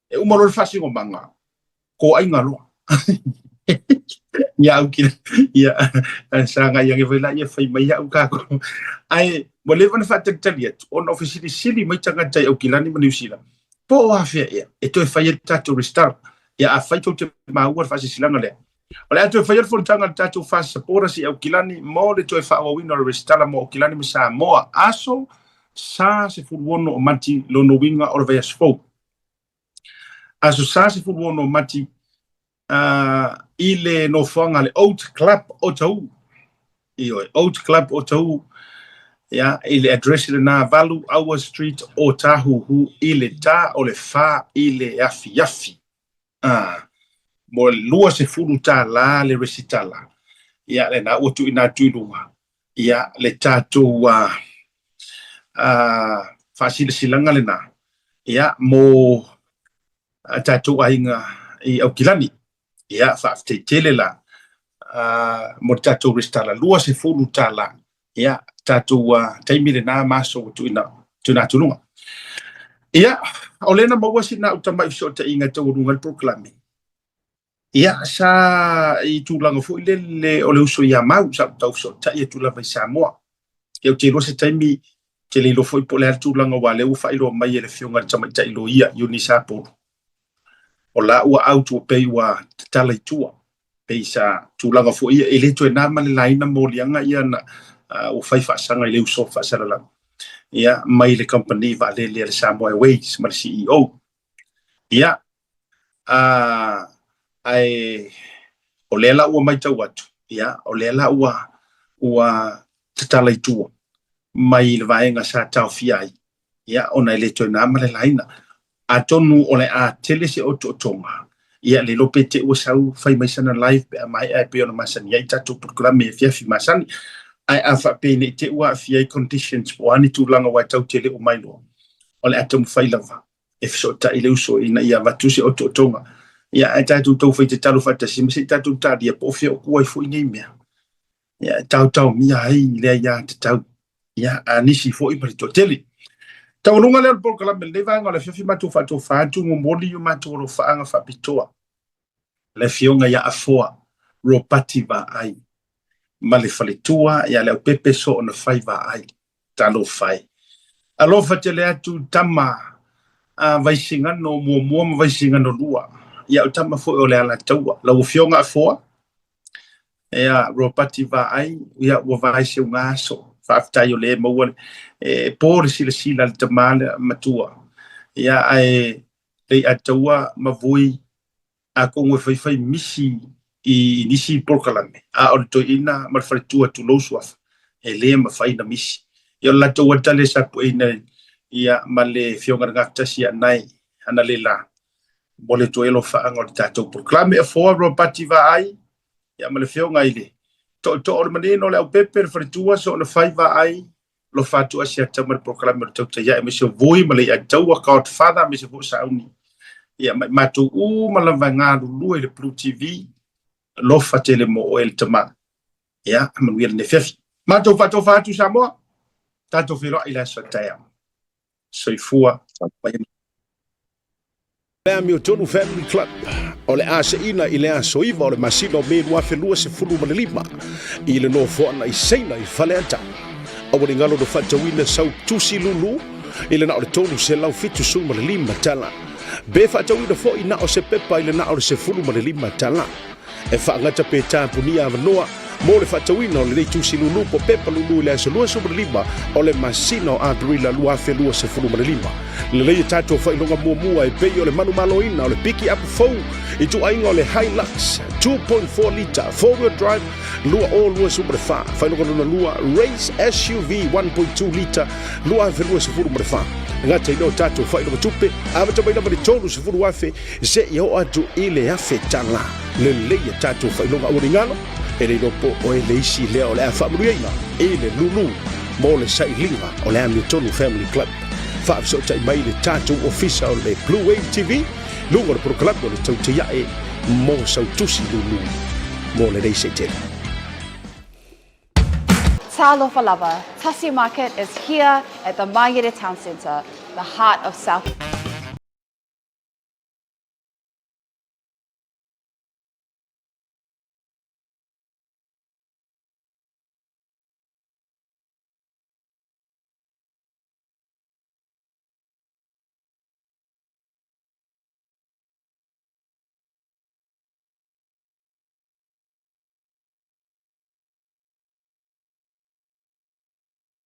e umaro le fasi o manga ko ai ngalo ya ukila ya sanga yang evela ya fai mai ya ukako ai mo le van fa taliet on officially sili mai tanga tai ukila ni New Zealand po afia ya e to fai tatu restart ya a fai to te ma ua fasi silanga le ole to fai fo tanga tatu fasi por si ukila ni mo le to fa o win or restart mo ukila ni sa mo aso sa se fulwono o mati lo no winga or vai sfo aso sasi fu no mati ile no fanga le Old Club o tau io Old Club o tau ya ile address le na Valu Our Street o tahu hu ile ta o le fa ile yafi mo lua se fulu ta la le resitala ya le na o tu ina tuilunga ya le tatu fasile silanga le na ya mo tatu ainga I au kilani ia fa tele la mo tatu restala lua se fulu tala ia tatu taimile na maso tuna tununga ia olena mo wasina utama ifso ta inga to rungal proclame ia sa I tulanga fo le ole uso ia mau sa tau so ta ia tulanga sa mo ke te lo se taimi ke le lo foi po le tulanga wale u fa ilo mai le fionga tama ta ilo ia unisa po o la ua autu pe wa tala tua pe sa tulanga fo ia ele to na male laina mo lianga ia na o fai fa sanga le uso fa sala ia mai le company va le Samoa Airways mal CEO ia ai o le la ua mai tau atu ia o le la ua tala tua mai le vaenga sa tau fiai ia ona le to na male laina atonu ole a tele se ototonga ia le lopete o sau fai mai sana live pe mai ai pe ona masani ia tatu programe fia fi masani ai afa pe ne te wa fia conditions o ani tu langa wa tau tele o mai lo ole atom fai lava if so ta ile uso ina ia vatu se ototonga ia tatu to fai te talu fata si se tatu ta dia po fia ko ai fo ine mea ia tau mi ai le ia tau ia anisi fo I to tele tau lunga le por kala mel deva ngala fifi matu fatu fatu ngomoli yu matu ro faanga fa pitoa le fionga ya afoa ro pativa ai male falitua ya le pepe so on faiva ai talo fai alo fatele atu tama vai singa no mo vai singa no lua ya tama fo ole ala taua la fionga afoa ya ro pativa ai ya wo vai se ngaso faftai o le mo por sila le tamale matua ia ai le atua mavui a ko fai misi I nisi porkalame a o to ina mal faritua tu loswaf le ma fai na misi yo la to watale sa po ina ia male fionga ngata sia nai ana le la bole to elo fa angol tato proclame for robativa ai ia male fionga ile to o maneno le pepe faritua so na fai va ai lo fatu asia tamal proclame to ya me so voi male ya tawa god father me so sauni ia matu malavanga lu le Blue TV lo fatele mo el tama ya manuel ne fefi matu fatu Samoa tato filo ila sataya soifua Family Tonu Family Club o le aseina I le asoiva o le masino me lua felua se fulu malelima I le no foana I seina I faleanta o le ngalo do fatawina sau tusi lulu i le na o le tolu se lau fitu su ma le lima tala. Be whaatau ina fo ina o se pepa i le na o le se fulu ma le lima tala. E whaangata pe tāpunia avanoa, mo le whaatauina o le tusi lulu po pepa lulu le asa lua sumare lima o le masina o Aperila lua fe lua se fulu mare lima. Le leia tātou whailonga mua e pei o le manu maloina o le piki apu fau i tu ainga o le Hilux 2.4 liter 4-wheel drive lua o lua sumare wha. Whailonga luna lua Race SUV 1.2 liter lua fe lua se fulu mare wha. Ngata ino tātou whailonga tupe ama tamaina mani tolu se fulu afe se i ho atu i le afe tala. Le leia tātou whailonga uringano e le ropo o e leisi lea o le a whaamuriaina e le lulu mo le sailinga o le Hamilton Family Club. Whaafisau tai mai le tātou ofisa o le Blue Wave TV lunga le proklub o le tautia e mo sau tusi lulu mo le reise tele. Talofa lava, Tasi Market is here at the Mangere Town Centre, the heart of South.